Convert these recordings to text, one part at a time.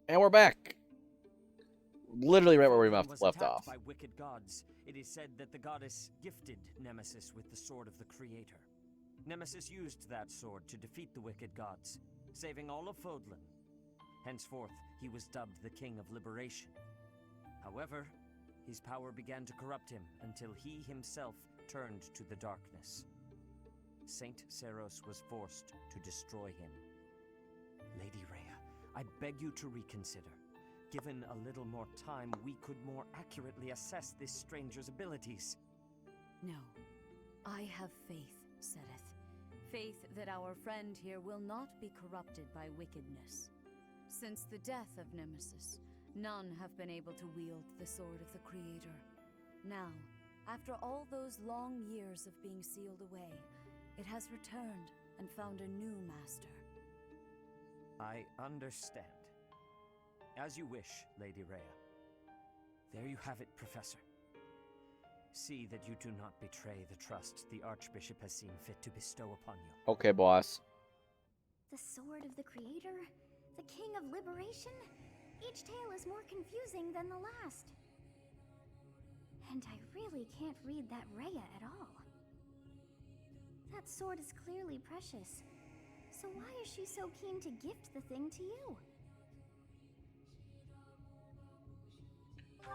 And we're back. Literally right where we Fodlan was left attacked off. by wicked gods. It is said that the goddess gifted Nemesis with the sword of the Creator. Nemesis used that sword to defeat the wicked gods, saving all of Fodlan. Henceforth, he was dubbed the King of Liberation. However, his power began to corrupt him until he himself turned to the darkness. Saint Seros was forced to destroy him. Lady Rhea, I beg you to reconsider. Given a little more time, we could more accurately assess this stranger's abilities. No. I have faith, Seteth. Faith that our friend here will not be corrupted by wickedness. Since the death of Nemesis, none have been able to wield the sword of the Creator. Now, after all those long years of being sealed away, it has returned and found a new master. I understand. As you wish, Lady Rhea. There you have it, Professor. See that you do not betray the trust the Archbishop has seen fit to bestow upon you. Okay, boss. The sword of the Creator? The King of Liberation? Each tale is more confusing than the last. And I really can't read that Rhea at all. That sword is clearly precious. So why is she so keen to gift the thing to you?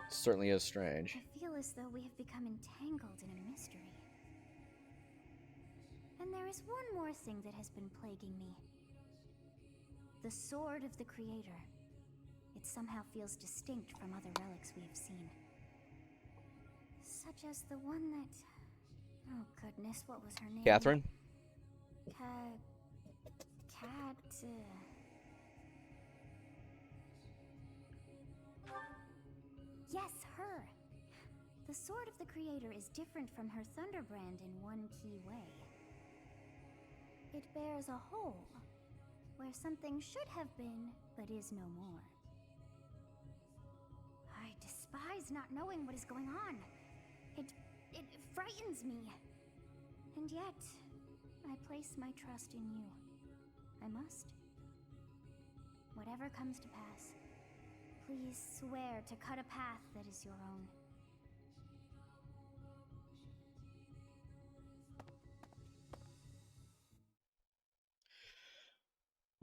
Certainly is strange. I feel as though we have become entangled in a mystery. And there is one more thing that has been plaguing me. The sword of the Creator. It somehow feels distinct from other relics we have seen. Such as the one that... Oh goodness, what was her name? Catherine? Yes, her! The sword of the Creator is different from her Thunderbrand in one key way. It bears a hole, where something should have been, but is no more. I despise not knowing what is going on. It frightens me. And yet, I place my trust in you. I must. Whatever comes to pass, please swear to cut a path that is your own.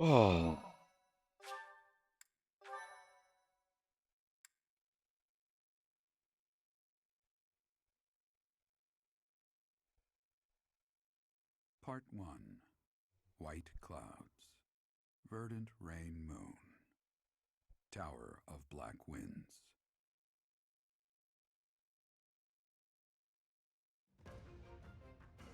Oh. Part 1. White Clouds. Verdant Rain Moon. Tower of Black Winds.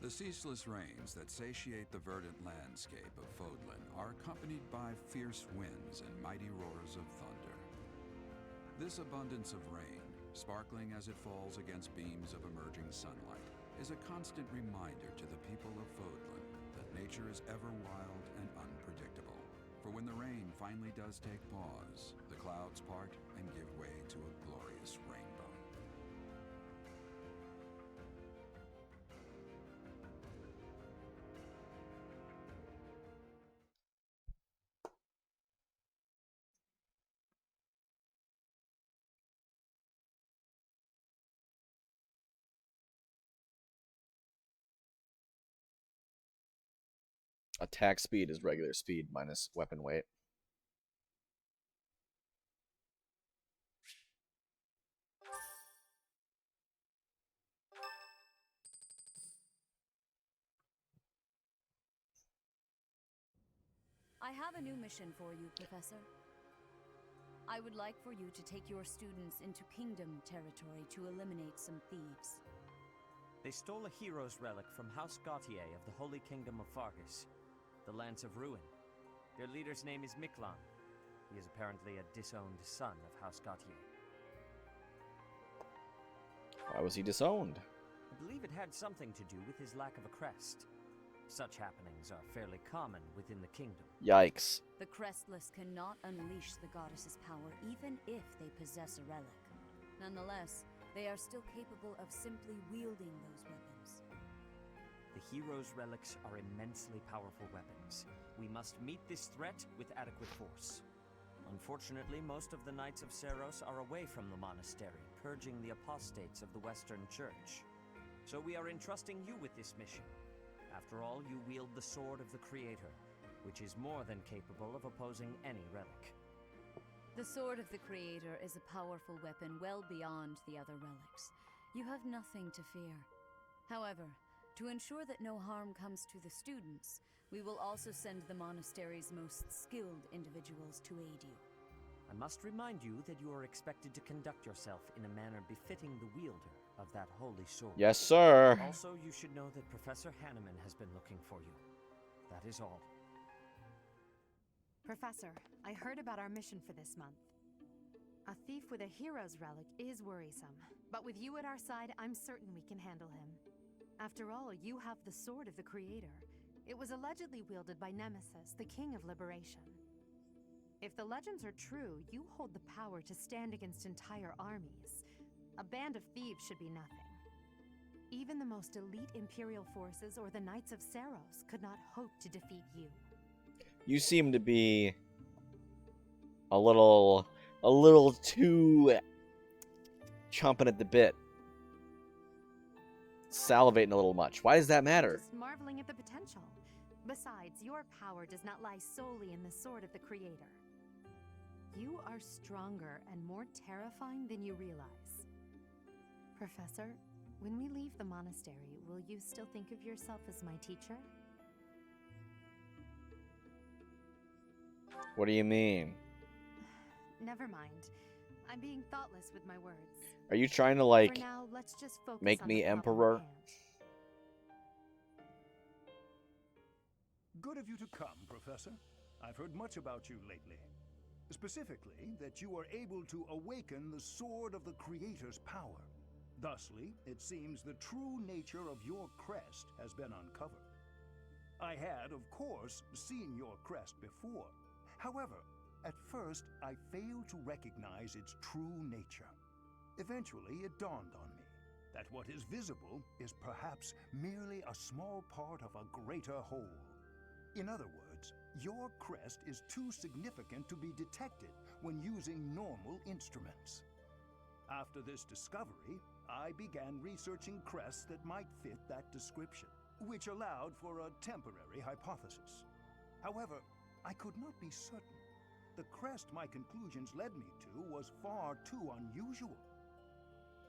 The ceaseless rains that satiate the verdant landscape of Fodlan are accompanied by fierce winds and mighty roars of thunder. This abundance of rain, sparkling as it falls against beams of emerging sunlight, is a constant reminder to the people of Fodlan that nature is ever wild and unpredictable. For when the rain finally does take pause, the clouds part and give way to a glorious rainbow. Attack speed is regular speed minus weapon weight. I have a new mission for you, Professor. I would like for you to take your students into Kingdom territory to eliminate some thieves. They stole a hero's relic from House Gautier of the Holy Kingdom of Fargus, the Lance of Ruin. Their leader's name is Miklan. He is apparently a disowned son of House Gautier. Why was he disowned? I believe it had something to do with his lack of a crest. Such happenings are fairly common within the kingdom. Yikes. The Crestless cannot unleash the goddess's power even if they possess a relic. Nonetheless, they are still capable of simply wielding those weapons. The hero's relics are immensely powerful weapons. We must meet this threat with adequate force. Unfortunately, most of the Knights of Seros are away from the monastery, purging the apostates of the Western Church. So we are entrusting you with this mission. After all, you wield the Sword of the Creator, which is more than capable of opposing any relic. The Sword of the Creator is a powerful weapon well beyond the other relics. You have nothing to fear. However, to ensure that no harm comes to the students, we will also send the monastery's most skilled individuals to aid you. I must remind you that you are expected to conduct yourself in a manner befitting the wielder of that holy sword. Yes, sir. Also, you should know that Professor Hanneman has been looking for you. That is all. Professor, I heard about our mission for this month. A thief with a hero's relic is worrisome, but with you at our side, I'm certain we can handle him. After all, you have the Sword of the Creator. It was allegedly wielded by Nemesis, the King of Liberation. If the legends are true, you hold the power to stand against entire armies. A band of thieves should be nothing. Even the most elite Imperial forces or the Knights of Seros could not hope to defeat you. You seem to be a little too chomping at the bit. Salivating a little much. Why does that matter? Just marveling at the potential. Besides, your power does not lie solely in the Sword of the Creator. You are stronger and more terrifying than you realize. Professor, when we leave the monastery, will you still think of yourself as my teacher? What do you mean? Never mind. I'm being thoughtless with my words. Are you trying to, For like, now, let's just focus make on me the problem at emperor? hand. Good of you to come, Professor. I've heard much about you lately. Specifically, that you are able to awaken the Sword of the Creator's power. Thusly, it seems the true nature of your crest has been uncovered. I had, of course, seen your crest before. However, at first, I failed to recognize its true nature. Eventually, it dawned on me that what is visible is perhaps merely a small part of a greater whole. In other words, your crest is too significant to be detected when using normal instruments. After this discovery, I began researching crests that might fit that description, which allowed for a temporary hypothesis. However, I could not be certain. The crest my conclusions led me to was far too unusual.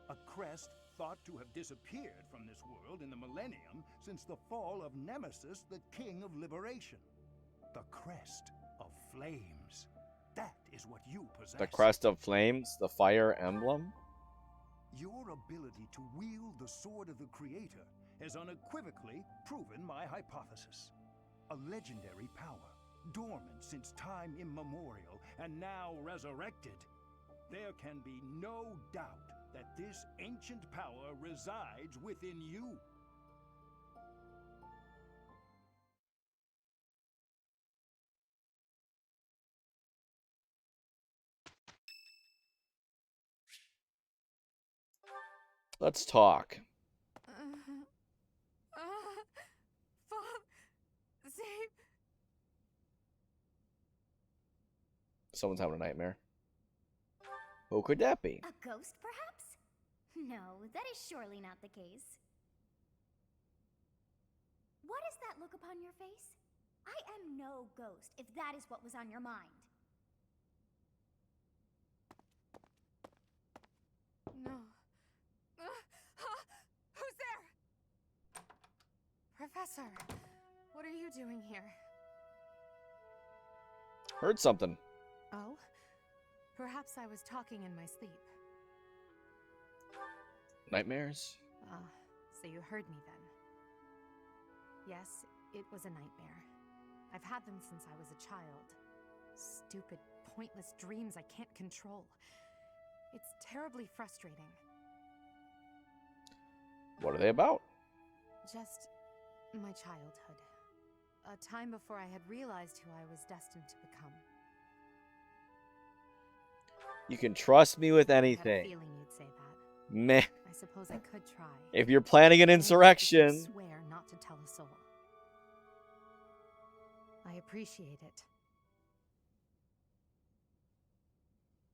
A crest thought to have disappeared from this world in the millennium since the fall of Nemesis, the King of Liberation. The Crest of Flames. That is what you possess. The Crest of Flames? The Fire Emblem? Your ability to wield the Sword of the Creator has unequivocally proven my hypothesis. A legendary power, dormant since time immemorial and now resurrected. There can be no doubt that this ancient power resides within you. Let's talk. Save. Someone's having a nightmare. Who could that be? A ghost, perhaps? No, that is surely not the case. What is that look upon your face? I am no ghost, if that is what was on your mind. No. Who's there? Professor, what are you doing here? Heard something. Oh? Perhaps I was talking in my sleep. Nightmares? So you heard me then. Yes, it was a nightmare. I've had them since I was a child. Stupid, pointless dreams I can't control. It's terribly frustrating. What are they about? Just my childhood. A time before I had realized who I was destined to become. You can trust me with I had a anything. feeling you'd say that. Meh. I suppose I could try. If you're planning an Maybe I could insurrection. swear not to tell a soul. I appreciate it.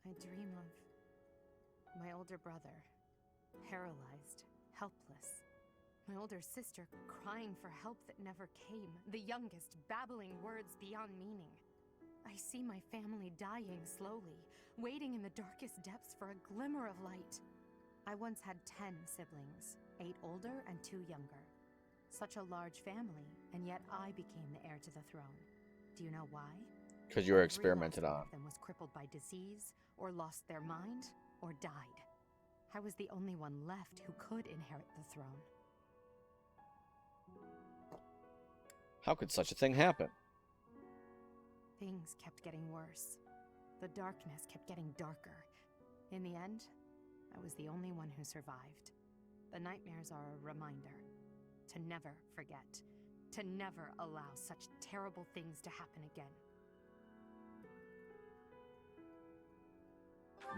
I dream of my older brother, paralyzed, helpless. My older sister crying for help that never came. The youngest babbling words beyond meaning. I see my family dying slowly, waiting in the darkest depths for a glimmer of light. I once had 10 siblings, 8 older and 2 younger. Such a large family, and yet I became the heir to the throne. Do you know why? Because you were Every experimented last on. one of them was crippled by disease, or lost their mind, or died. I was the only one left who could inherit the throne. How could such a thing happen? Things kept getting worse. The darkness kept getting darker. In the end, I was the only one who survived. The nightmares are a reminder to never forget, to never allow such terrible things to happen again.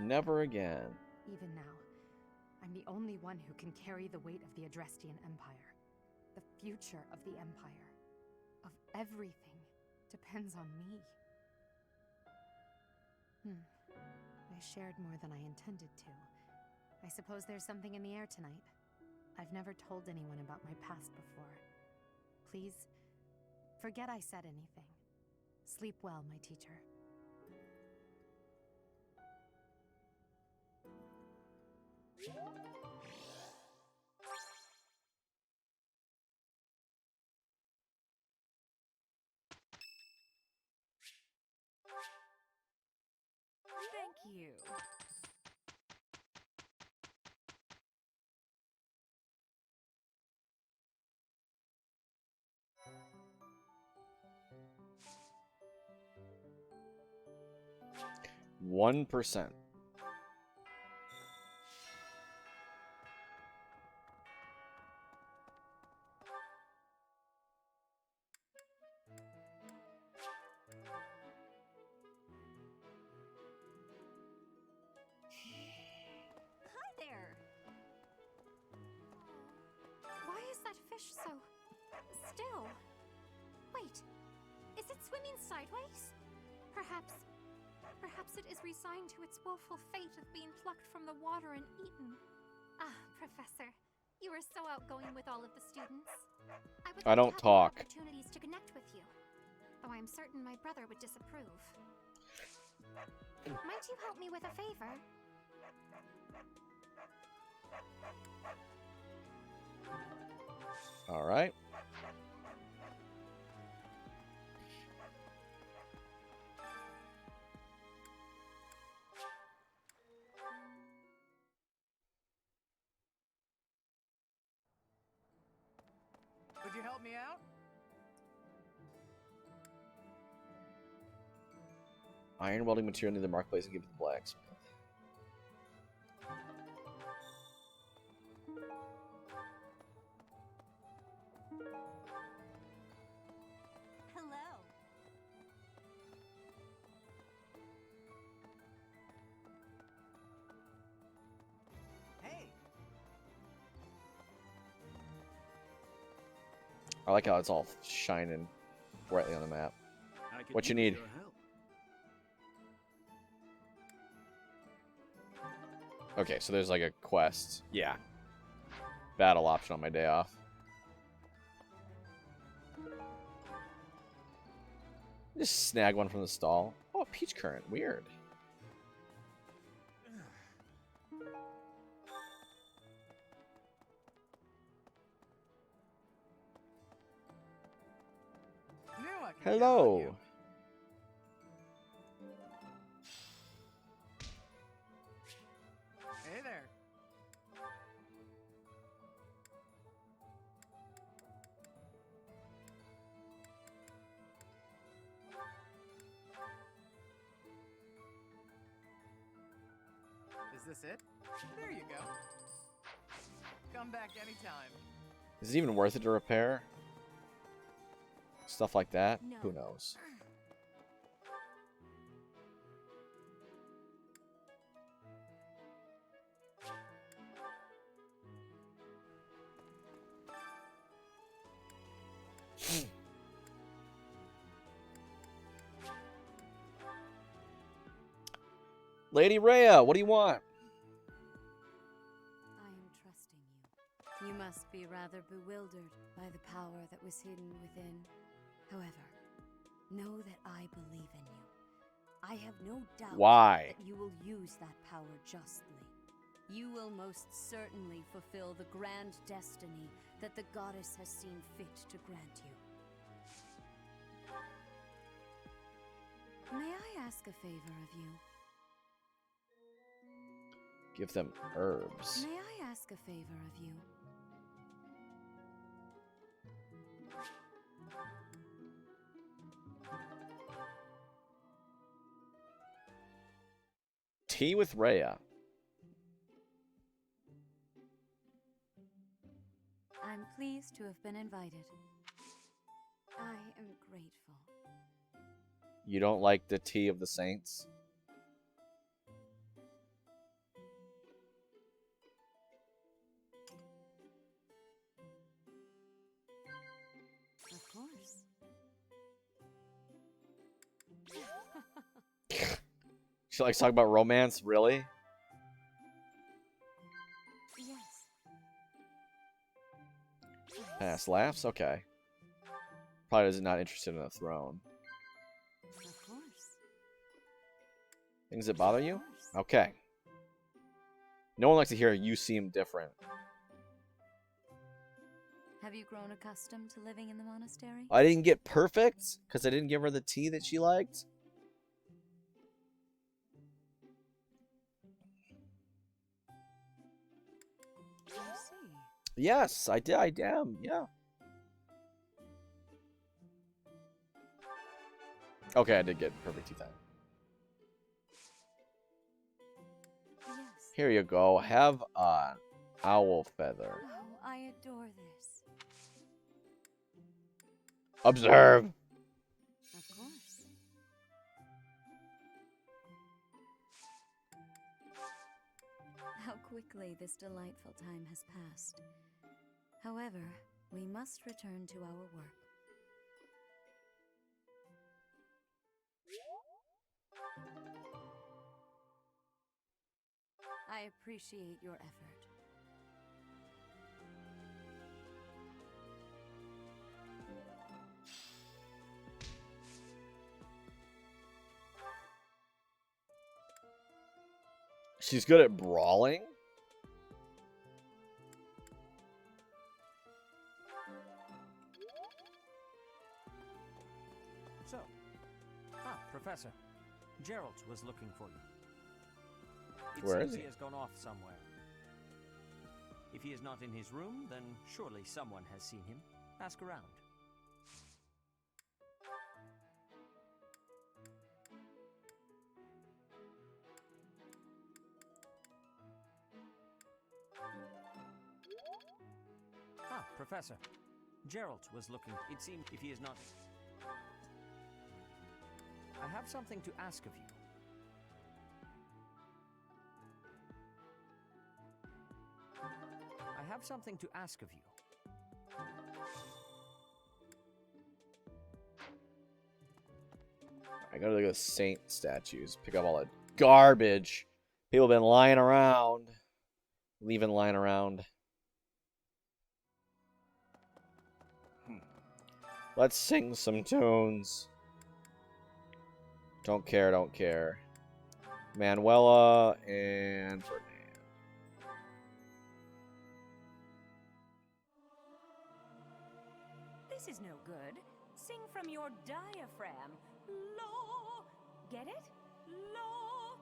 Never again. Even now, I'm the only one who can carry the weight of the Adrestian Empire. The future of the Empire, of everything, depends on me. I shared more than I intended to. I suppose there's something in the air tonight. I've never told anyone about my past before. Please, forget I said anything. Sleep well, my teacher. Thank you. 1%. Hi there! Why is that fish so still? Wait, is it swimming sideways? Perhaps it is resigned to its woeful fate of being plucked from the water and eaten. Ah, Professor, you are so outgoing with all of the students. I don't talk. Opportunities to connect with you, though I'm certain my brother would disapprove. Might you help me with a favor? All right. Would you help me out? Iron welding material near the marketplace and give it to the blacksmith. Hello. Hey, I like how it's all shining brightly on the map. I could What you use need? your help. Okay, so there's like a quest. Yeah. Battle option on my day off. Just snag one from the stall. Oh, peach currant. Weird. knew I could count on Hello. you. Hey there. Is this it? There you go. Come back anytime. Is it even worth it to repair? Stuff like that? No. Who knows? Lady Rhea, what do you want? I am trusting you. You must be rather bewildered by the power that was hidden within. However, know that I believe in you. I have no doubt Why? that you will use that power justly. You will most certainly fulfill the grand destiny that the goddess has seen fit to grant you. May I ask a favor of you? Give them herbs. May I ask a favor of you? Tea with Rhea. I'm pleased to have been invited. I am grateful. You don't like the tea of the saints? Of course. She likes talking about romance, really? Yes. Pass laughs? Okay. Probably is not interested in a throne. Of course. Things that bother you? Of course. Okay. No one likes to hear you seem different. Have you grown accustomed to living in the monastery? I didn't get perfect because I didn't give her the tea that she liked. I see. Yes, I did. I am. Yeah. Okay, I did get perfect tea time. Yes. Here you go. Have an owl feather. Oh, I adore this. Observe. Of course. How quickly this delightful time has passed. However, we must return to our work. I appreciate your effort. She's good at brawling. So, Professor. Gerald was looking for you. It Where seems is he? he has gone off somewhere. If he is not in his room, then surely someone has seen him. Ask around. Professor. Gerald was looking. It seems if he is not... I have something to ask of you. I have something to ask of you. I gotta look at the saint statues. Pick up all that garbage. People have been lying around. Leaving lying around. Let's sing some tunes. Don't care, don't care. Manuela and Ferdinand. This is no good. Sing from your diaphragm. Law. Get it? Law.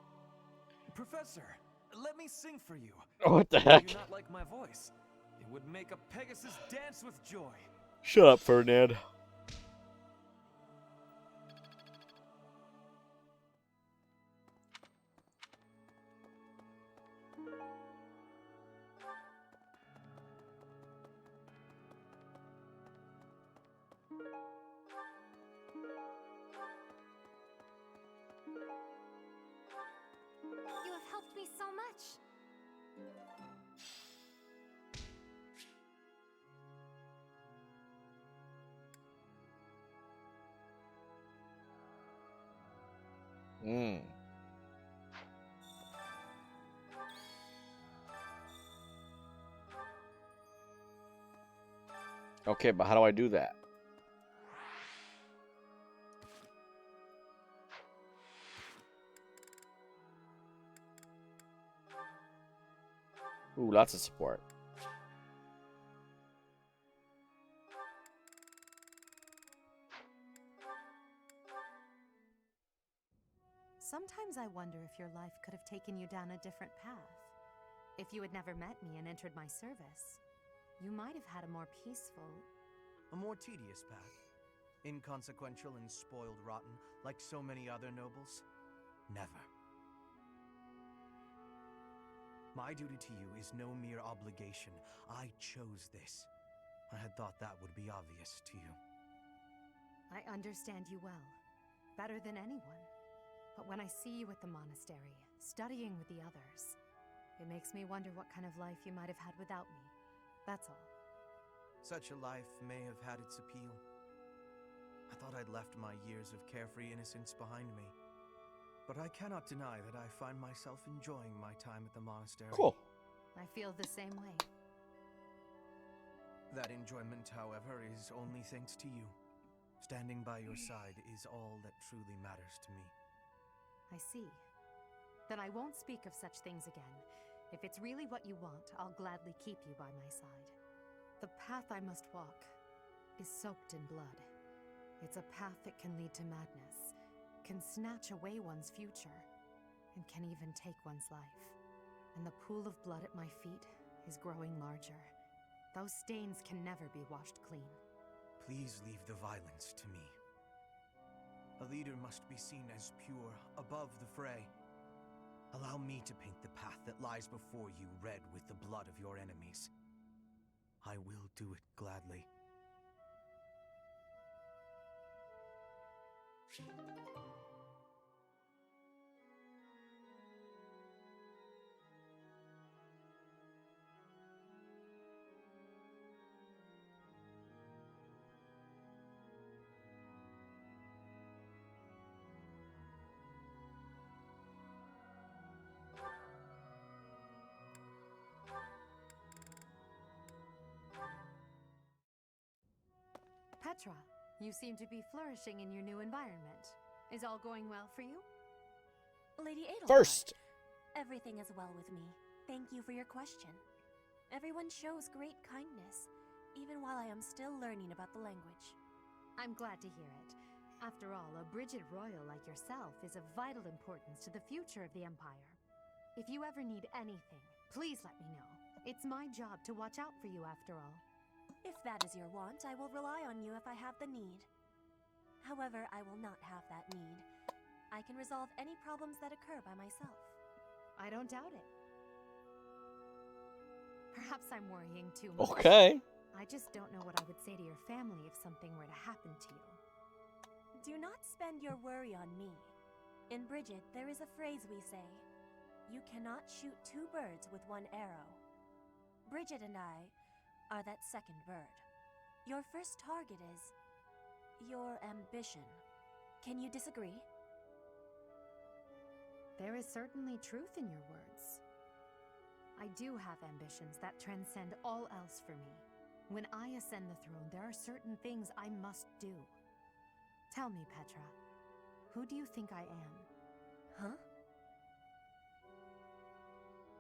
Professor, let me sing for you. Oh, what the Do heck? you not like my voice? It would make a Pegasus dance with joy. Shut up, Ferdinand. You have helped me so much. Okay, but how do I do that? Ooh, lots of support. Sometimes I wonder if your life could have taken you down a different path. If you had never met me and entered my service, you might have had a more peaceful... A more tedious path. Inconsequential and spoiled rotten, like so many other nobles? Never. My duty to you is no mere obligation. I chose this. I had thought that would be obvious to you. I understand you well, better than anyone. But when I see you at the monastery, studying with the others, it makes me wonder what kind of life you might have had without me. That's all. Such a life may have had its appeal. I thought I'd left my years of carefree innocence behind me. But I cannot deny that I find myself enjoying my time at the monastery. Cool. I feel the same way. That enjoyment, however, is only thanks to you. Standing by your side is all that truly matters to me. I see. Then I won't speak of such things again. If it's really what you want, I'll gladly keep you by my side. The path I must walk is soaked in blood. It's a path that can lead to madness, can snatch away one's future, and can even take one's life. And the pool of blood at my feet is growing larger. Those stains can never be washed clean. Please leave the violence to me. A leader must be seen as pure, above the fray. Allow me to paint the path that lies before you red with the blood of your enemies. I will do it gladly. Petra, you seem to be flourishing in your new environment. Is all going well for you? Lady Edelgard. First. Everything is well with me. Thank you for your question. Everyone shows great kindness, even while I am still learning about the language. I'm glad to hear it. After all, a Brigid royal like yourself is of vital importance to the future of the Empire. If you ever need anything, please let me know. It's my job to watch out for you after all. If that is your want, I will rely on you if I have the need. However, I will not have that need. I can resolve any problems that occur by myself. I don't doubt it. Perhaps I'm worrying too much. Okay. I just don't know what I would say to your family if something were to happen to you. Do not spend your worry on me. In Brigid, there is a phrase we say. You cannot shoot two birds with one arrow. Brigid and I are that second bird. Your first target is your ambition. Can you disagree? There is certainly truth in your words. I do have ambitions that transcend all else for me. When I ascend the throne, there are certain things I must do. Tell me, Petra, who do you think I am? Huh?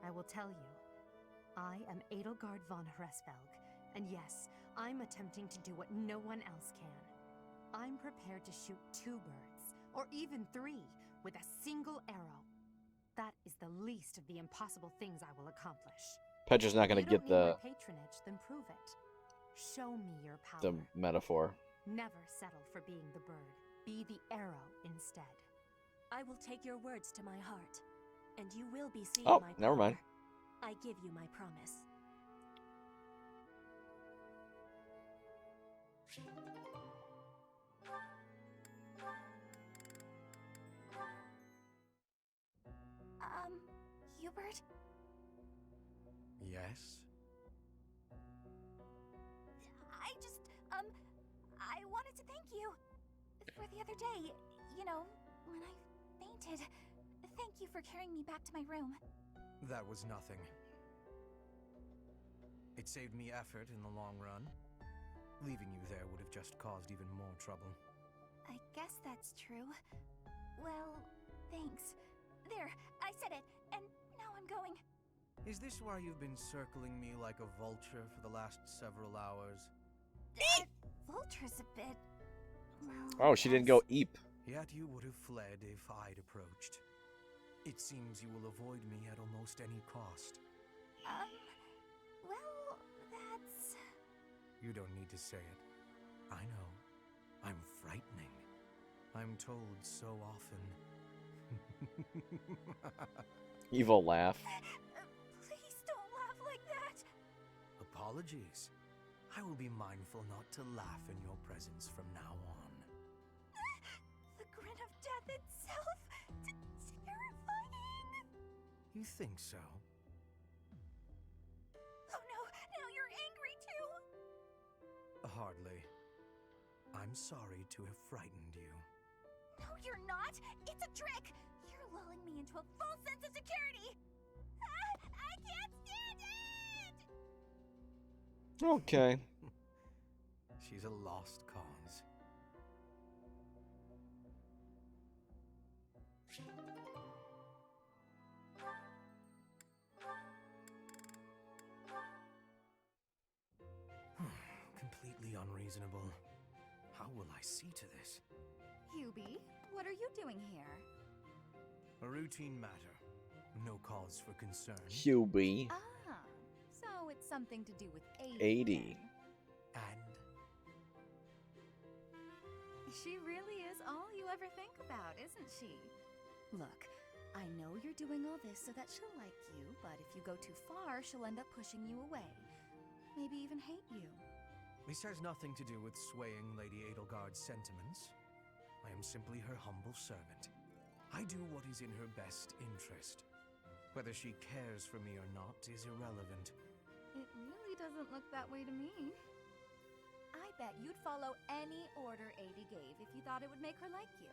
I will tell you. I am Edelgard von Hresvelg, and yes, I'm attempting to do what no one else can. I'm prepared to shoot 2 birds, or even 3, with a single arrow. That is the least of the impossible things I will accomplish. Petra's not going to get the patronage, then prove it. Show me your power. the metaphor. Never settle for being the bird. Be the arrow instead. I will take your words to my heart, and you will be seeing Oh, my power. never mind. I give you my promise. Hubert? Yes? I wanted to thank you for the other day. You know, when I fainted. Thank you for carrying me back to my room. That was nothing. It saved me effort in the long run. Leaving you there would have just caused even more trouble. I guess that's true. Well, thanks. There, I said it, and now I'm going. Is this why you've been circling me like a vulture for the last several hours? Vulture's a bit... well, Oh, she didn't go eep. Yet you would have fled if I'd approached. It seems you will avoid me at almost any cost. Well, that's... You don't need to say it. I know. I'm frightening. I'm told so often. Evil laugh. Please don't laugh like that! Apologies. I will be mindful not to laugh in your presence from now on. The grin of death itself! Terrifying! You think so? Oh no, now you're angry too! Hardly. I'm sorry to have frightened you. No, you're not! It's a trick! You're lulling me into a false sense of security! I can't stand it! Okay. She's a lost cause. Completely unreasonable. How will I see to this? Hubie, what are you doing here? A routine matter. No cause for concern. Hubie. Ah, so it's something to do with 80. 80. And She really is all you ever think about, isn't she? Look, I know you're doing all this so that she'll like you, but if you go too far, she'll end up pushing you away. Maybe even hate you. this has nothing to do with swaying Lady Edelgard's sentiments. I am simply her humble servant. I do what is in her best interest. Whether she cares for me or not is irrelevant. It really doesn't look that way to me. I bet you'd follow any order Adi gave if you thought it would make her like you.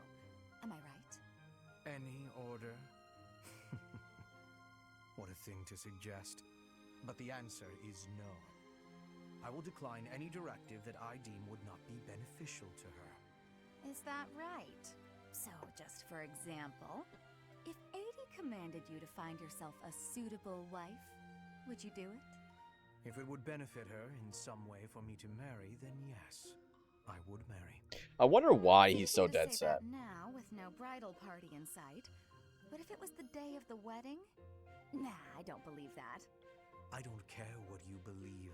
Am I right? Any order? What a thing to suggest. But the answer is no. I will decline any directive that I deem would not be beneficial to her. Is that right? So, just for example, if Adi commanded you to find yourself a suitable wife, would you do it? If it would benefit her in some way for me to marry, then yes, I would marry. I wonder why It's he's so easy to dead say set. that now, with no bridal party in sight. But if it was the day of the wedding? Nah, I don't believe that. I don't care what you believe.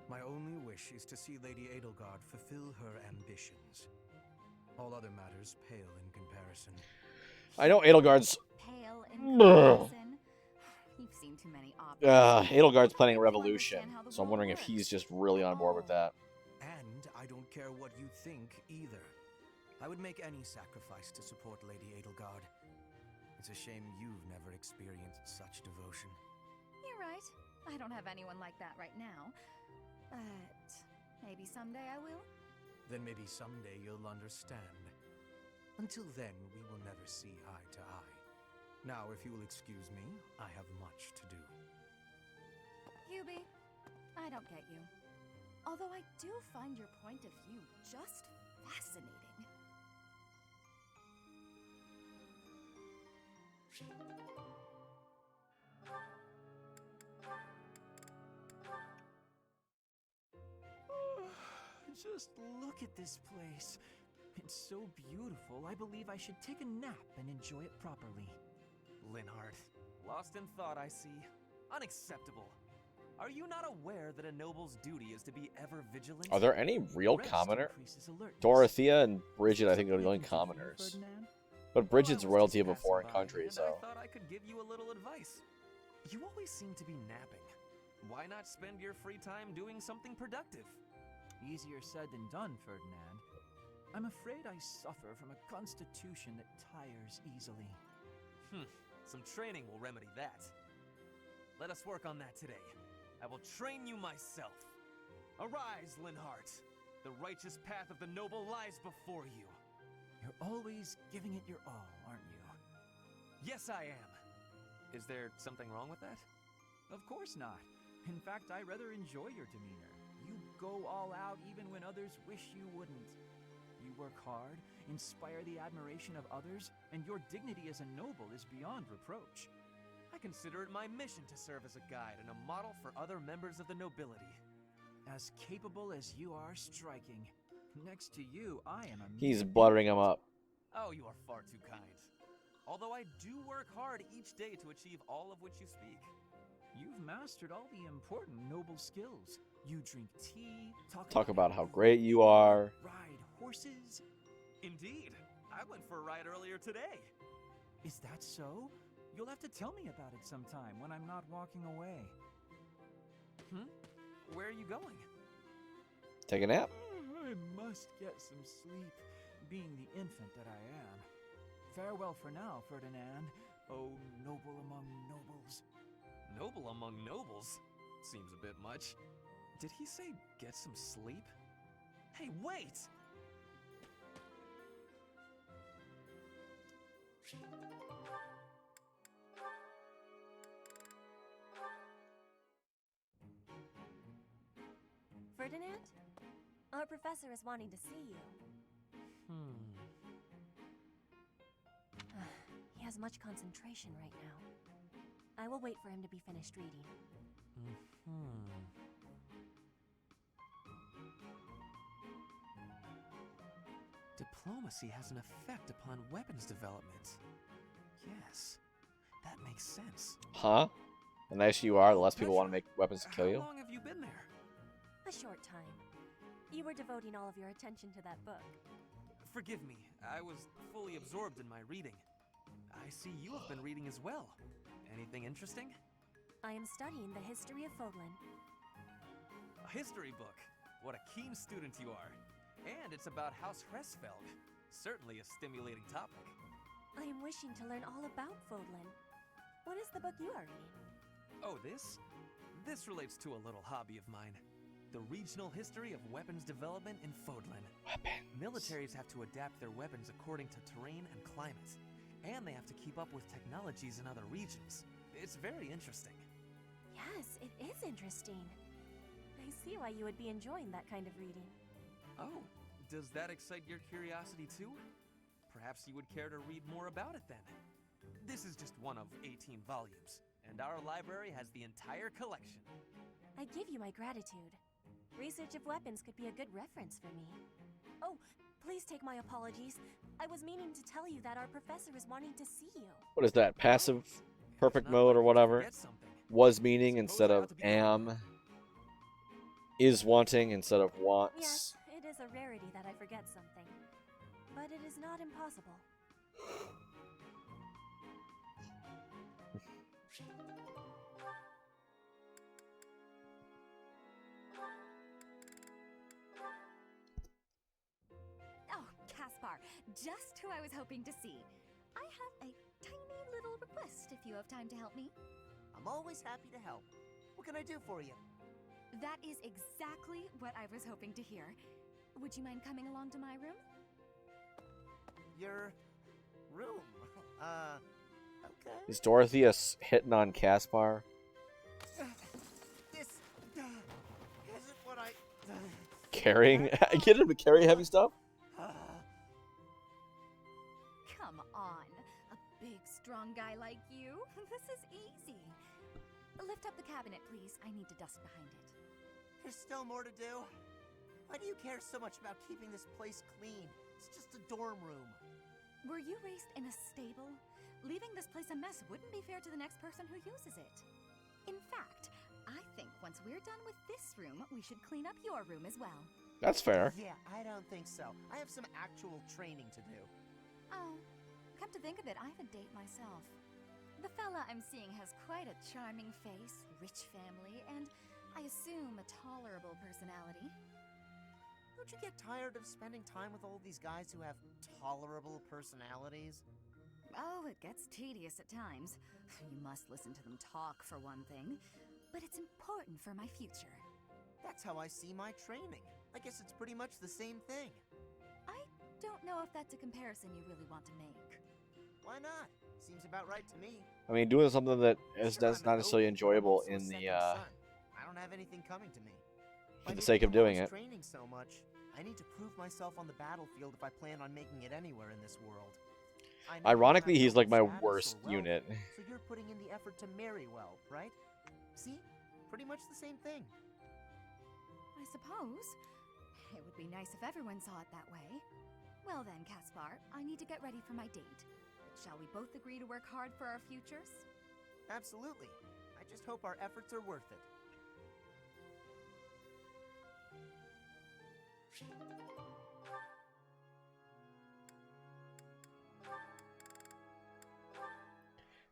My only wish is to see Lady Edelgard fulfill her ambitions. All other matters pale in comparison. I know Edelgard's... Pale in comparison. You've seen too many operas. Edelgard's planning a You revolution, understand how the so I'm world wondering if works. he's just really on board with that. And I don't care what you think either. I would make any sacrifice to support Lady Edelgard. It's a shame you've never experienced such devotion. You're right. I don't have anyone like that right now. But maybe someday I will. Then maybe someday you'll understand. Until then, we will never see eye to eye. Now, if you will excuse me, I have much to do. Hubie, I don't get you. Although I do find your point of view just fascinating. Just look at this place. It's so beautiful, I believe I should take a nap and enjoy it properly. Linhardt, lost in thought, I see. Unacceptable. Are you not aware that a noble's duty is to be ever vigilant? Are there any real Rest commoner? increases alertness. Dorothea and Bridget, I think, are the only Anything to do, commoners. Ferdinand? But Bridget's Well, I was royalty just of a foreign passing by, country, and so... I thought I could give you a little advice. You always seem to be napping. Why not spend your free time doing something productive? Easier said than done, Ferdinand. I'm afraid I suffer from a constitution that tires easily. Some training will remedy that. Let us work on that today. I will train you myself. Arise, Linhardt. The righteous path of the noble lies before you. You're always giving it your all, aren't you? Yes, I am. Is there something wrong with that? Of course not. In fact, I rather enjoy your demeanor. You go all out even when others wish you wouldn't. You work hard, inspire the admiration of others, and your dignity as a noble is beyond reproach. I consider it my mission to serve as a guide and a model for other members of the nobility. As capable as you are striking. Next to you, I am a He's mere buttering him infant. up. Oh, you are far too kind. Although I do work hard each day to achieve all of which you speak. You've mastered all the important noble skills. You drink tea, Talk about how great you are. ride horses. Indeed. I went for a ride earlier today. Is that so? You'll have to tell me about it sometime when I'm not walking away. Where are you going? Take a nap. I must get some sleep, being the infant that I am. Farewell for now, Ferdinand. Oh, noble among nobles. Noble among nobles? Seems a bit much. Did he say get some sleep? Hey, wait! Ferdinand? Our professor is wanting to see you. He has much concentration right now. I will wait for him to be finished reading. Diplomacy has an effect upon weapons development. Yes, that makes sense. Huh? The nicer you are, the less people want to make weapons to kill you. How long have you been there? A short time. You were devoting all of your attention to that book. Forgive me, I was fully absorbed in my reading. I see you have been reading as well. Anything interesting? I am studying the history of Fodlan. A history book. What a keen student you are. And it's about House Hresfeld. Certainly a stimulating topic. I am wishing to learn all about Fodlan. What is the book you are reading? Oh, this? This relates to a little hobby of mine. The regional history of weapons development in Fodlan. Militaries have to adapt their weapons according to terrain and climate. And they have to keep up with technologies in other regions. It's very interesting. Yes, it is interesting. I see why you would be enjoying that kind of reading. Oh, does that excite your curiosity too? Perhaps you would care to read more about it then. This is just one of 18 volumes, and our library has the entire collection. I give you my gratitude. Research of weapons could be a good reference for me. Oh, please take my apologies. I was meaning to tell you that our professor is wanting to see you. What is that? Passive perfect mode or whatever? Was meaning instead of am. Is wanting instead of wants. Yes, it is a rarity that I forget something. But it is not impossible. Oh, Caspar, just who I was hoping to see. I have a tiny little request if you have time to help me. I'm always happy to help. What can I do for you? That is exactly what I was hoping to hear. Would you mind coming along to my room? Your room? Okay. Is Dorothea hitting on Caspar? This isn't what I... Carrying? Get him to carry heavy stuff? Come on, a big, strong guy like you. This is easy. Lift up the cabinet, please. I need to dust behind it. There's still more to do. Why do you care so much about keeping this place clean? It's just a dorm room. Were you raised in a stable? Leaving this place a mess wouldn't be fair to the next person who uses it. In fact, I think once we're done with this room, we should clean up your room as well. That's fair. Yeah, I don't think so. I have some actual training to do. Oh, come to think of it, I have a date myself. The fella I'm seeing has quite a charming face, rich family, and I assume a tolerable personality. Don't you get tired of spending time with all these guys who have tolerable personalities? Oh, it gets tedious at times. You must listen to them talk, for one thing. But it's important for my future. That's how I see my training. I guess it's pretty much the same thing. I don't know if that's a comparison you really want to make. Why not? Seems about right to me. I mean, doing something that is that's not necessarily enjoyable in the I don't have anything coming to me. for the sake of doing it. Training so much, I need to prove myself on the battlefield if I plan on making it anywhere in this world. I know you Ironically, have he's no like my status worst or wealth, unit. So you're putting in the effort to marry well, right? See? Pretty much the same thing. I suppose. It would be nice if everyone saw it that way. Well then, Caspar, I need to get ready for my date. Shall we both agree to work hard for our futures? Absolutely. I just hope our efforts are worth it.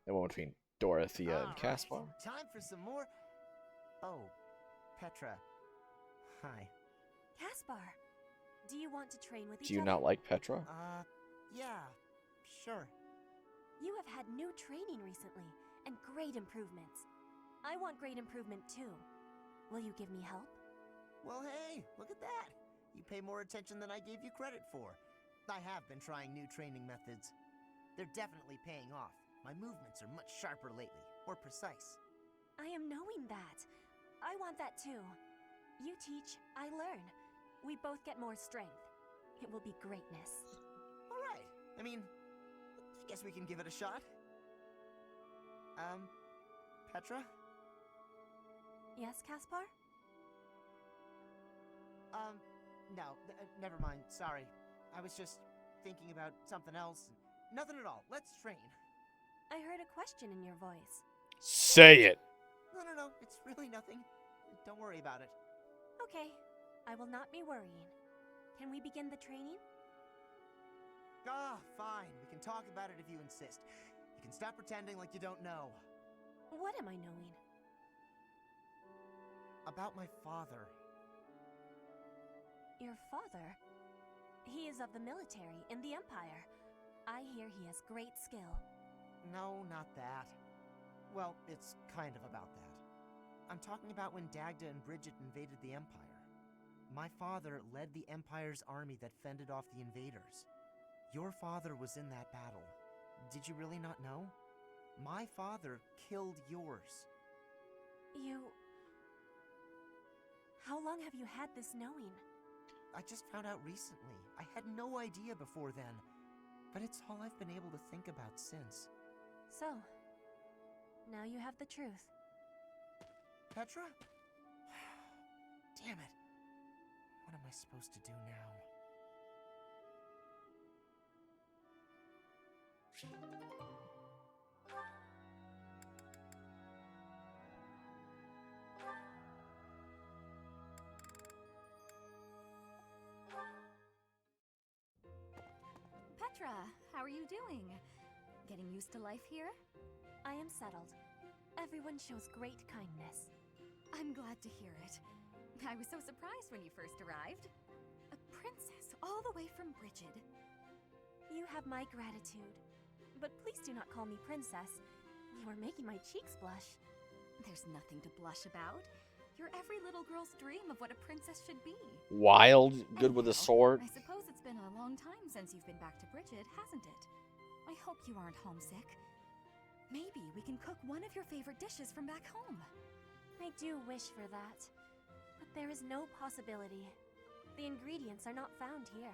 The one between Dorothea and Caspar. Time for some more. Oh, Petra. Hi. Caspar, do you want to train with each Do you other? not like Petra? Yeah, sure. You have had new training recently, and great improvements. I want great improvement too. Will you give me help? Well, hey, look at that. You pay more attention than I gave you credit for. I have been trying new training methods. They're definitely paying off. My movements are much sharper lately, more precise. I am knowing that. I want that too. You teach, I learn. We both get more strength. It will be greatness. All right. I mean, I guess we can give it a shot. Petra? Yes, Caspar? No, never mind. Sorry. I was just thinking about something else. Nothing at all. Let's train. I heard a question in your voice. Say it. No. It's really nothing. Don't worry about it. Okay. I will not be worrying. Can we begin the training? Fine. We can talk about it if you insist. You can stop pretending like you don't know. What am I knowing? About my father. Your father? He is of the military in the Empire. I hear he has great skill. No, not that. Well, it's kind of about that. I'm talking about when Dagda and Bridget invaded the Empire. My father led the Empire's army that fended off the invaders. Your father was in that battle. Did you really not know? My father killed yours. How long have you had this knowing? I just found out recently. I had no idea before then. But it's all I've been able to think about since. So, now you have the truth. Petra? Damn it. What am I supposed to do now? Petra, how are you doing? Getting used to life here? I am settled. Everyone shows great kindness. I'm glad to hear it. I was so surprised when you first arrived. A princess all the way from Bridget. You have my gratitude. But please do not call me princess. You are making my cheeks blush. There's nothing to blush about. You're every little girl's dream of what a princess should be. Wild, good with a sword. I suppose it's been a long time since you've been back to Bridget, hasn't it? I hope you aren't homesick. Maybe we can cook one of your favorite dishes from back home. I do wish for that. But there is no possibility. The ingredients are not found here.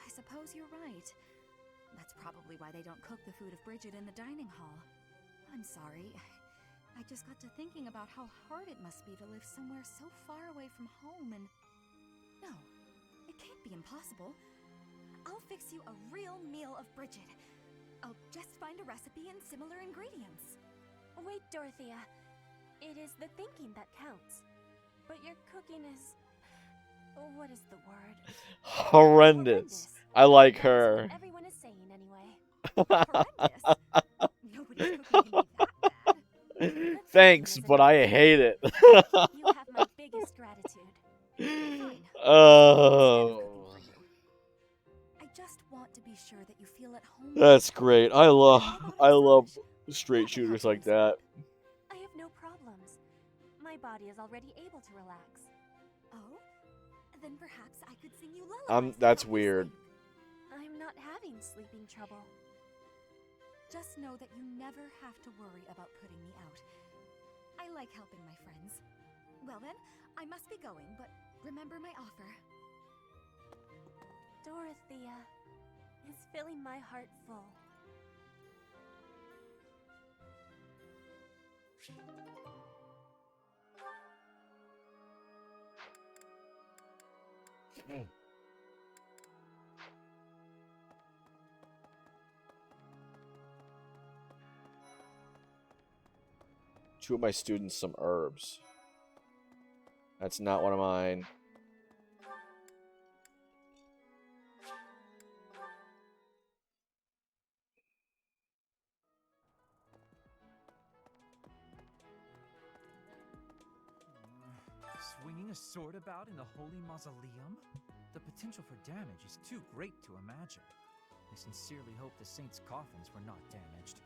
I suppose you're right. That's probably why they don't cook the food of Bridget in the dining hall. I'm sorry. I just got to thinking about how hard it must be to live somewhere so far away from home and... No, it can't be impossible. I'll fix you a real meal of Bridget. I'll just find a recipe and similar ingredients. Wait, Dorothea. It is the thinking that counts. But your cooking is... What is the word? Horrendous. I like her. That's what everyone is saying anyway. Horrendous? Nobody's cooking can be that bad. Thanks, but I hate it. You have my biggest gratitude. Fine. Oh. I just want to be sure that you feel at home. That's great. I love straight shooters like that. I have no problems. My body is already able to relax. Oh? Then perhaps I could sing you lullabies. That's weird. I'm not having sleeping trouble. Just know that you never have to worry about putting me out. I like helping my friends. Well then, I must be going, but remember my offer. Dorothea is filling my heart full. Two of my students some herbs. That's not one of mine. Swinging a sword about in the Holy Mausoleum? The potential for damage is too great to imagine. I sincerely hope the saints' coffins were not damaged.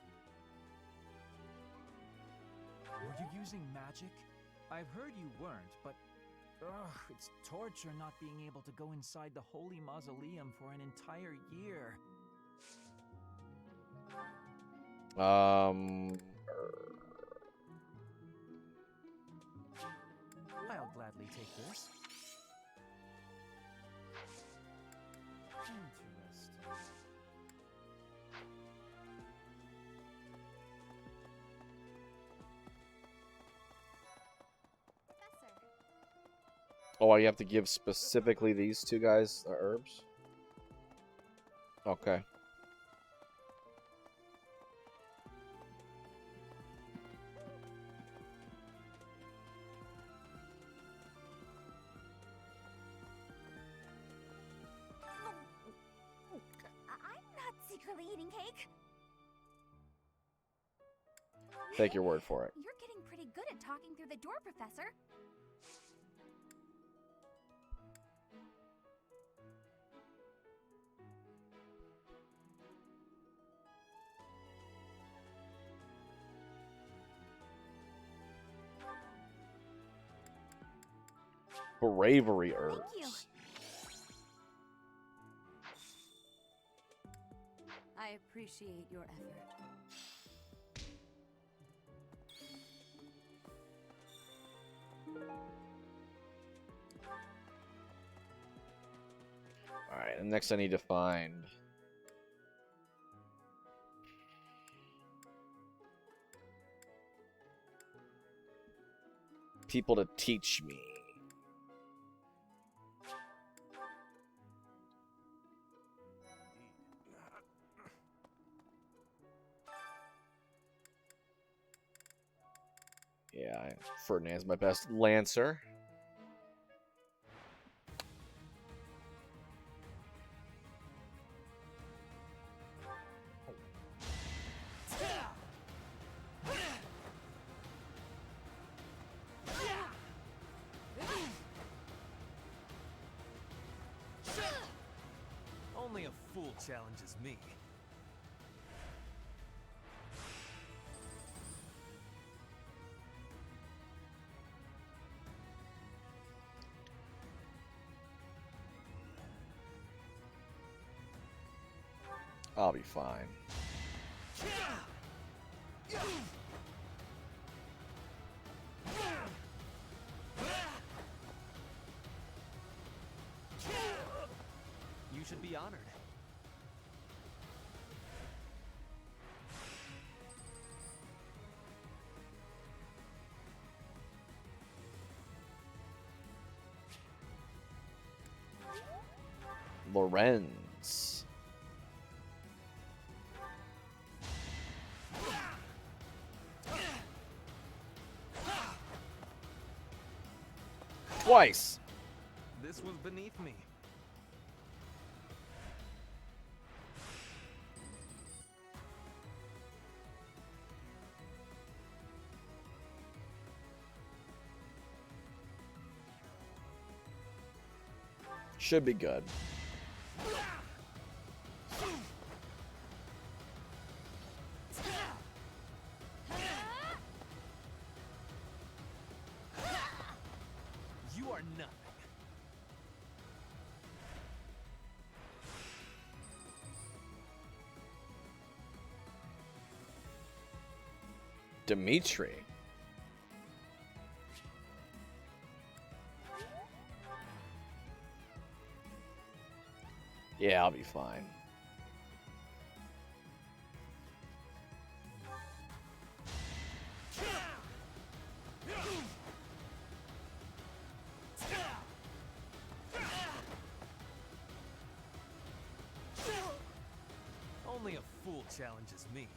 Were you using magic? I've heard you weren't, but it's torture not being able to go inside the Holy Mausoleum for an entire year. I'll gladly take this. Interesting. Oh, you have to give specifically these two guys the herbs? Okay. I'm not secretly eating cake. Take your word for it. You're getting pretty good at talking through the door, Professor. Bravery herbs. Thank you. I appreciate your effort. Alright, and next I need to find... people to teach me. Yeah, Ferdinand's my best lancer. Only a fool challenges me. I'll be fine. You should be honored. Lorenz. Twice. This was beneath me. Should be good. You are nothing. Dimitri. Yeah, I'll be fine. Only a fool challenges me.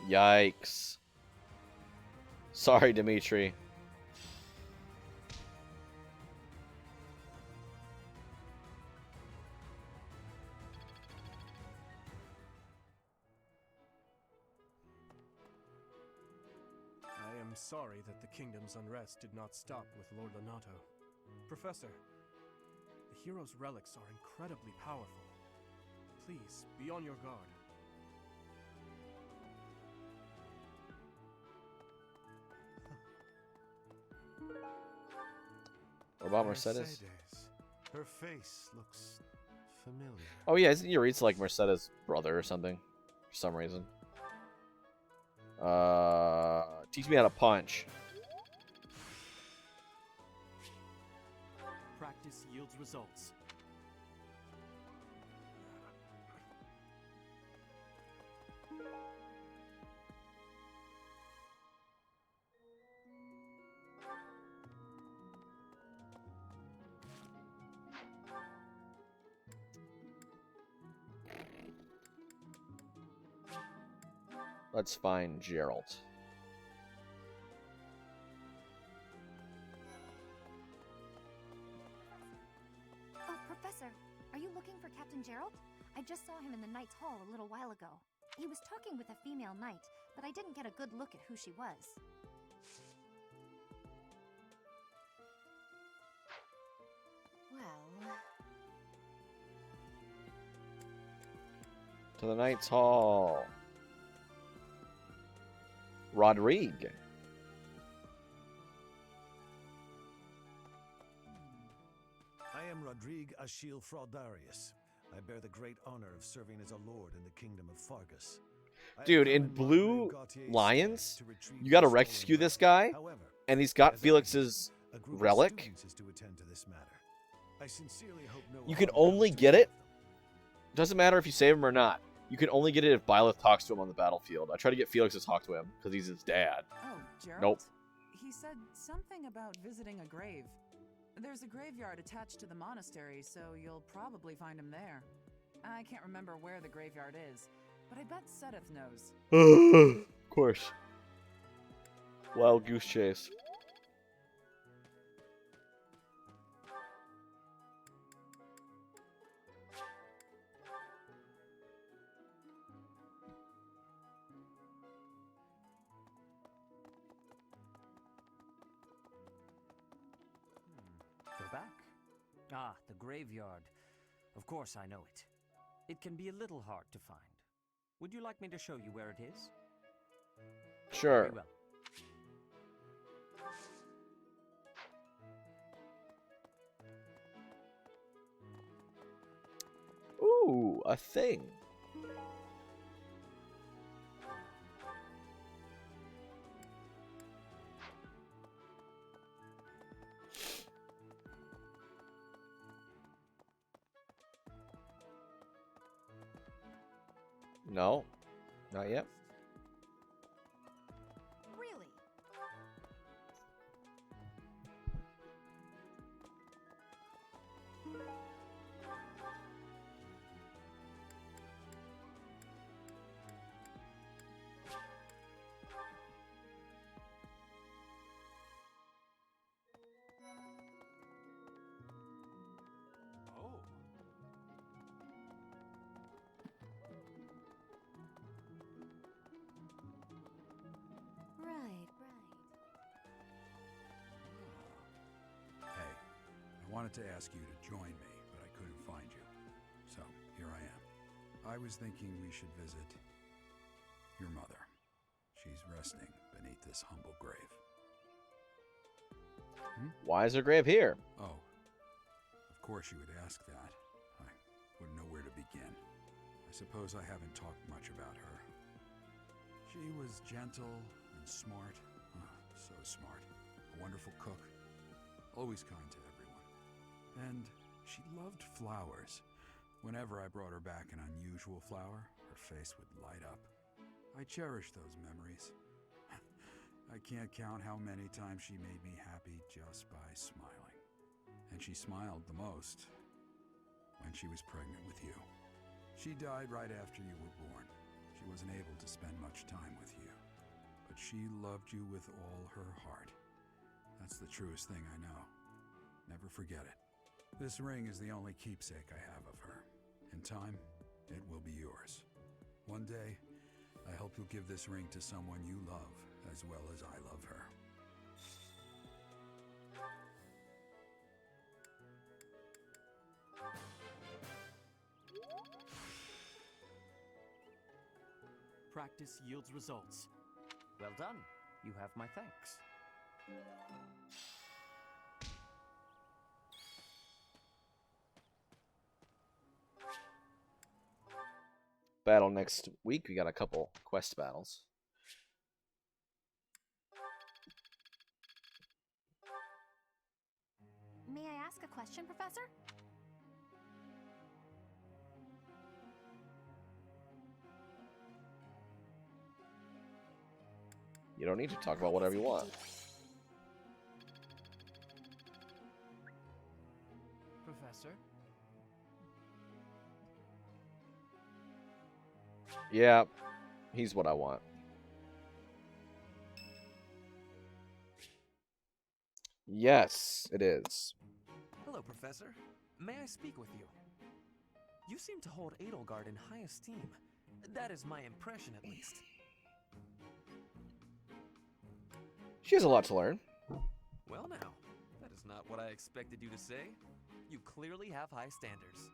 Yikes. Sorry, Dimitri. I am sorry that the kingdom's unrest did not stop with Lord Lonato. Professor, the hero's relics are incredibly powerful. Please, be on your guard. What about Mercedes? Her face looks familiar. Oh yeah, isn't Yuritsa like Mercedes' brother or something? For some reason. Teach me how to punch. Practice yields results. Let's find Gerald. Oh, Professor, are you looking for Captain Gerald? I just saw him in the Knight's Hall a little while ago. He was talking with a female knight, but I didn't get a good look at who she was. Well... To the Knight's Hall. Rodrigue. I am Rodrigue Achille Fraudarius. I bear the great honor of serving as a lord in the kingdom of Fargus. Dude, in Blue Lions, you gotta rescue this guy, and he's got Felix's relic. You can only get it. Doesn't matter if you save him or not. You can only get it if Byleth talks to him on the battlefield. I try to get Felix to talk to him because he's his dad. Oh, Gerald? Nope. He said something about visiting a grave. There's a graveyard attached to the monastery, so you'll probably find him there. I can't remember where the graveyard is, but I bet Sedith knows. Of course. Wild goose chase. We're back. Ah, the graveyard. Of course I know it. It can be a little hard to find. Would you like me to show you where it is? Sure. Very well. Ooh, a thing. No, not yet. Really? Oh. Right. Hey, I wanted to ask you to join me, but I couldn't find you. So, here I am. I was thinking we should visit your mother. She's resting beneath this humble grave. Why is her grave here? Oh, of course you would ask that. I wouldn't know where to begin. I suppose I haven't talked much about her. She was gentle and smart. So smart. A wonderful cook. Always kind to everyone. And she loved flowers. Whenever I brought her back an unusual flower, her face would light up. I cherish those memories. I can't count how many times she made me happy just by smiling. And she smiled the most when she was pregnant with you. She died right after you were born. She wasn't able to spend much time with you, but she loved you with all her heart. That's the truest thing I know. Never forget it. This ring is the only keepsake I have of her. In time, it will be yours. One day, I hope you'll give this ring to someone you love as well as I love her. Practice yields results. Well done. You have my thanks. Battle next week. We got a couple quest battles. May I ask a question, Professor? You don't need to talk about whatever you want. Professor? Yeah, he's what I want. Yes, it is. Hello, Professor. May I speak with you? You seem to hold Edelgard in high esteem. That is my impression, at least. She has a lot to learn. Well now, that is not what I expected you to say. You clearly have high standards.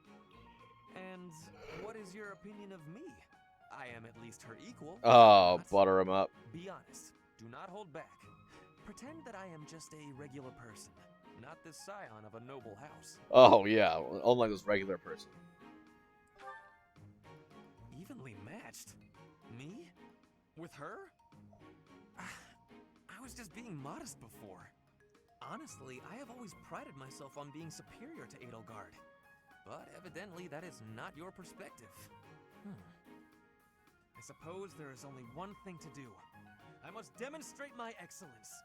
And what is your opinion of me? I am at least her equal. Oh, butter him up. Be honest. Do not hold back. Pretend that I am just a regular person, not the scion of a noble house. Oh, yeah. Unlike this regular person. Evenly matched? Me? With her? I was just being modest before. Honestly, I have always prided myself on being superior to Edelgard. But evidently that is not your perspective. I suppose there is only one thing to do. I must demonstrate my excellence.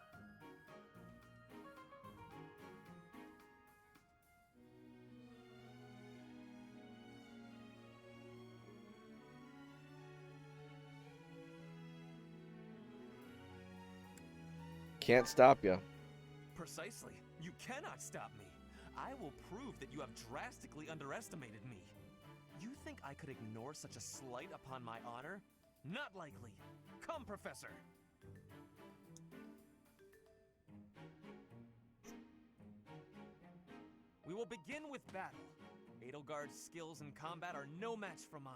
Can't stop you. Precisely. You cannot stop me. I will prove that you have drastically underestimated me. You think I could ignore such a slight upon my honor? Not likely. Come, Professor. We will begin with battle. Edelgard's skills in combat are no match for mine.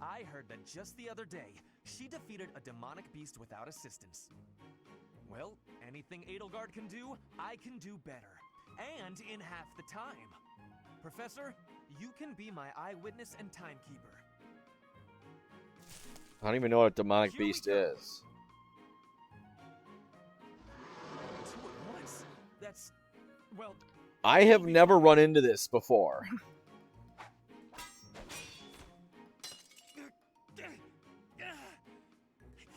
I heard that just the other day, she defeated a demonic beast without assistance. Well, anything Edelgard can do, I can do better. And in half the time. Professor, you can be my eyewitness and timekeeper. I don't even know what a demonic beast is. Two at once? That's... well... I have never run into this before. I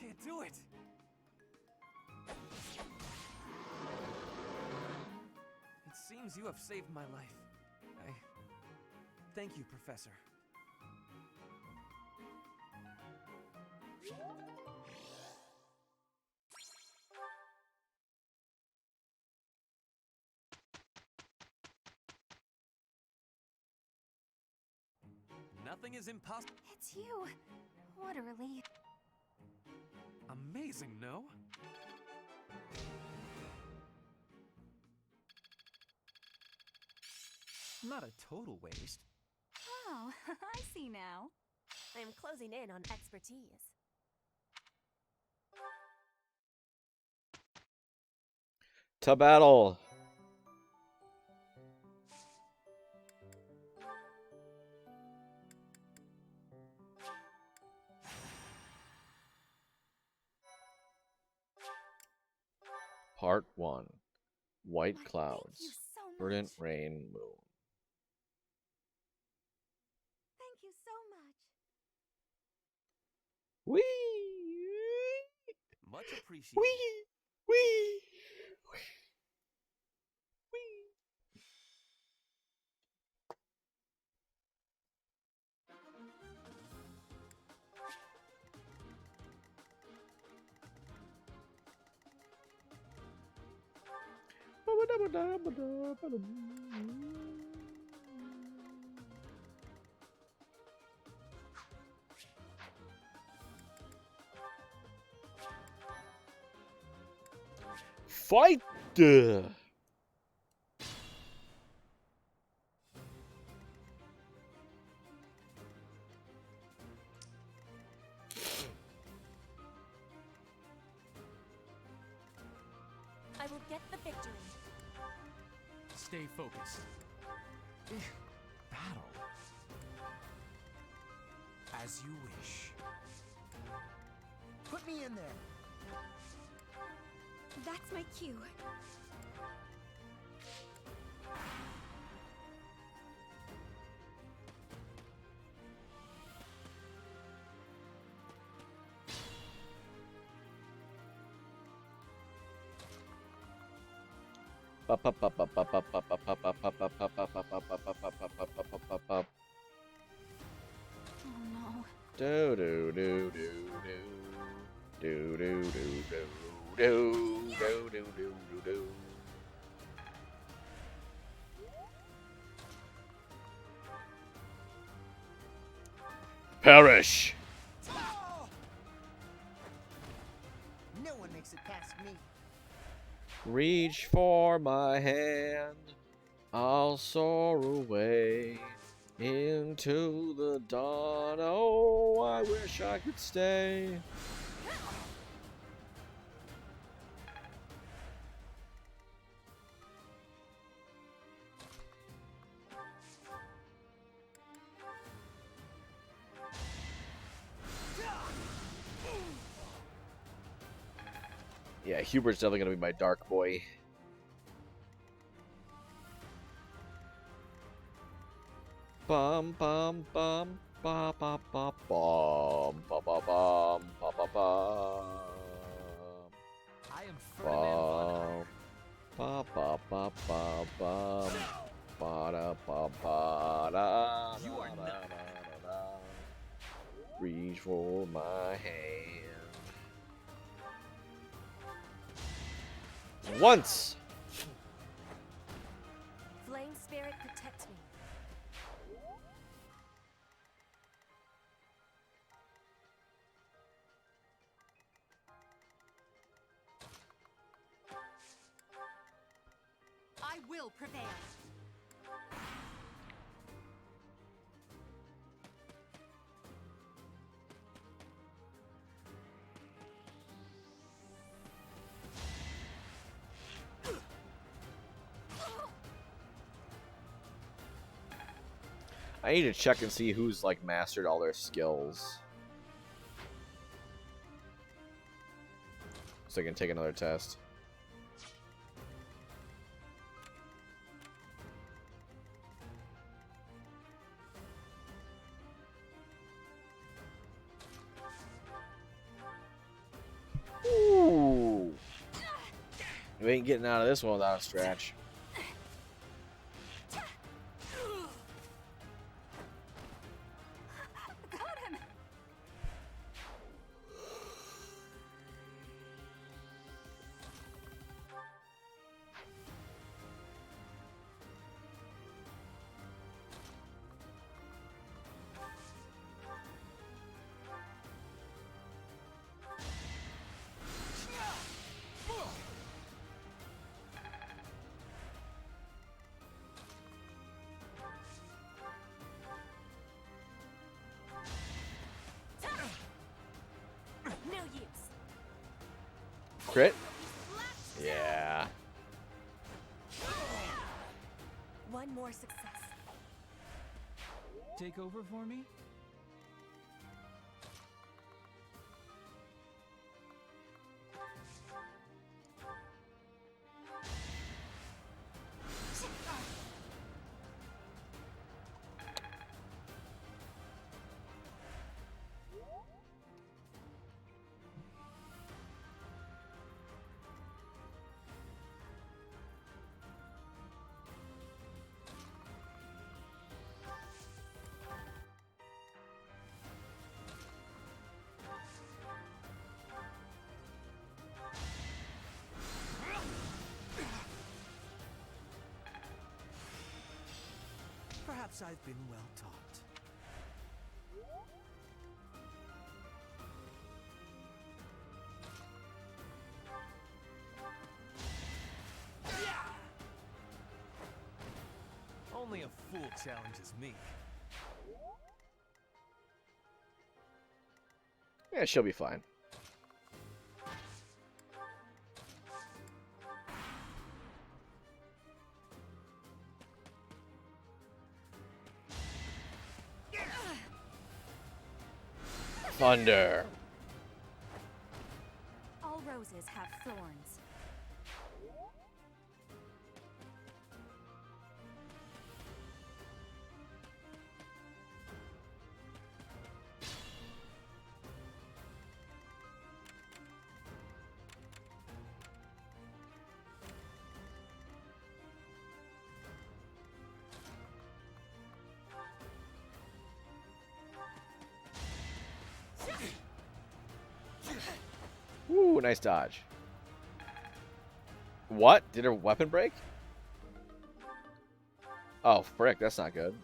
can't do it. It seems you have saved my life. Thank you, Professor. Nothing is impossible. It's you. What a relief. Amazing, no? Not a total waste. Oh, I see now. I'm closing in on expertise. To battle. Part 1. White Thank Clouds. you so much. Verdant Rain Moon. Thank you so much. Wee! Much appreciated. Wee! Wee! Fight! I will get the victory. Stay focused. Battle. As you wish. Put me in there. That's my cue. Oh no. Do do do do do do do do do do do do do do. Perish. No one makes it past me. Reach for my hand. I'll soar away into the dawn. Oh, I wish I could stay. Yeah, Hubert's definitely gonna be my dark boy. Bum bum bum ba ba ba bum ba ba bum ba ba bum. I am Ferdinand Ba ba ba ba bum ba da ba ba da. You are not. Reach for my hand. Once. Flame spirit protect me. I will prevail. I need to check and see who's like mastered all their skills, so I can take another test. Ooh. You ain't getting out of this one without a stretch. Got him. No use. Crit? Yeah. One more success. Take over for me? Perhaps I've been well taught. Only a fool challenges me. Yeah, she'll be fine. Thunder. All roses have thorns. Ooh, nice dodge. What? Did her weapon break? Oh, frick, that's not good.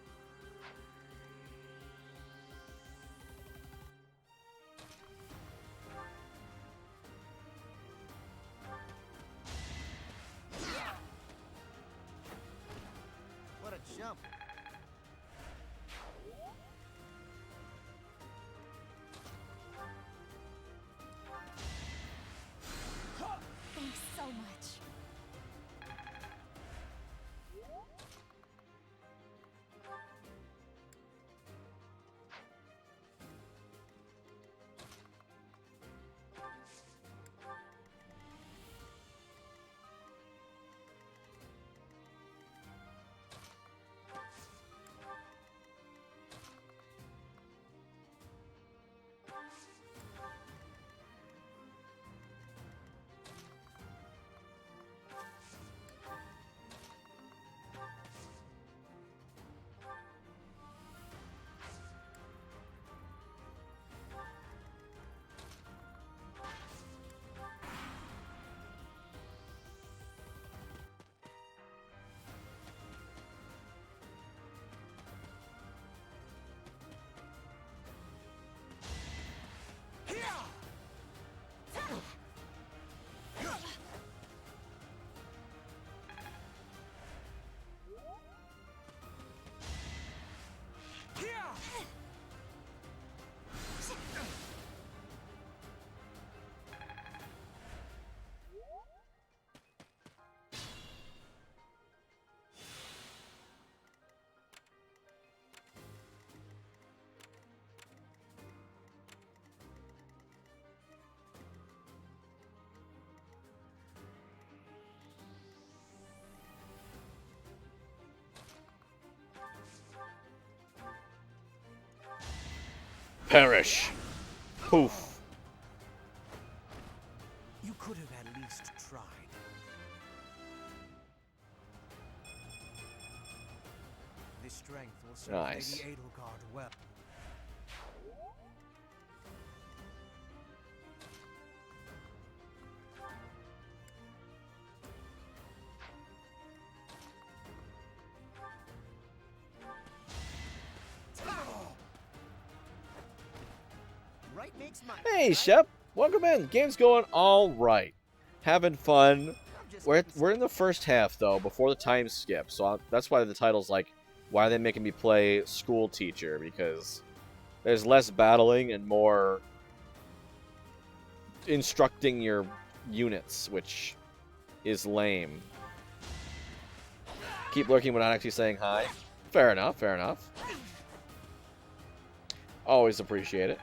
What a jump. Thanks so much. Perish. Poof. You could have at least tried. This strength will serve Nice. Lady Edelgard well. Right makes my Hey, Shep. Welcome in. Game's going all right. Having fun. We're in the first half, though, before the time skip. So that's why the title's like, why are they making me play school teacher? Because there's less battling and more instructing your units, which is lame. Keep lurking without actually saying hi. Fair enough, fair enough. Always appreciate it.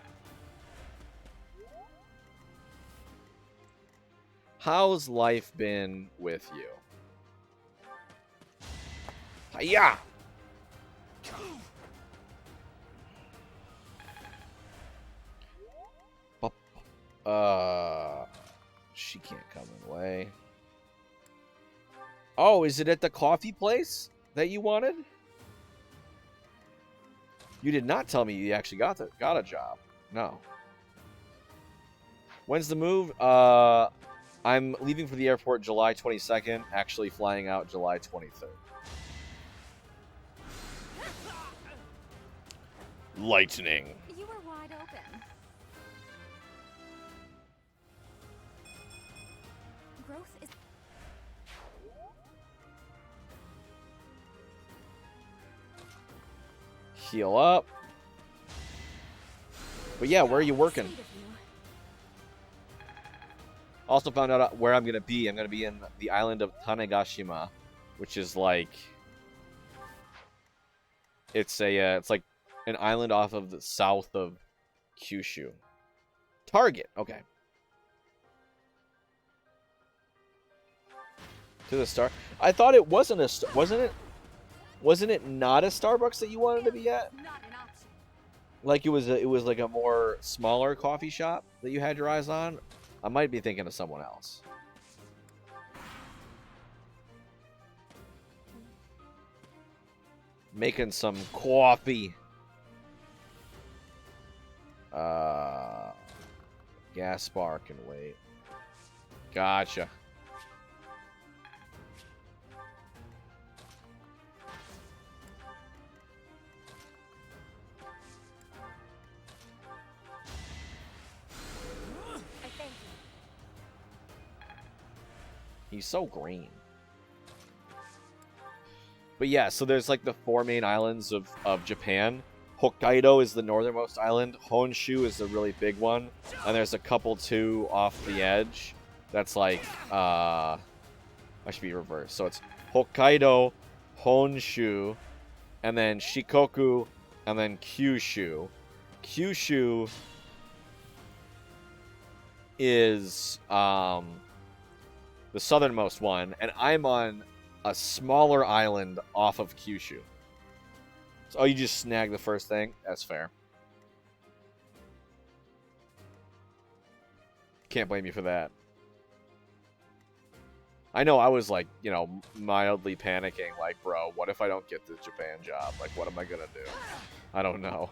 How's life been with you? Hiya! She can't come in the way. Oh, is it at the coffee place that you wanted? You did not tell me you actually got a job. No. When's the move? I'm leaving for the airport July 22nd, actually flying out July 23rd. Lightning. You were wide open. Growth is... Heal up. But yeah, where are you working? Also found out where I'm gonna be. I'm gonna be in the island of Tanegashima, which is like it's like an island off of the south of Kyushu. Target. Okay. To the star. I thought it wasn't a wasn't it? Wasn't it not a Starbucks that you wanted to be at? Like it was like a more smaller coffee shop that you had your eyes on. I might be thinking of someone else. Making some coffee. Gas bar can wait. Gotcha. He's so green. But yeah, so there's like the 4 main islands of Japan. Hokkaido is the northernmost island. Honshu is the really big one. And there's a couple too off the edge. That's like, I should be reversed. So it's Hokkaido, Honshu, and then Shikoku, and then Kyushu. Kyushu is, the southernmost one, and I'm on a smaller island off of Kyushu. So, oh, you just snagged the first thing? That's fair. Can't blame you for that. I know I was like, you know, mildly panicking, like, bro, what if I don't get this Japan job? Like, what am I gonna do? I don't know.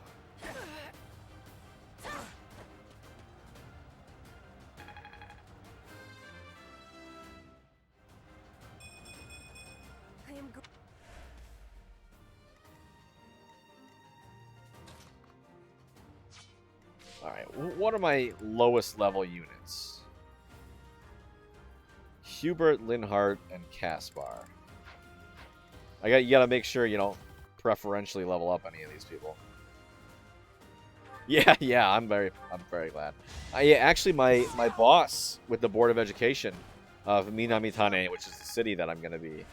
Alright, what are my lowest level units? Hubert, Linhart, and Caspar. You gotta make sure you don't preferentially level up any of these people. Yeah, I'm very glad. Yeah, actually my boss with the Board of Education of Minamitane, which is the city that I'm gonna be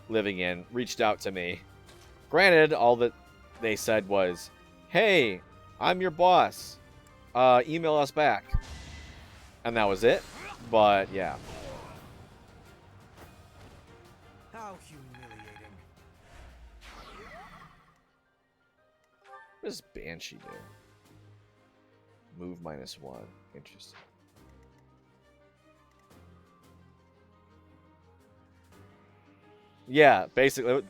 living in, reached out to me. Granted, all that they said was, hey, I'm your boss. Email us back. And that was it. But, yeah. How humiliating. What does Banshee do? Move -1. Interesting. Yeah, basically.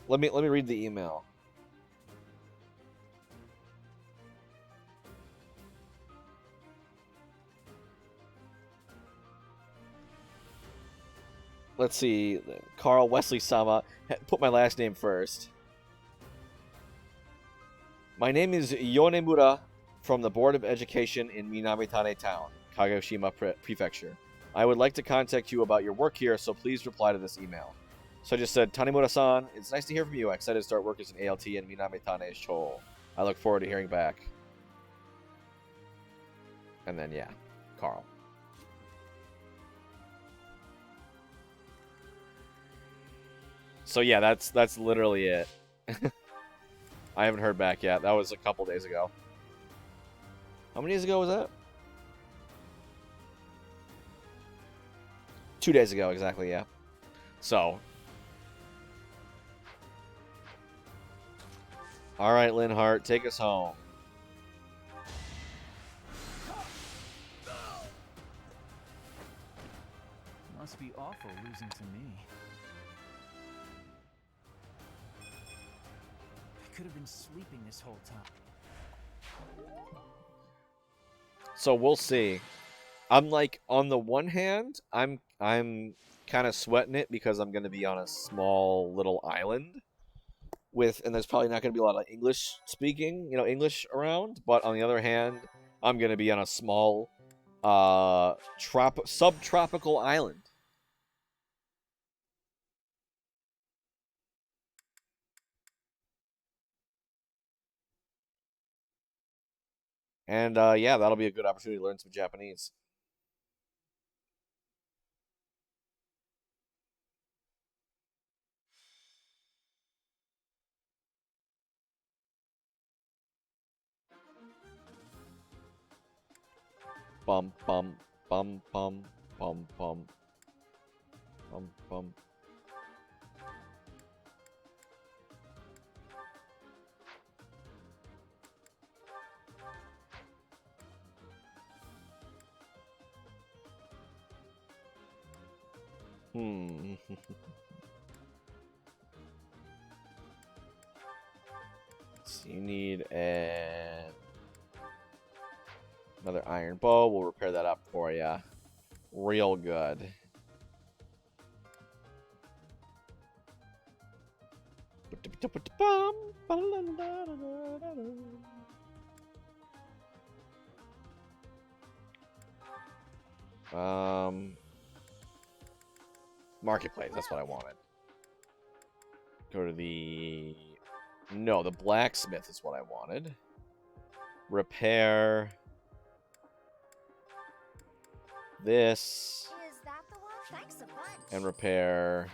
Let me read the email. Let's see. Carl Wesley Sama. Put my last name first. My name is Yonemura from the Board of Education in Minamitane Town, Kagoshima Prefecture. I would like to contact you about your work here, so please reply to this email. So I just said, Tanemura-san, it's nice to hear from you. I'm excited to start work as an ALT in Minamitane Shoal. I look forward to hearing back. And then, yeah, Carl. So yeah, that's literally it. I haven't heard back yet. That was a couple days ago. How many days ago was that? 2 days ago, exactly, yeah. So. Alright, Linhart, take us home. Must be awful losing to me. I could have been sleeping this whole time. So we'll see. I'm like, on the one hand, I'm kind of sweating it because I'm going to be on a small little island. and there's probably not going to be a lot of English speaking, English around. But on the other hand, I'm going to be on a small, subtropical island. And yeah, that'll be a good opportunity to learn some Japanese. Bum bum bum bum bum bum bum bum. So you need another iron bow. We'll repair that up for you. Real good. Marketplace, that's what I wanted. Go to the... No, the blacksmith is what I wanted. Repair... this. Is that the one? Thanks a bunch. And repair...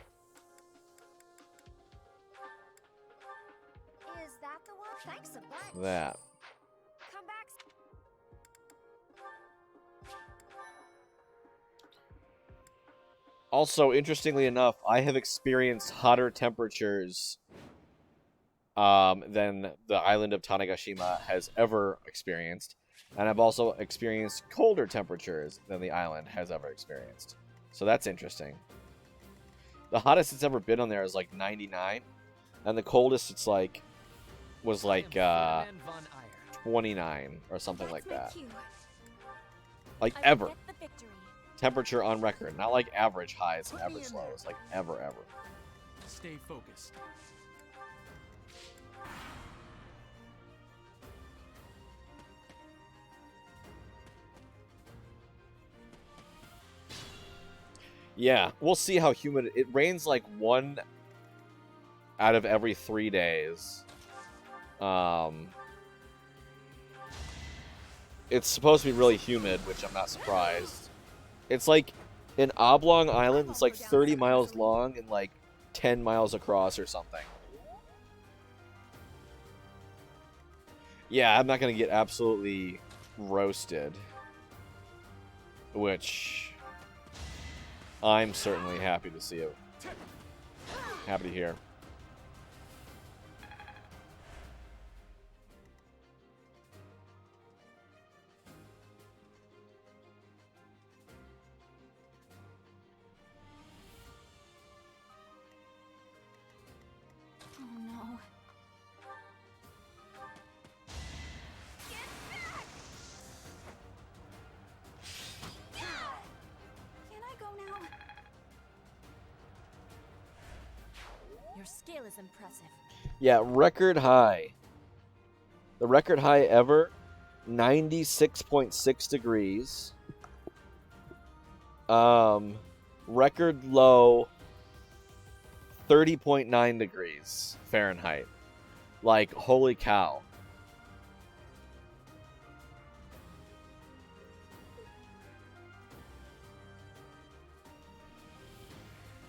Is that the one? Thanks a bunch. that. Come back. Also, interestingly enough, I have experienced hotter temperatures than the island of Tanegashima has ever experienced. And I've also experienced colder temperatures than the island has ever experienced. So that's interesting. The hottest it's ever been on there is like 99. And the coldest it's like... was like 29 or something like that. Like ever. Temperature on record. Not like average highs and average lows. Like ever. Stay focused. Yeah, we'll see how humid it rains. Like 1 out of every 3 days. It's supposed to be really humid, which I'm not surprised. It's like an oblong island. It's like 30 miles long and like 10 miles across or something. Yeah, I'm not gonna get absolutely roasted, which I'm certainly happy to see it. Happy to hear. Oh no. Can I go now? Your skill is impressive. Yeah, record high. The record high ever, 96.6 degrees. Record low, 30.9 degrees Fahrenheit. Like, holy cow.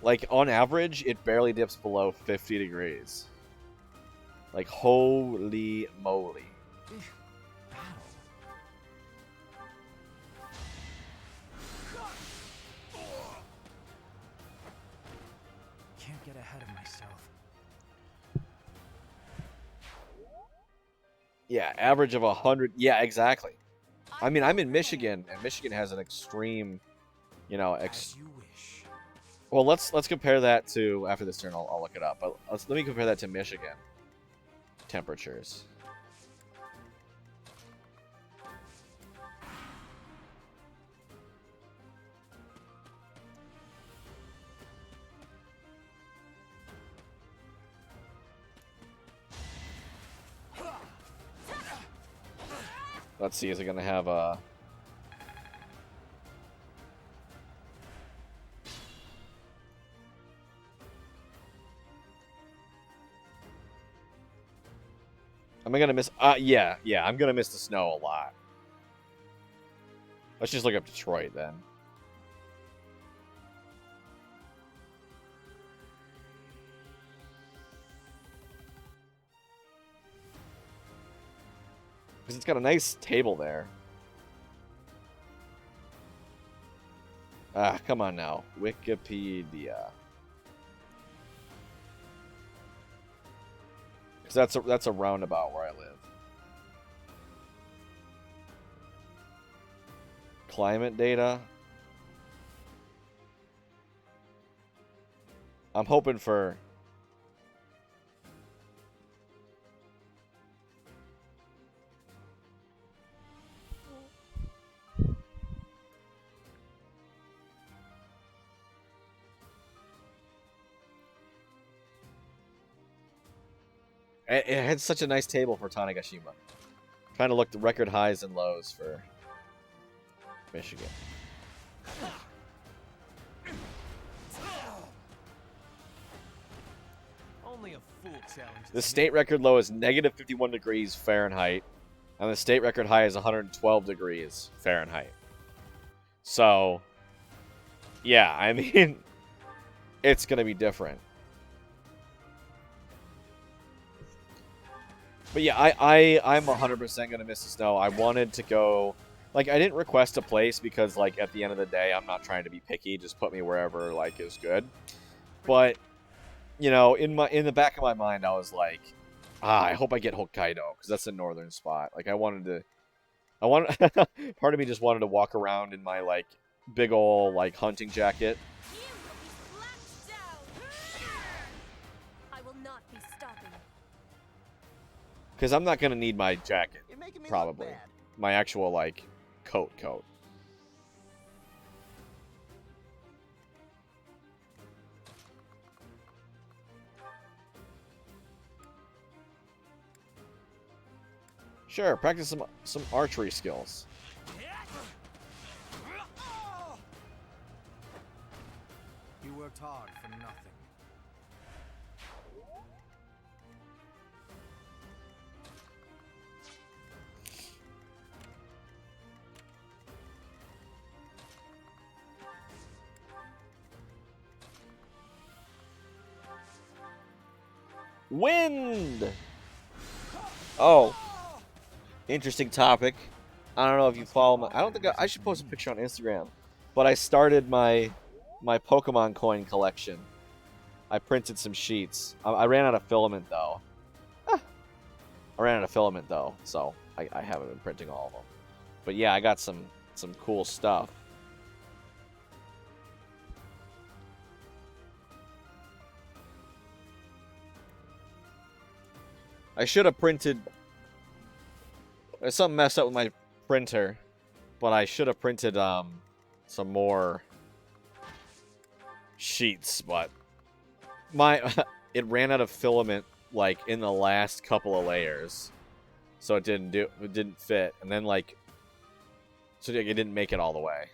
Like, on average, it barely dips below 50 degrees. Like, holy moly. Can't get ahead of myself. Yeah, average of 100. Yeah, exactly. I mean, I'm in Michigan, and Michigan has an extreme, As you wish. Well, let's compare that to, after this turn, I'll look it up. But let me compare that to Michigan temperatures. Let's see, is it gonna have a... Am I gonna miss... yeah, I'm gonna miss the snow a lot. Let's just look up Detroit, then. Because it's got a nice table there. Ah, come on now. Wikipedia. Because that's a roundabout where I live. Climate data. I'm hoping for... It had such a nice table for Tanegashima. Trying to look the record highs and lows for Michigan. Only a fool challenges. The state record low is negative 51 degrees Fahrenheit, and the state record high is 112 degrees Fahrenheit. So, yeah, I mean, it's going to be different. But yeah, I'm 100% going to miss the snow. I wanted to go... Like, I didn't request a place because, like, at the end of the day, I'm not trying to be picky. Just put me wherever, like, is good. But, you know, in the back of my mind, I was like, I hope I get Hokkaido, because that's the northern spot. Like, part of me just wanted to walk around in my, like, big ol', like, hunting jacket. I will not be stopping. Because I'm not going to need my jacket, probably. My actual, like, coat. Sure, practice some archery skills. You worked hard for nothing. Wind! Oh. Interesting topic. I don't know if you follow my... I don't think I should post a picture on Instagram. But I started my Pokemon coin collection. I printed some sheets. I ran out of filament, though. So I haven't been printing all of them. But yeah, I got some cool stuff. I should have printed... There's something messed up with my printer, but I should have printed some more sheets, but it ran out of filament like in the last couple of layers, so it didn't fit, and then like so it didn't make it all the way.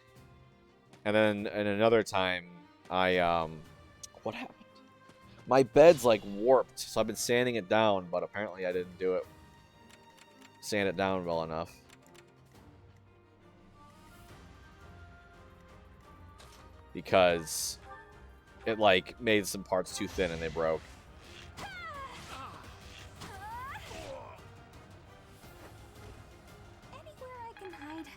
And then in another time, what happened? My bed's like warped, so I've been sanding it down, but apparently I didn't sand it down well enough. Because it like made some parts too thin and they broke. Anywhere I can hide.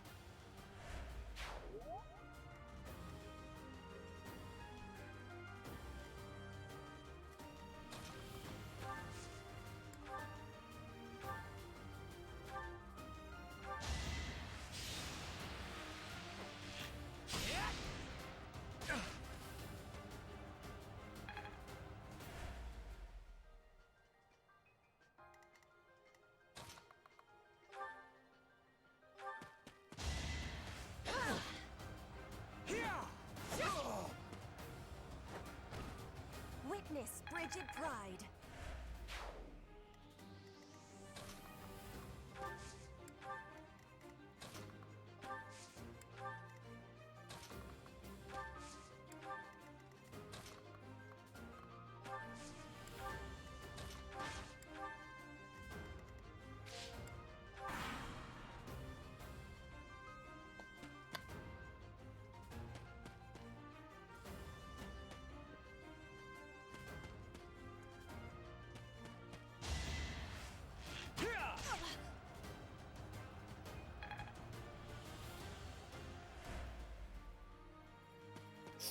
Witness Bridget Pride.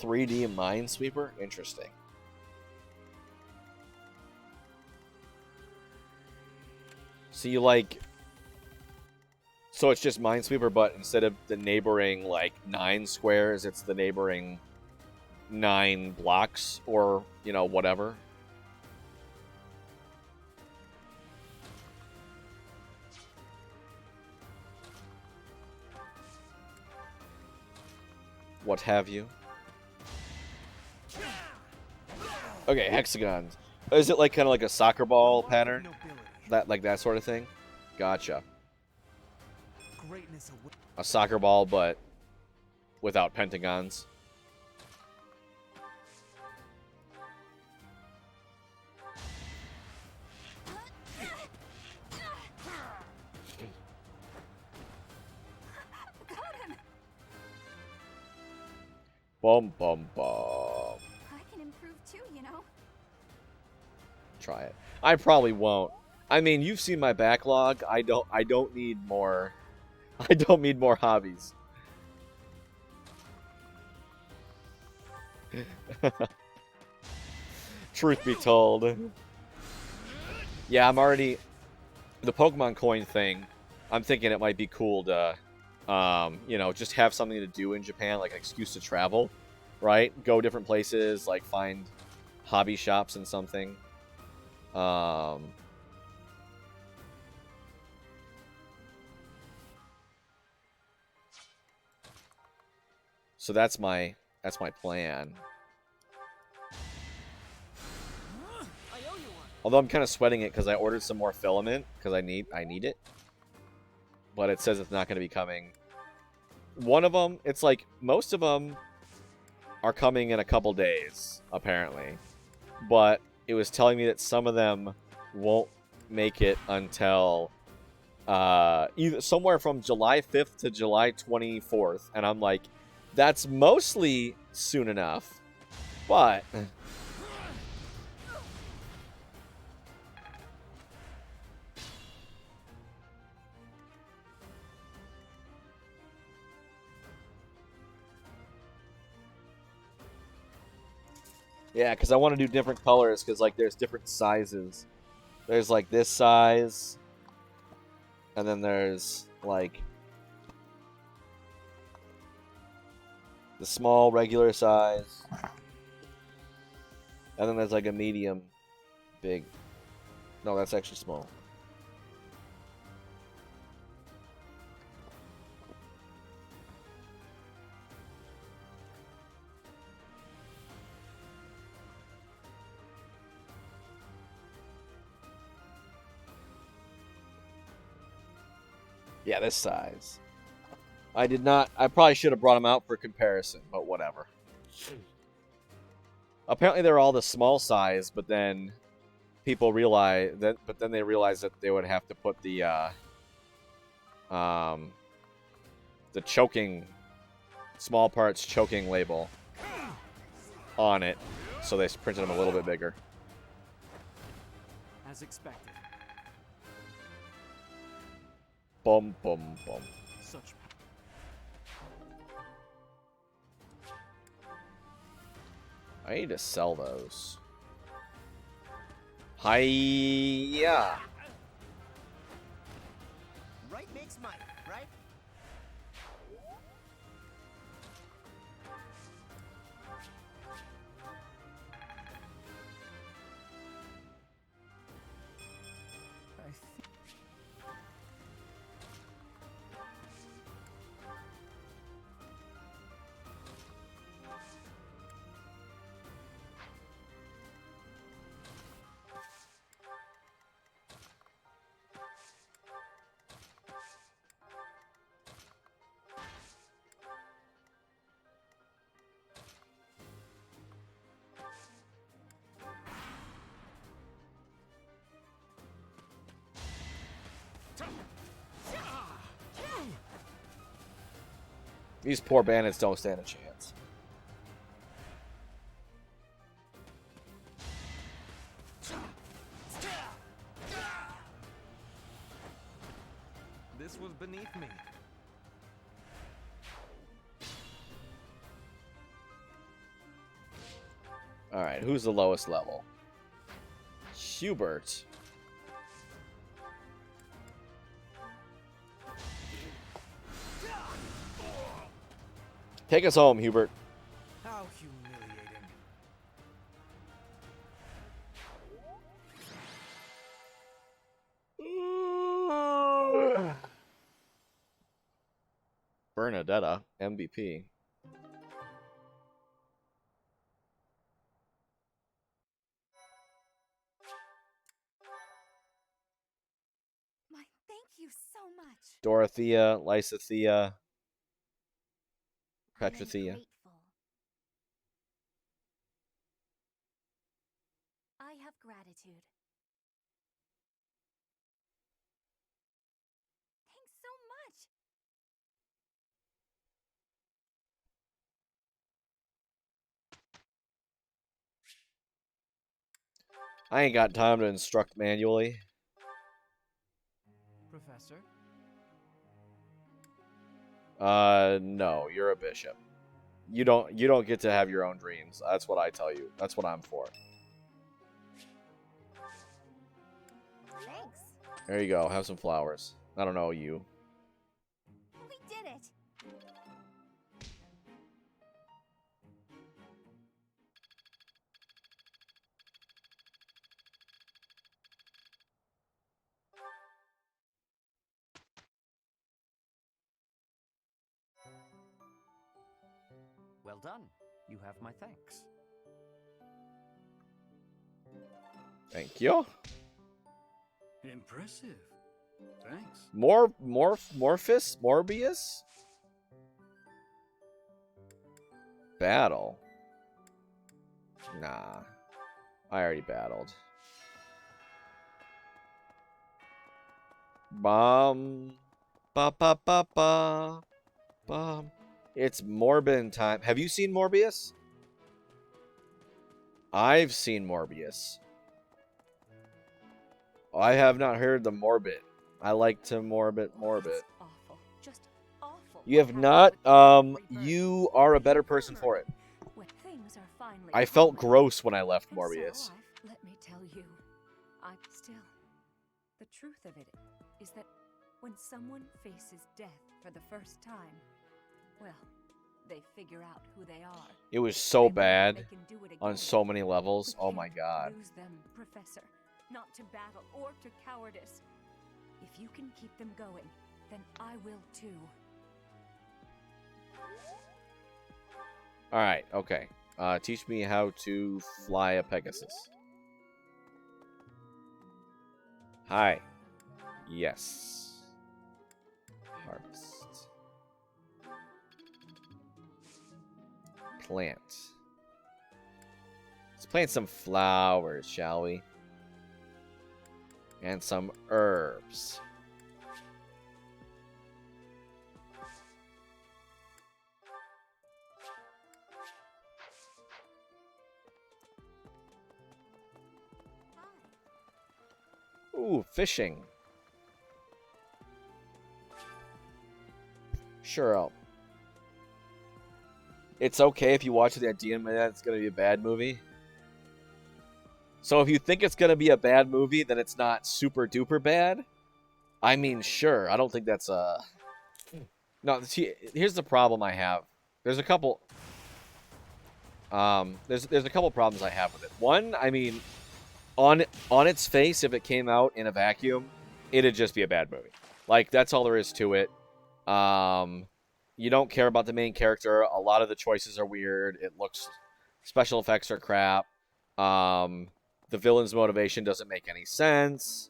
3D Minesweeper? Interesting. So you like... So it's just Minesweeper, but instead of the neighboring, like, 9 squares, it's the neighboring 9 blocks, or, you know, whatever. What have you. Okay, hexagons. Is it like kind of like a soccer ball pattern? That sort of thing? Gotcha. A soccer ball, but without pentagons. Bum bum bum. I can improve too, you know. Try it. I probably won't. I mean, you've seen my backlog. I don't need more. I don't need more hobbies. Truth be told. Yeah, I'm already... The Pokemon coin thing, I'm thinking it might be cool to, you know, just have something to do in Japan, like an excuse to travel, right? Go different places, like find hobby shops and something. So that's my plan. Although I'm kind of sweating it because I ordered some more filament because I need it. But it says it's not going to be coming. One of them, it's like most of them are coming in a couple days, apparently. But it was telling me that some of them won't make it until either somewhere from July 5th to July 24th. And I'm like, that's mostly soon enough. But... Yeah, because I want to do different colors, because, like, there's different sizes. There's, like, this size. And then there's, like, the small, regular size. And then there's, like, a medium, big. No, that's actually small. Yeah, this size. I did not... I probably should have brought them out for comparison, but whatever. Apparently they're all the small size, but then people realize that... But then they realized that they would have to put the choking... Small parts choking label on it, so they printed them a little bit bigger. As expected. Bum, bum, bum. Such... I need to sell those. Hiya! Right makes money, right? These poor bandits don't stand a chance. This was beneath me. Alright, who's the lowest level? Hubert. Take us home, Hubert. How humiliating. Bernadetta, MVP. My thank you so much. Dorothea, Lysathea, I'm Petrathea. grateful. I have gratitude. Thanks so much. I ain't got time to instruct manually. Professor? No, you're a bishop. You don't get to have your own dreams. That's what I tell you. That's what I'm for. Thanks. There you go. Have some flowers. I don't know you. We did it. Well done. You have my thanks. Thank you. Impressive. Thanks. Morbius? Battle. Nah. I already battled. Bomb. Ba ba ba ba. Bomb. It's Morbin time. Have you seen Morbius? I've seen Morbius. I have not heard the Morbid. I like to morbid. Awful. Just awful. You have not. You are a better person for it. When things are finally I felt calmer, gross when I left and so Morbius. let me tell you, I'm still. The truth of it is that when someone faces death for the first time, well, they figure out who they are. It was so They learn bad they can do it on again. so many levels. We Oh my can't god. lose them, Professor. Not to battle or to cowardice. If you can keep them going, then I will too. Alright, okay. Teach me how to fly a Pegasus. Hi. Yes. Harvest. Plant. Let's plant some flowers, shall we? And some herbs. Ooh, fishing. Sure, it's okay if you watch it at the end of that it's gonna be a bad movie. So if you think it's gonna be a bad movie, then it's not super duper bad. I mean, sure. I don't think that's a. No, see, here's the problem I have. There's a couple. There's a couple problems I have with it. One, I mean, on its face, if it came out in a vacuum, it'd just be a bad movie. Like, that's all there is to it. You don't care about the main character. A lot of the choices are weird. It looks, special effects are crap. The villain's motivation doesn't make any sense.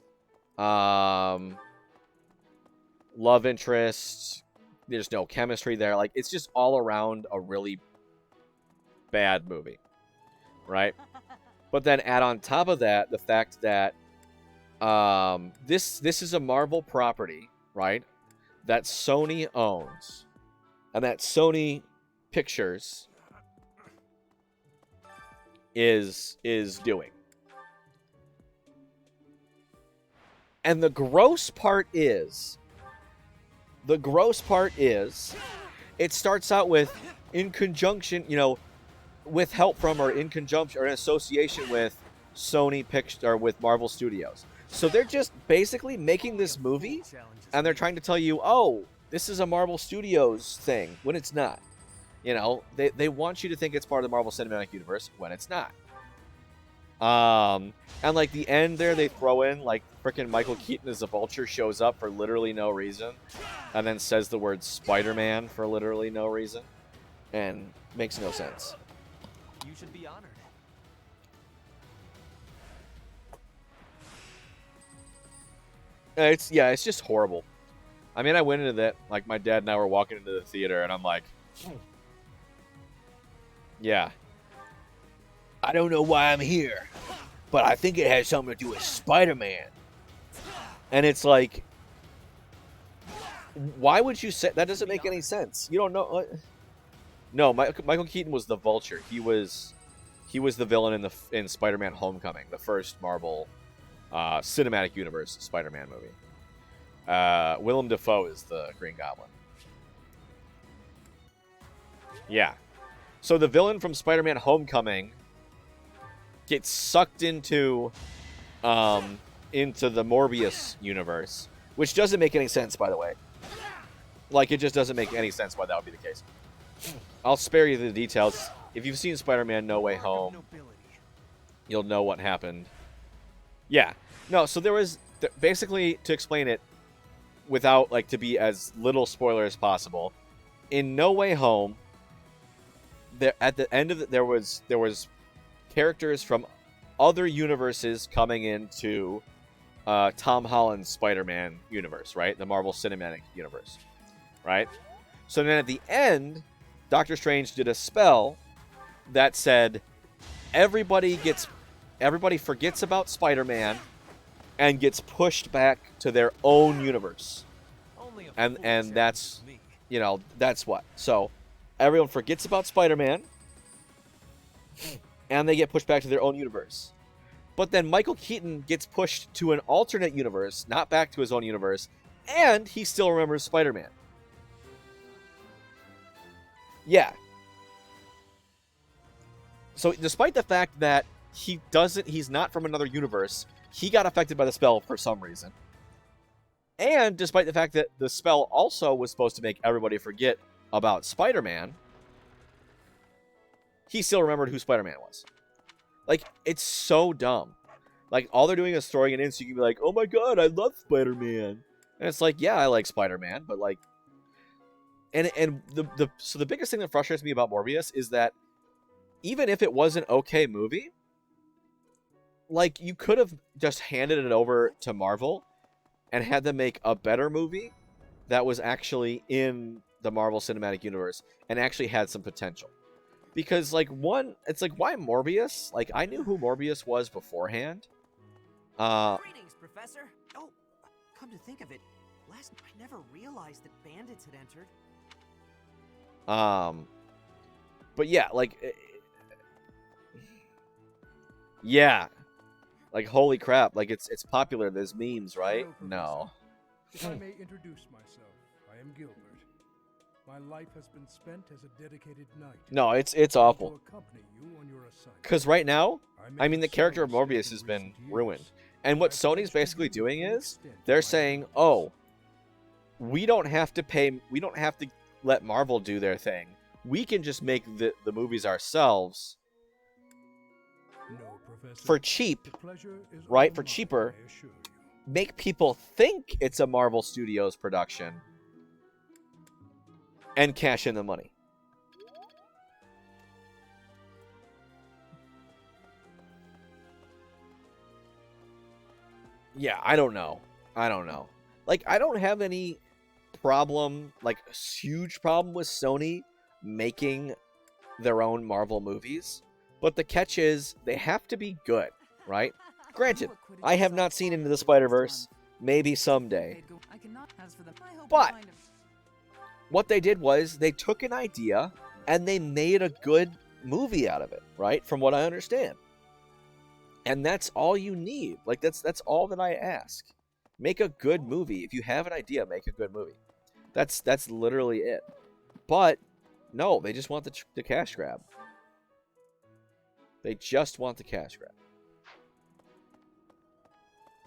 Love interest, there's no chemistry there. Like, it's just all around a really bad movie, right? But then add on top of that the fact that this is a Marvel property, right? That Sony owns, and that Sony Pictures is doing. And the gross part is, it starts out with, in conjunction, with help from or in conjunction or in association with Sony Pictures or with Marvel Studios. So they're just basically making this movie, and they're trying to tell you, oh, this is a Marvel Studios thing, when it's not. You know, they want you to think it's part of the Marvel Cinematic Universe when it's not. And like the end there, they throw in like freaking Michael Keaton as the Vulture shows up for literally no reason, and then says the word Spider-Man for literally no reason, and makes no sense. You should be honored. It's just horrible. I mean, I went into that, like my dad and I were walking into the theater, and I'm like, yeah. I don't know why I'm here, but I think it has something to do with Spider-Man. And it's like, why would you say that? Doesn't make any sense. You don't know. No, Michael Keaton was the Vulture. He was the villain in Spider-Man: Homecoming, the first Marvel Cinematic Universe Spider-Man movie. Willem Dafoe is the Green Goblin. Yeah. So the villain from Spider-Man: Homecoming gets sucked into the Morbius universe, which doesn't make any sense, by the way. Like, it just doesn't make any sense why that would be the case. I'll spare you the details. If you've seen Spider-Man No Way Home, you'll know what happened. Yeah. No, so there was... basically, to explain it without, like, to be as little spoiler as possible, in No Way Home, at the end of it, there was characters from other universes coming into Tom Holland's Spider-Man universe, right? The Marvel Cinematic Universe, right? So then at the end, Doctor Strange did a spell that said everybody forgets about Spider-Man and gets pushed back to their own universe. And that's, you know, that's what. So everyone forgets about Spider-Man and they get pushed back to their own universe. But then Michael Keaton gets pushed to an alternate universe, not back to his own universe, and he still remembers Spider-Man. Yeah. So despite the fact that he's not from another universe, he got affected by the spell for some reason. And despite the fact that the spell also was supposed to make everybody forget about Spider-Man, he still remembered who Spider-Man was. Like, it's so dumb. Like, all they're doing is throwing it in so you can be like, oh my god, I love Spider-Man. And it's like, yeah, I like Spider-Man, but like... So the biggest thing that frustrates me about Morbius is that even if it was an okay movie, like, you could have just handed it over to Marvel and had them make a better movie that was actually in the Marvel Cinematic Universe and actually had some potential. Because, like, it's like, why Morbius? Like, I knew who Morbius was beforehand. Greetings, Professor. Oh, come to think of it, I never realized that bandits had entered. But yeah, like, yeah, like, holy crap, like, it's popular. There's memes, right? No. If I may introduce myself, I am Gilbert. My life has been spent as a dedicated knight. No, it's awful. Because right now, I mean, the character of Morbius has been ruined. And what Sony's basically doing is, they're saying, oh, we don't have to let Marvel do their thing. We can just make the movies ourselves for cheap, right? For cheaper. Make people think it's a Marvel Studios production and cash in the money. Yeah, I don't know. Like, I don't have any problem, like, huge problem with Sony making their own Marvel movies. But the catch is, they have to be good, right? Granted, I have not seen Into the Spider-Verse. Maybe someday. But what they did was, they took an idea, and they made a good movie out of it, right? From what I understand. And that's all you need. Like, that's all that I ask. Make a good movie. If you have an idea, make a good movie. That's literally it. But no, they just want the cash grab. They just want the cash grab.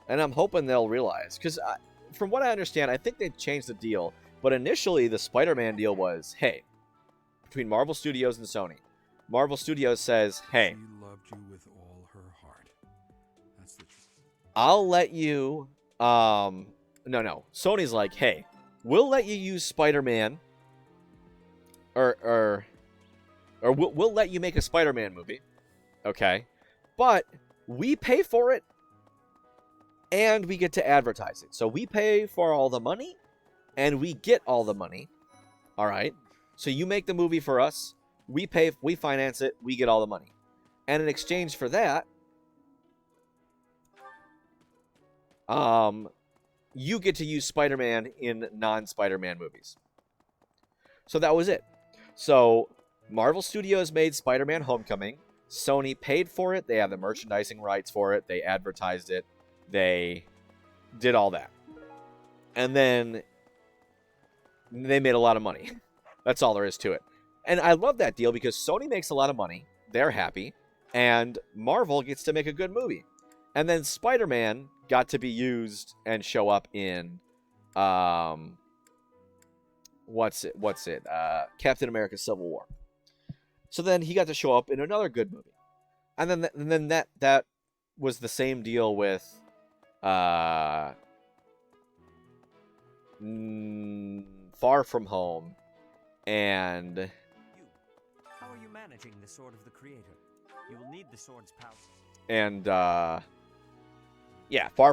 And I'm hoping they'll realize, because from what I understand, I think they've changed the deal. But initially, the Spider-Man deal was, hey, between Marvel Studios and Sony. Marvel Studios says, hey, She loved you with all her heart. That's the truth. I'll let you, no. Sony's like, hey, we'll let you use Spider-Man, or we'll let you make a Spider-Man movie, okay? But we pay for it, and we get to advertise it. So we pay for all the money, and we get all the money, all right? So you make the movie for us, we finance it, we get all the money. And in exchange for that, you get to use Spider-Man in non-Spider-Man movies. So that was it. So Marvel Studios made Spider-Man Homecoming. Sony paid for it. They have the merchandising rights for it. They advertised it. They did all that. And then they made a lot of money. That's all there is to it. And I love that deal because Sony makes a lot of money. They're happy. And Marvel gets to make a good movie. And then Spider-Man got to be used and show up in Captain America Civil War. So then he got to show up in another good movie. And then that was the same deal with Far From Home and How are you managing the Sword of the Creator? You will need the sword's power. and Far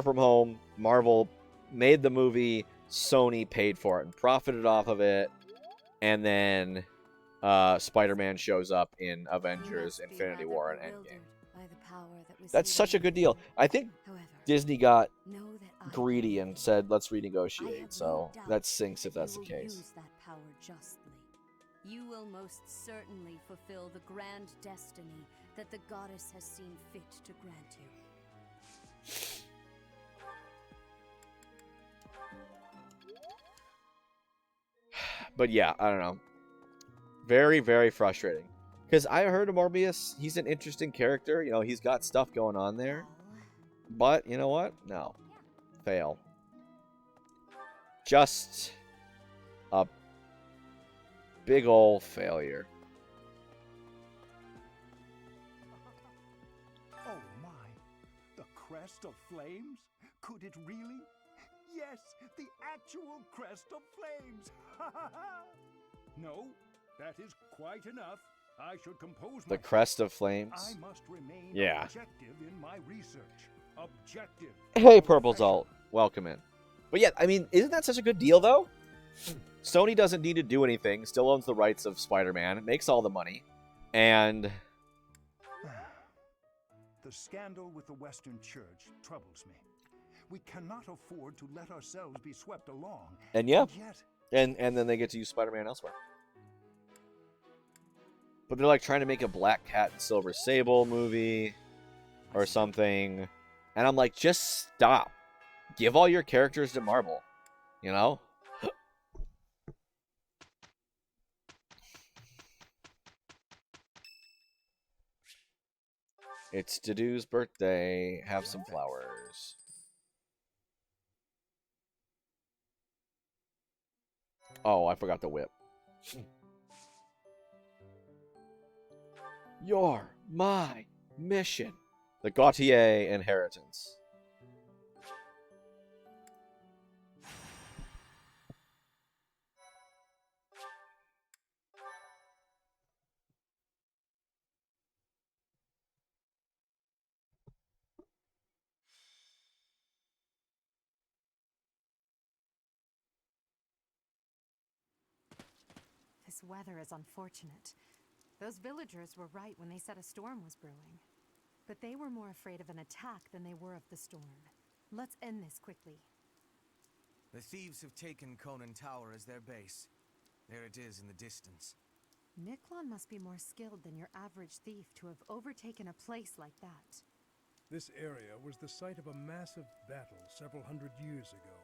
From Home. Marvel made the movie, Sony paid for it and profited off of it, and then Spider-Man shows up in Avengers, Infinity War, and Endgame. That's such a good deal. I think Disney got greedy and said, let's renegotiate, so that sinks if that's the case. Use that power justly. You will most certainly fulfill the grand destiny that the goddess has seen fit to grant you. But yeah, I don't know. Very, very frustrating. Because I heard of Morbius, he's an interesting character. You know, he's got stuff going on there. But, you know what? No. Fail. Just a big ol' failure. Oh my! The crest of flames? Could it really? Yes, the actual crest of flames! No, that is quite enough. I should compose The crest of flames? I must remain Yeah. objective in my research. Objective. Hey, Purple Zalt. Welcome in. But yeah, I mean, isn't that such a good deal, though? Sony doesn't need to do anything. Still owns the rights of Spider-Man. It makes all the money. And The scandal with the Western Church troubles me. We cannot afford to let ourselves be swept along. And yeah. Yet, And then they get to use Spider-Man elsewhere. But they're like trying to make a Black Cat and Silver Sable movie or something. And I'm like, just stop. Give all your characters to Marvel. You know? It's Dedoo's birthday. Have some flowers. Oh, I forgot the whip. You're my mission. The Gautier inheritance. This weather is unfortunate. Those villagers were right when they said a storm was brewing. But they were more afraid of an attack than they were of the storm. Let's end this quickly. The thieves have taken Conan Tower as their base. There it is in the distance. Miklon must be more skilled than your average thief to have overtaken a place like that. This area was the site of a massive battle several hundred years ago,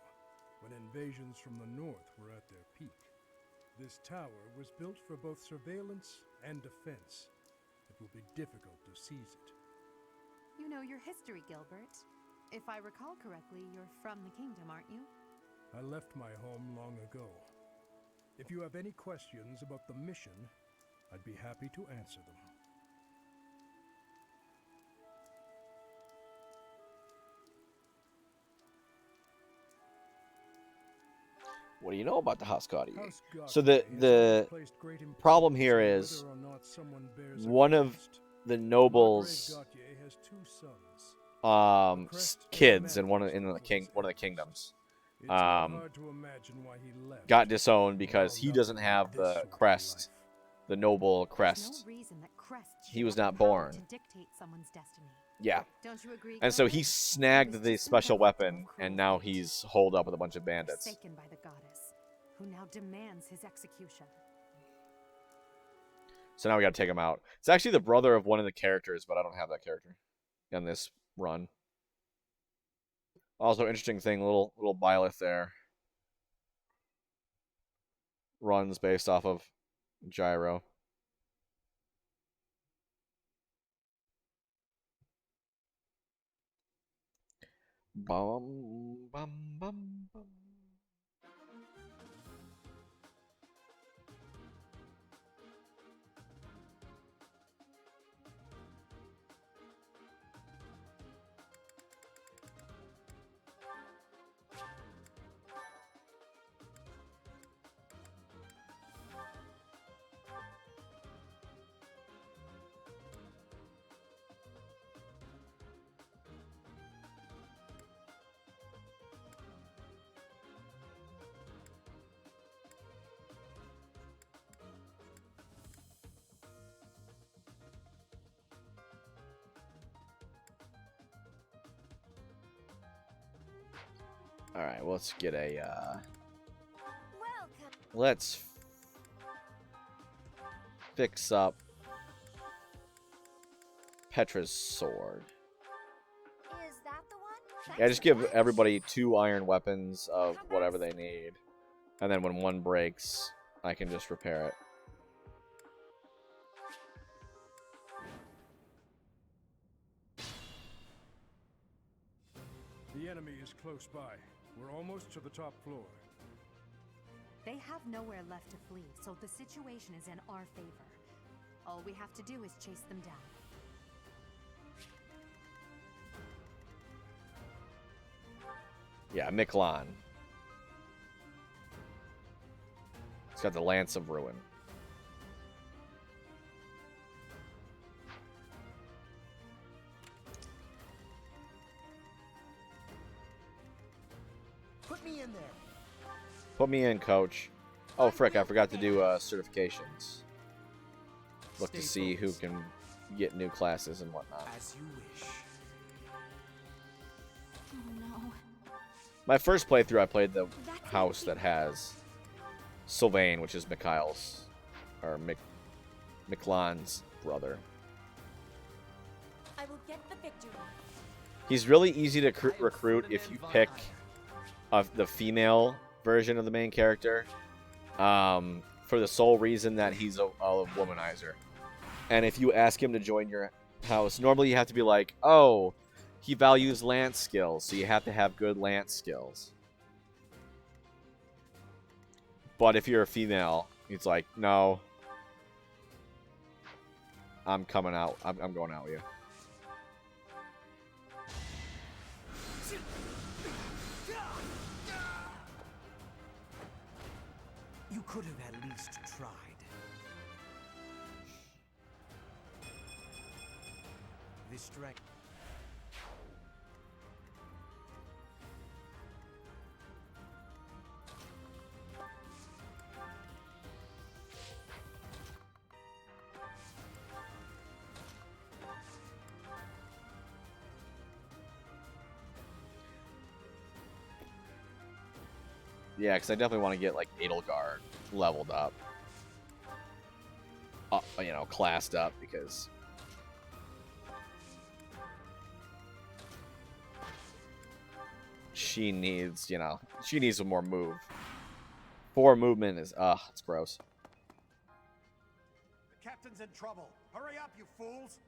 when invasions from the north were at their peak. This tower was built for both surveillance and defense. it will be difficult to seize it. You know your history, Gilbert. If I recall correctly, you're from the kingdom, aren't you? I left my home long ago. If you have any questions about the mission, I'd be happy to answer them. What do you know about the House Gautier? House So Gautier the has placed great problem importance here on is whether or not someone bears a one of crest. the Margrave nobles' Gautier has 2 sons. kids in one of the kingdoms It's not hard to imagine why he left. got disowned because Wound he up doesn't with have this the sort of crest, the noble There's crest. no reason that crests should He was have not the power born. to dictate someone's destiny. Yeah. Don't you agree, And so Gilbert? he snagged was the just special another victim of weapon, cruel and now fate. he's holed up with a bunch of bandits. Forsaken by the goddess, who now demands his execution. So now we gotta take him out. It's actually the brother of one of the characters, but I don't have that character in this run. Also, interesting thing, little Byleth there. Runs based off of Gyro. Bum, bum, bum, bum. All right, well, let's get a. Let's fix up Petra's sword. Is that the one? Yeah, just give everybody 2 iron weapons of whatever they need, and then when one breaks, I can just repair it. The enemy is close by. We're almost to the top floor. They have nowhere left to flee, so the situation is in our favor. All we have to do is chase them down. Yeah, Miklon. He's got the Lance of Ruin. Put me in there. Put me in, coach. Oh, frick, I forgot to do certifications. Look to see who can get new classes and whatnot. As you wish. Oh no. My first playthrough, I played the house that has Sylvain, which is Mikhail's, or Miklon's brother. I will get the victory. He's really easy to recruit if you pick the female version of the main character, for the sole reason that he's a womanizer. And if you ask him to join your house, normally you have to be like, oh, he values lance skills, so you have to have good lance skills. But if you're a female, it's like, no, I'm coming out. I'm going out with you. You could have at least tried. This strength. Yeah, because I definitely want to get, like, Edelgard leveled up. You know, classed up, because... she needs, you know, she needs some more move. 4 movement is, it's gross. The captain's in trouble. Hurry up, you fools!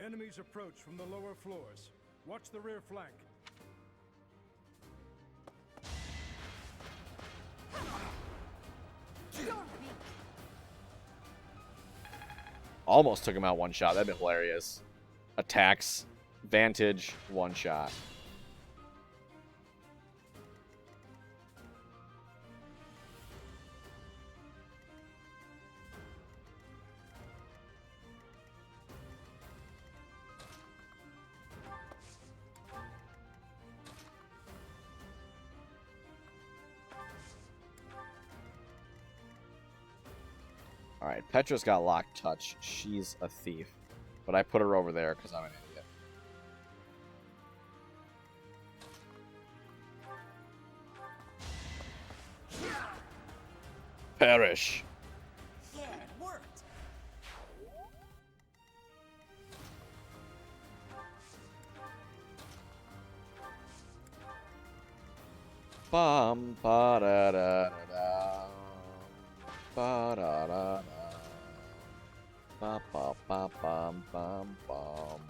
Enemies approach from the lower floors. Watch the rear flank. Almost took him out one shot. That'd been hilarious. Attacks, vantage, one shot. Alright, Petra's got locked touch. She's a thief. But I put her over there because I'm an idiot. Perish. Yeah, it worked. Bum ba da da da da. Ba da da da. Ba ba ba bum bum bum.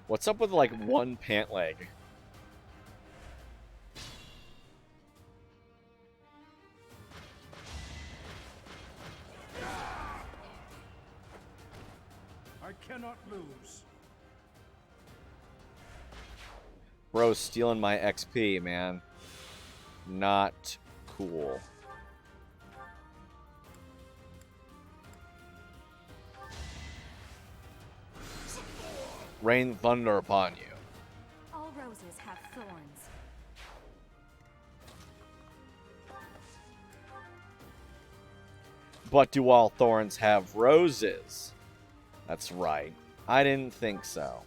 What's up with like one pant leg? I cannot lose. Bro's stealing my XP, man. Not cool. Rain thunder upon you. All roses have thorns. But do all thorns have roses? That's right. I didn't think so.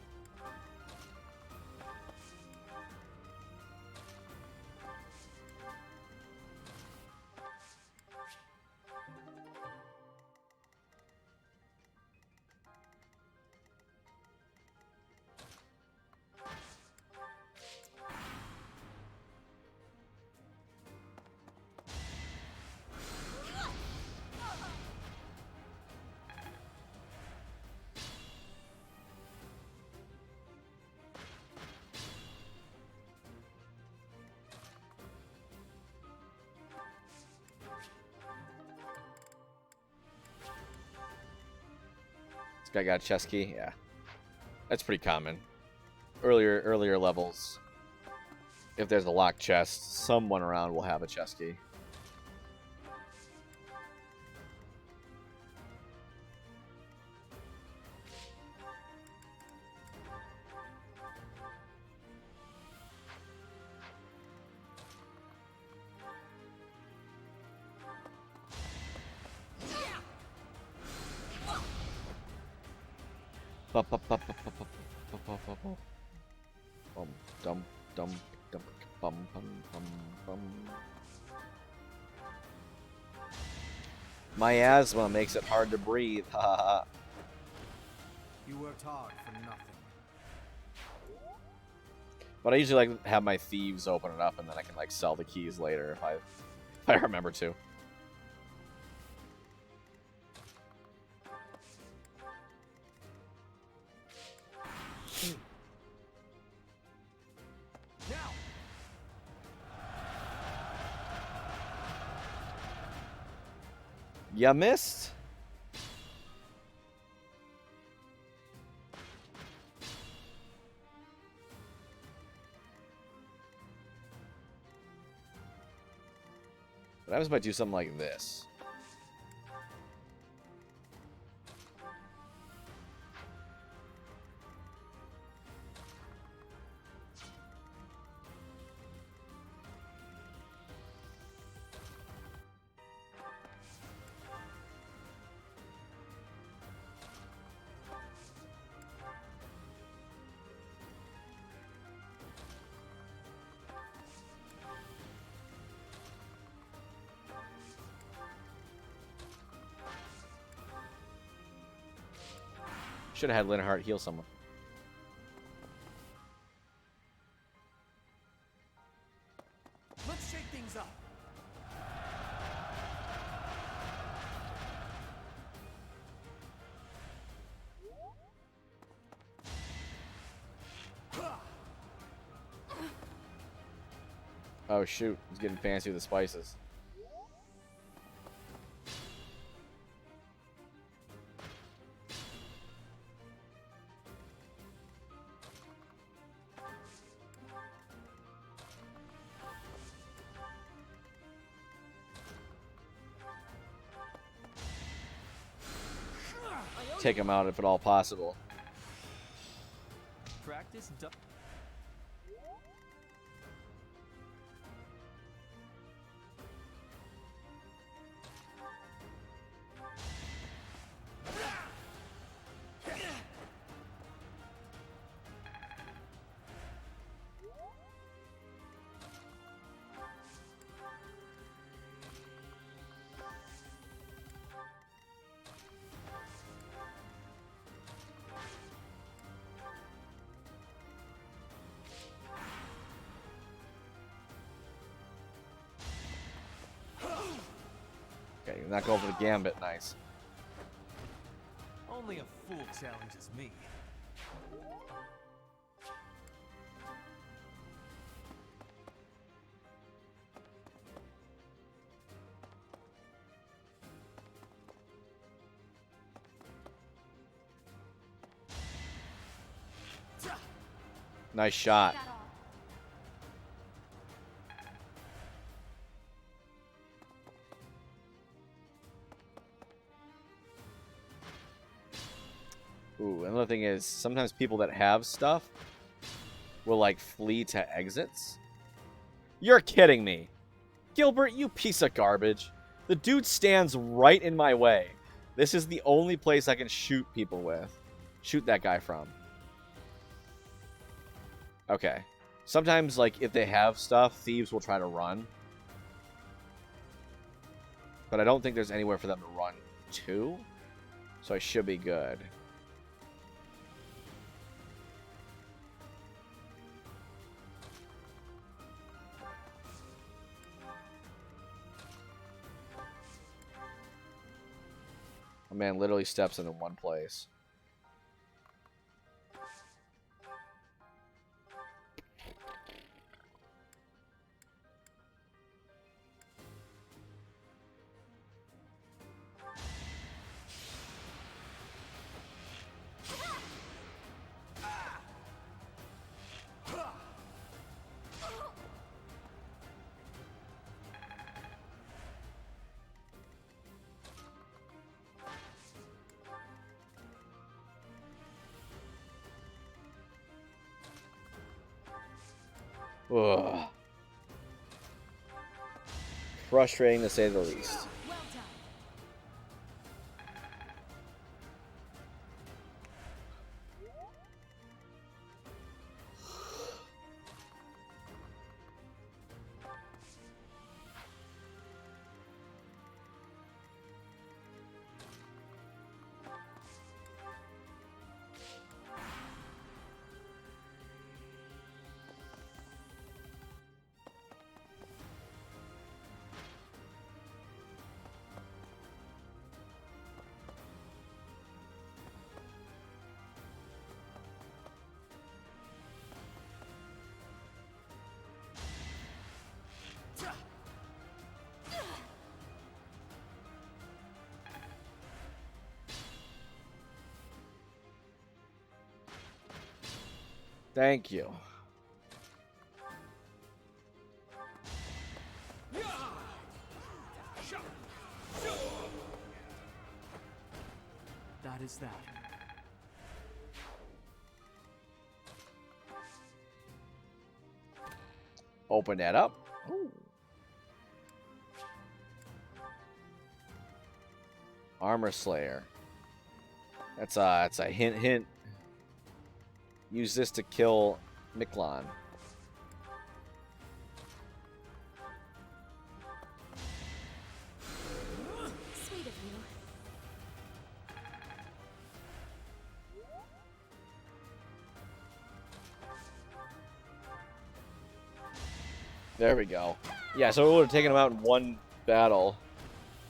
This guy got a chest key? Yeah. That's pretty common. Earlier levels, if there's a locked chest, someone around will have a chest key. Miasma makes it hard to breathe. You worked hard for nothing. But I usually like to have my thieves open it up, and then I can like sell the keys later if I remember to. Now. You missed? What happens if I do something like this? Should have had Linhardt heal someone. Let's shake things up. Oh shoot, he's getting fancy with the spices. Take him out if at all possible. Practice done. Okay, you're not going for the gambit. Nice. Only a fool challenges me. Nice shot. Ooh, another thing is sometimes people that have stuff will like flee to exits. You're kidding me. Gilbert, you piece of garbage. The dude stands right in my way. This is the only place I can shoot people with. Shoot that guy from. Okay. Sometimes, like, if they have stuff, thieves will try to run. But I don't think there's anywhere for them to run to. So I should be good. Oh, man literally steps into one place. Ugh. Frustrating to say the least. Thank you. That is that. Open that up. Ooh. Armor Slayer. That's a hint hint. Use this to kill Miklon. Sweet of you. There we go. Yeah, so we would have taken him out in one battle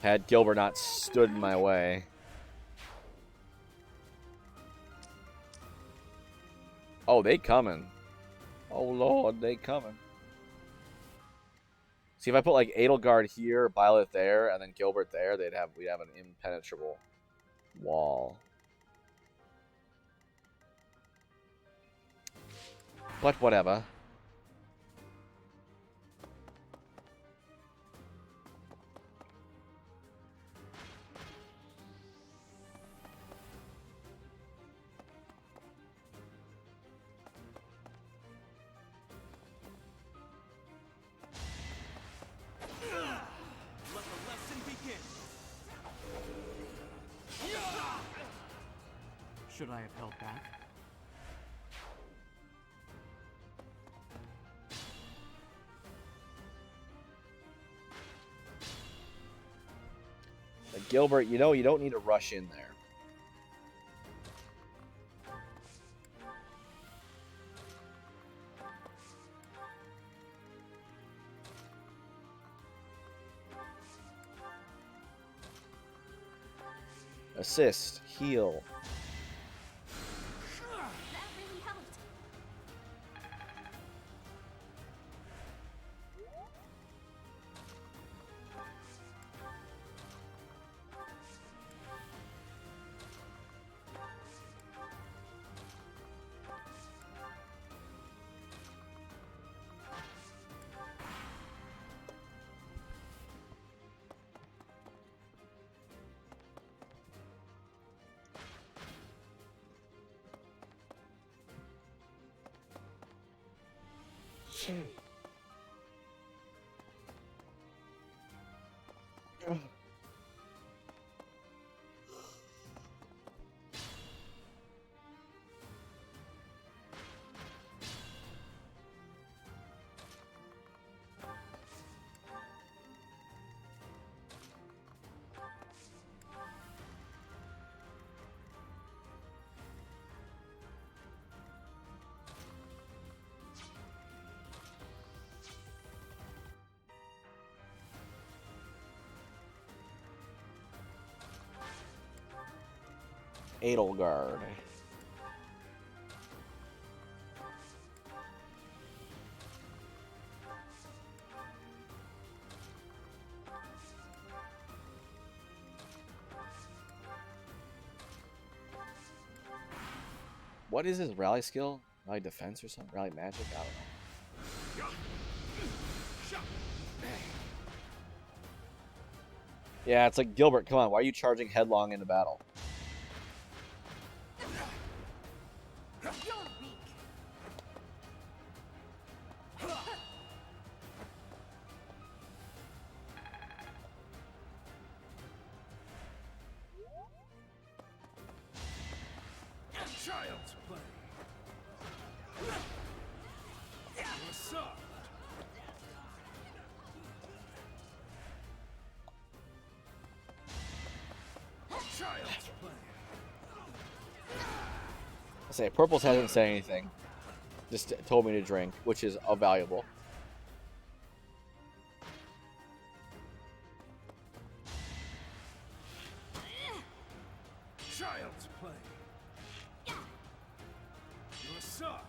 had Gilbert not stood in my way. Oh, they coming. Oh, Lord, they coming. See, if I put, like, Edelgard here, Byleth there, and then Gilbert there, we'd have an impenetrable wall. But whatever. Let the lesson begin. Should I have held back? But Gilbert, you know you don't need to rush in there. Assist, heal. That really helped. Edelgard. What is his rally skill? Rally defense or something? Rally magic? I don't know. Yeah, it's like, Gilbert, come on. Why are you charging headlong into battle? Child's play. What's up? Child's play. I say, Purples hasn't said anything. Just told me to drink, which is valuable. Child's play. You're soft.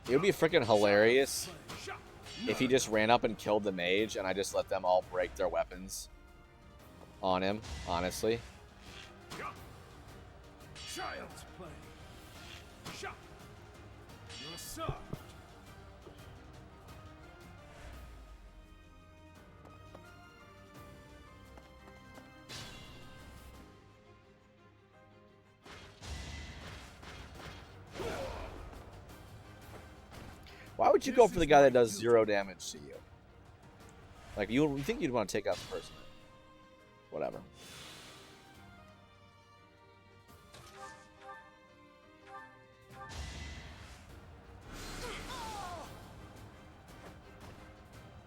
It would be freaking hilarious if he just ran up and killed the mage and I just let them all break their weapons on him, honestly. Child's play. Shot. You're soft. Why would you go for the guy that does 0 damage to you? Like, you think you'd want to take out the person. Whatever.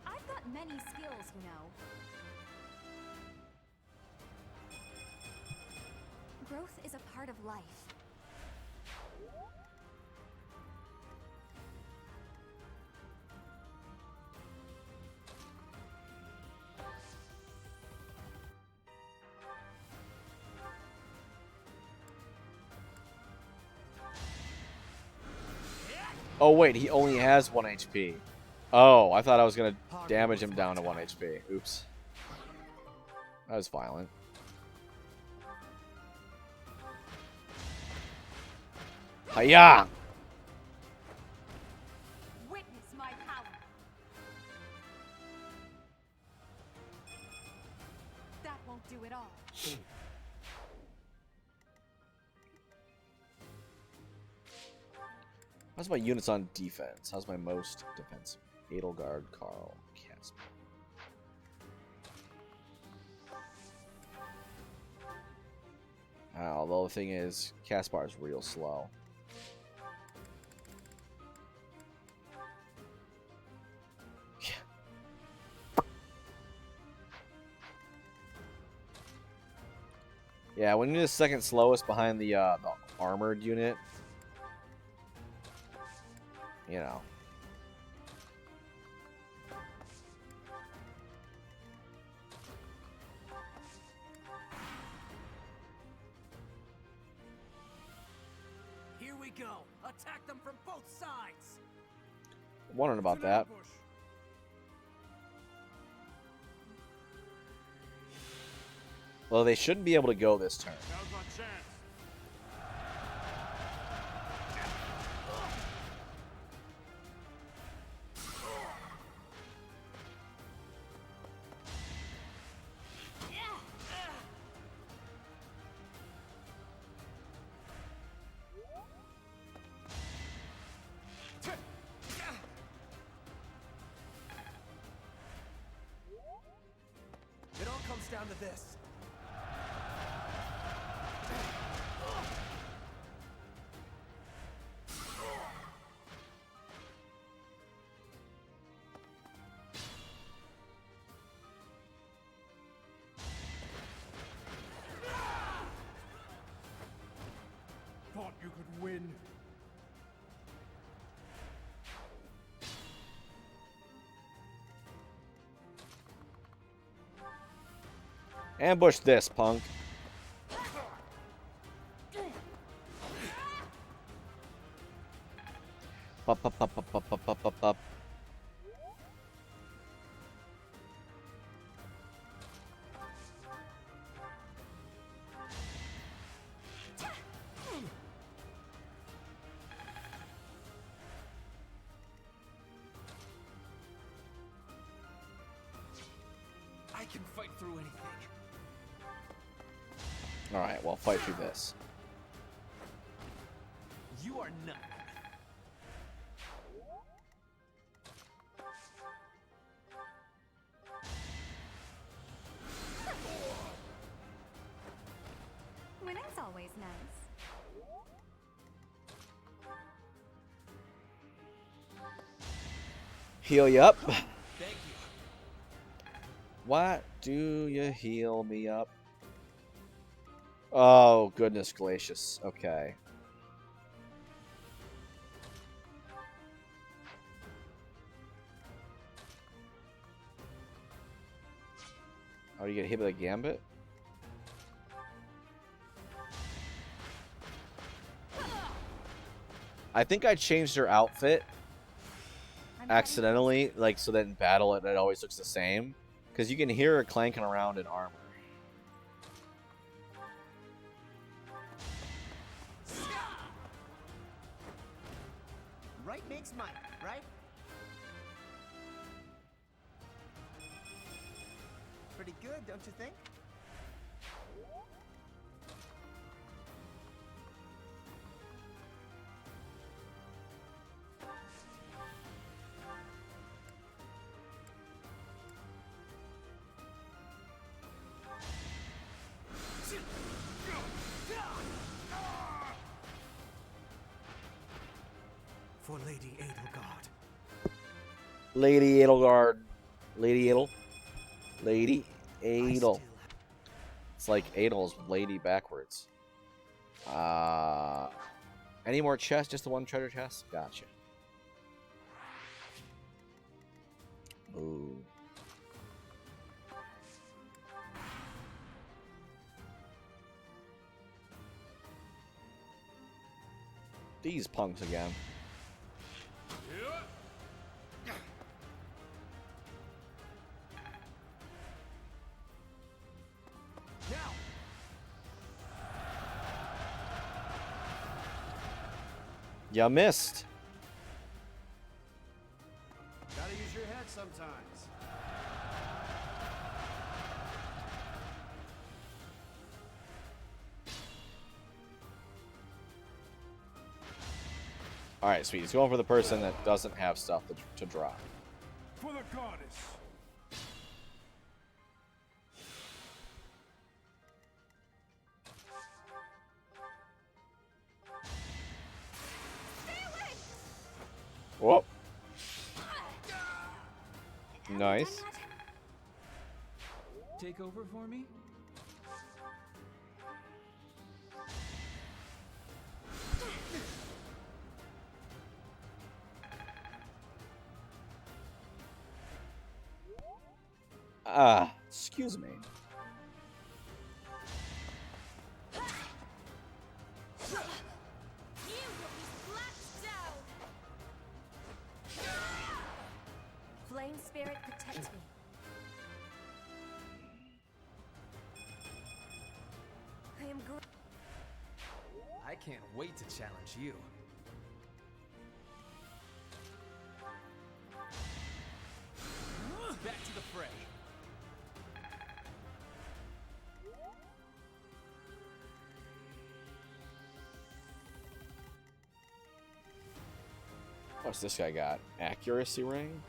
I've got many skills, you know. Growth is a part of life. Oh wait, he only has 1 HP. Oh, I thought I was gonna damage him down to 1 HP. Oops. That was violent. Hiya! Witness my power. That won't do it all. How's my units on defense? How's my most defensive? Edelgard, Carl, Casper. Although the thing is, Caspar is real slow. Yeah, when you're the second slowest behind the armored unit, you know. Here we go. Attack them from both sides. Wondering about that. Well, they shouldn't be able to go this turn. It all comes down to this. Thought you could win. Ambush this, punk. Up, up, up, up, up, up, up, up, up. I can fight through anything. Alright, well, fight through this. You are not. Winning's always nice. Heal you up. Thank you. Why do you heal me up? Oh, goodness gracious. Okay. Oh, you get hit with a gambit? I think I changed her outfit accidentally, like so that in battle it always looks the same. Because you can hear her clanking around in armor. Right makes might, right? Pretty good, don't you think? For Lady Edelgard. Lady Edelgard. Lady Edel. Lady Edel. It's like Edel's lady backwards. Any more chests? Just the one treasure chest? Gotcha. Ooh. These punks again. You missed. Gotta use your head sometimes. Alright, sweet. He's going for the person that doesn't have stuff to drop. For the goddess. Whoop. Nice. Take over for me? Excuse me. Flame spirit, protect me. I am I can't wait to challenge you. Back to the fray. What's this guy got? Accuracy ring?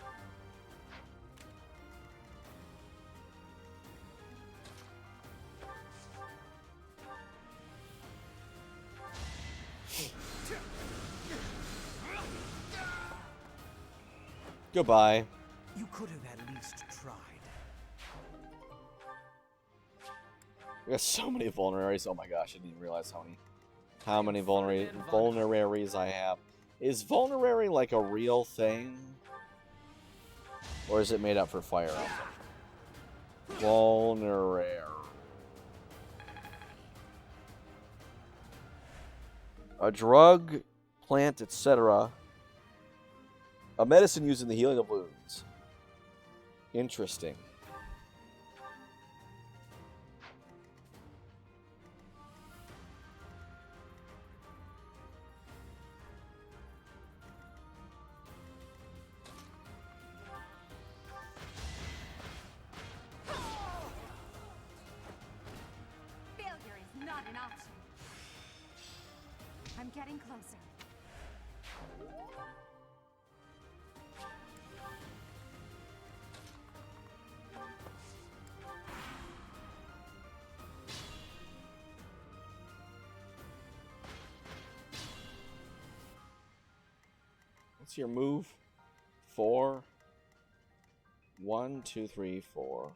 Goodbye. You could have at least tried. We got so many vulneraries. Oh my gosh, I didn't even realize how many vulneraries I have. Is vulnerary like a real thing? Or is it made up for Fire Emblem? Vulnerary. A drug, plant, etc. A medicine used in the healing of wounds. Interesting. Failure is not an option. I'm getting closer. What's your move? 4. 1, 2, 3, 4.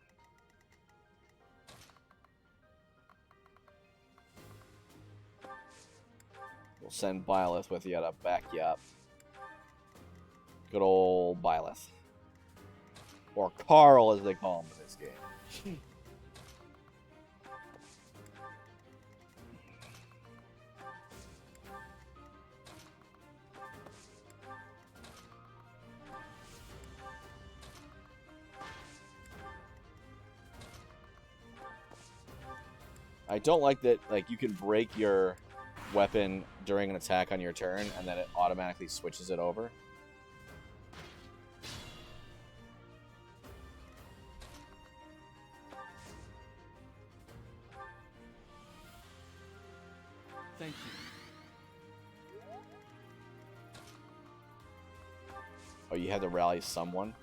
We'll send Byleth with you to back you up. Good old Byleth. Or Carl, as they call him in this game. I don't like that, like, you can break your weapon during an attack on your turn, and then it automatically switches it over. Thank you. Oh, you had to rally someone?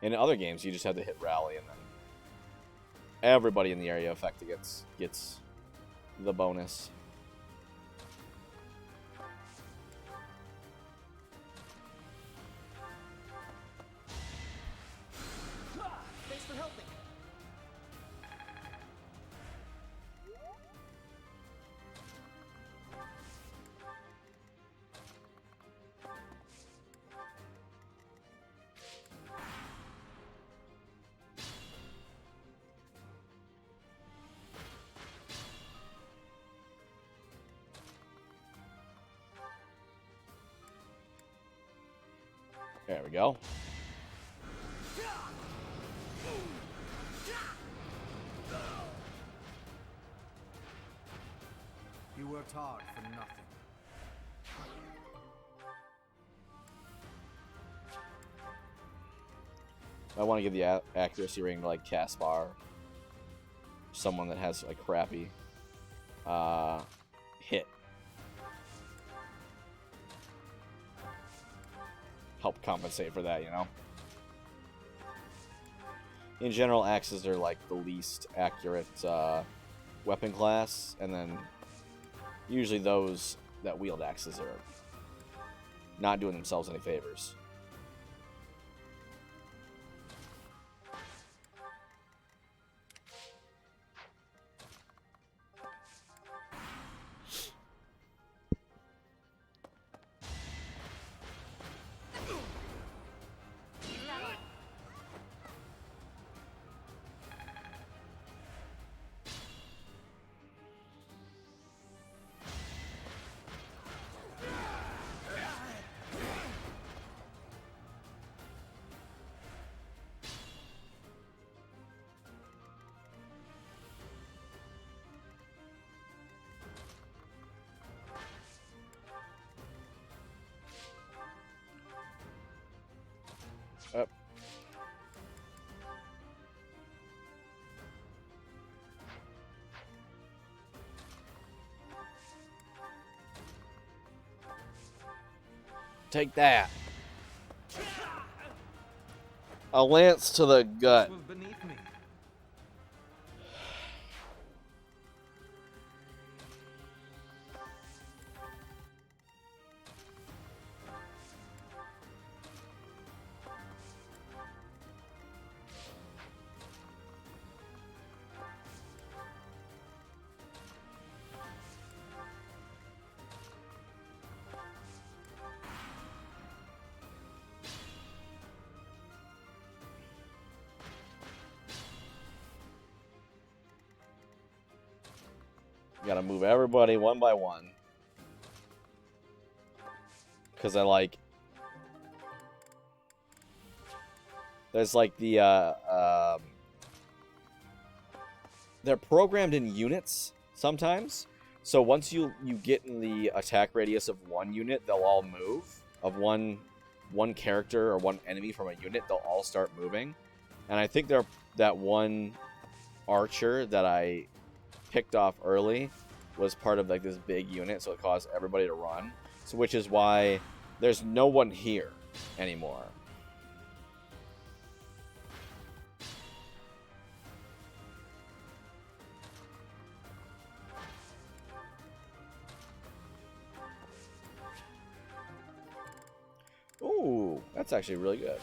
In other games, you just had to hit rally, and then everybody in the area affected gets the bonus. Thanks for helping. There we go. You worked hard for nothing. I want to give the accuracy rating to like Caspar, someone that has a crappy hit. Help compensate for that, you know? In general, axes are like the least accurate weapon class, and then usually those that wield axes are not doing themselves any favors. Up. Take that. A lance to the gut. Was beneath me. Gotta move everybody one by one. Because I like... There's like the... they're programmed in units sometimes. So once you get in the attack radius of one unit, they'll all move. Of one character or one enemy from a unit, they'll all start moving. And I think that one archer that I picked off early was part of like this big unit, so it caused everybody to run. So which is why there's no one here anymore. Ooh, that's actually really good.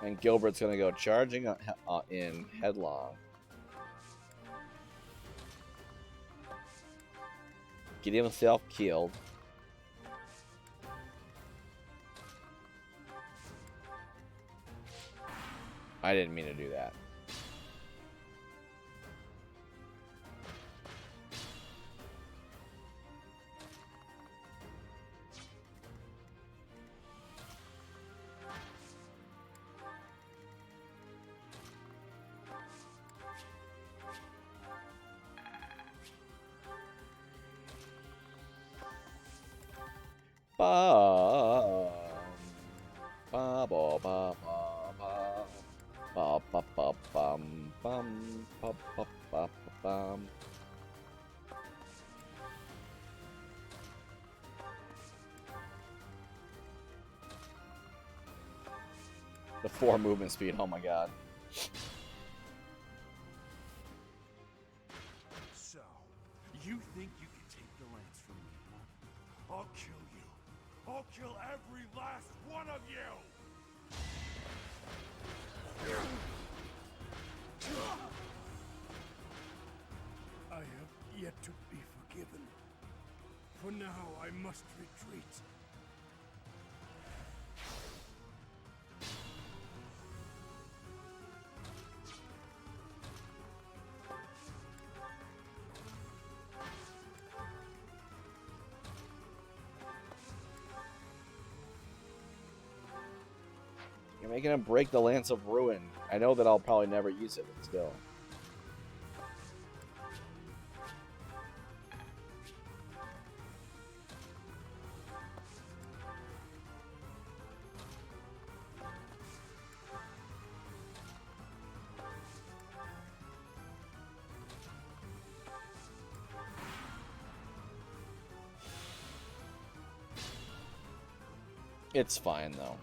And Gilbert's going to go charging in headlong. Get himself killed. I didn't mean to do that. The 4 movement speed, oh my god. So, you think you can take the lance from me, huh? I'll kill you. I'll kill every last one of you! must retreat. You're making him break the Lance of Ruin. I know that I'll probably never use it, but still. It's fine, though.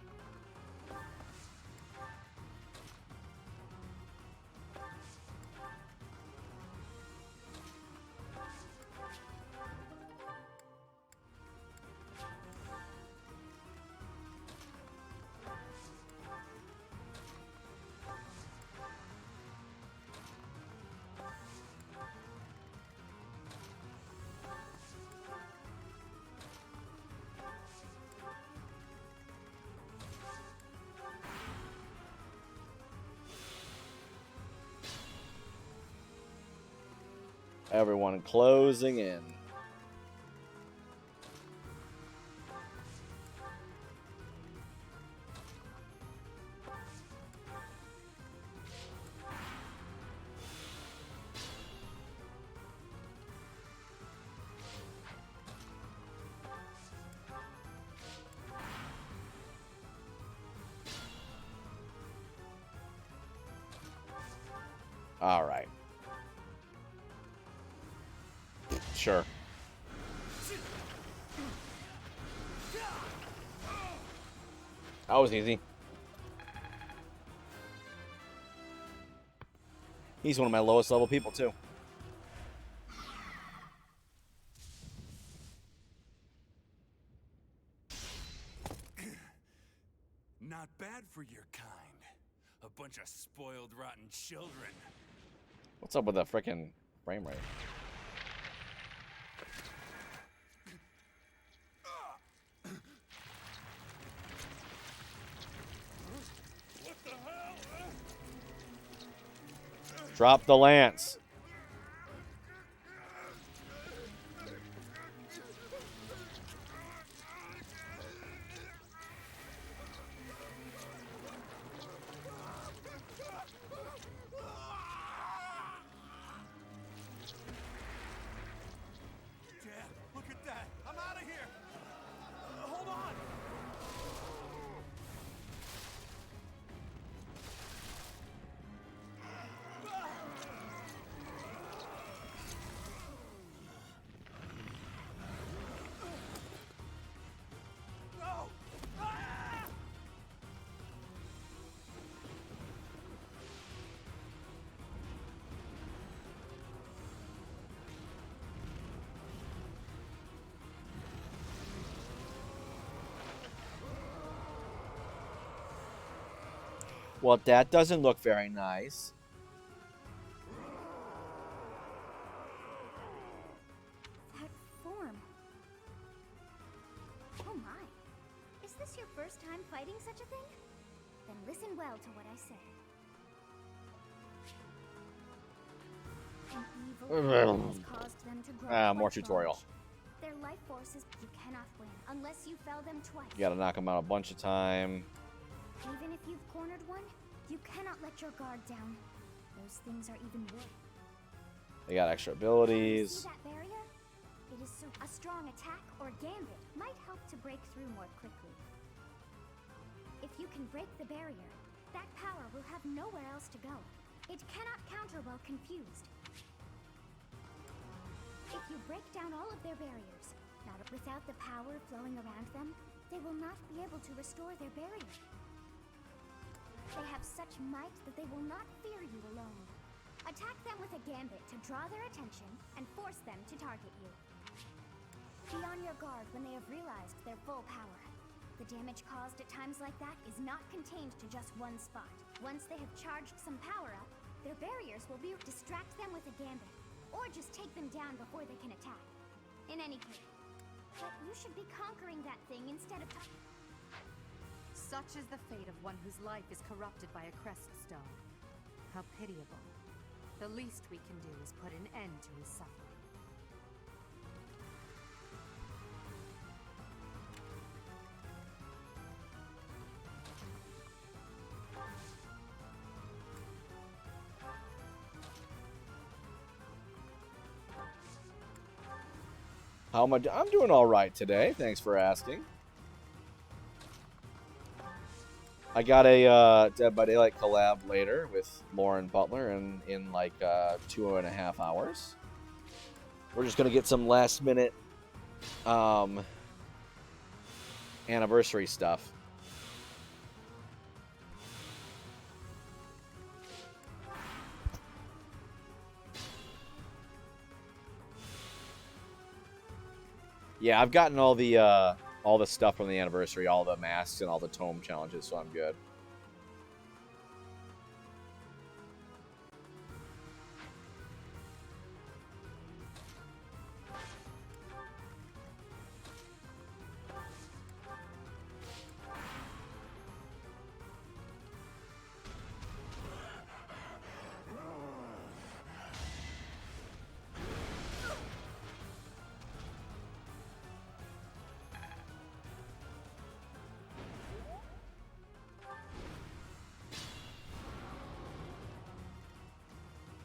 Everyone closing in. All right. Sure. That was easy. He's one of my lowest level people, too. Not bad for your kind. A bunch of spoiled, rotten children. What's up with that frickin' frame rate? What the hell? Drop the lance. Dad, look at that. I'm out of here. Hold on. No! Ah! Well, that doesn't look very nice. That form. Oh my. Is this your first time fighting such a thing? Then listen well to what I say. An evil has caused them to grow More quite tutorial. large. Their life forces you cannot win unless you fell them twice. You gotta knock him out a bunch of time. Even if you've cornered one, you cannot let your guard down. Those things are even worse. They got extra See abilities. that barrier? It is so a strong attack or gambit might help to break through more quickly. If you can break the barrier, that power will have nowhere else to go. It cannot counter while confused. If you break down all of their barriers, not without the power flowing around them, they will not be able to restore their barrier. They have such might that they will not fear you alone. Attack them with a gambit to draw their attention and force them to target you. Be on your guard when they have realized their full power. The damage caused at times like that is not contained to just one spot. Once they have charged some power up, their barriers will be distract them with a gambit, or just take them down before they can attack. In any case, But you should be conquering that thing instead of... Such is the fate of one whose life is corrupted by a crest stone. How pitiable. The least we can do is put an end to his suffering. How am I? I'm doing all right today. Thanks for asking. I got a Dead by Daylight collab later with Lauren Butler in like 2.5 hours. We're just gonna get some last minute anniversary stuff. Yeah, I've gotten all the stuff from the anniversary, all the masks and all the tome challenges, so I'm good.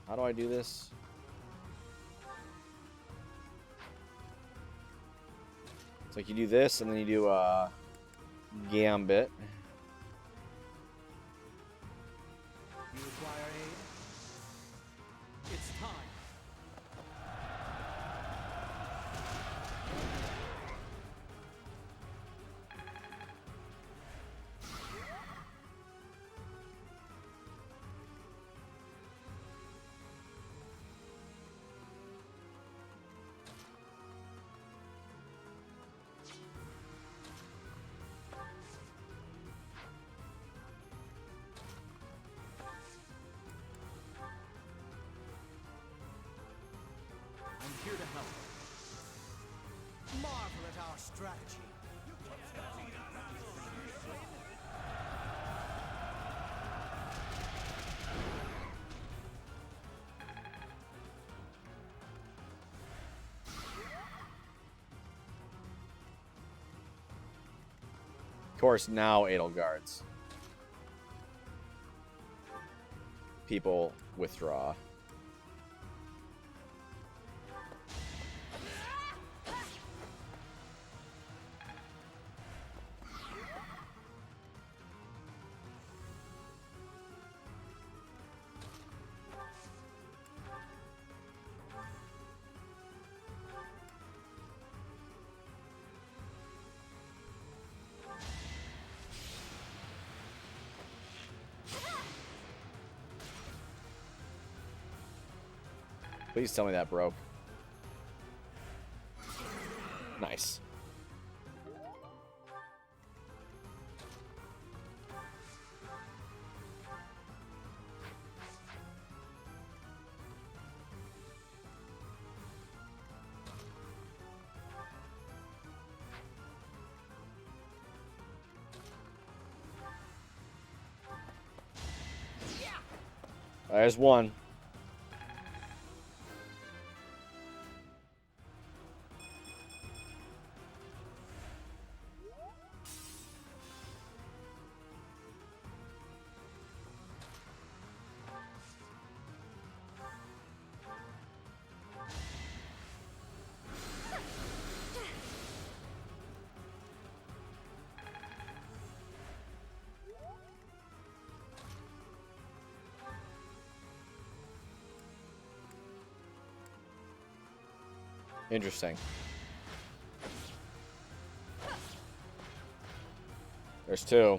How do I do this? It's like you do this, and then you do a gambit. You require aid? It's time. I'm here to help. Marvel at our strategy. Of course, now Edelgard's people withdraw. Please tell me that broke. Nice. There's one. Interesting. There's two.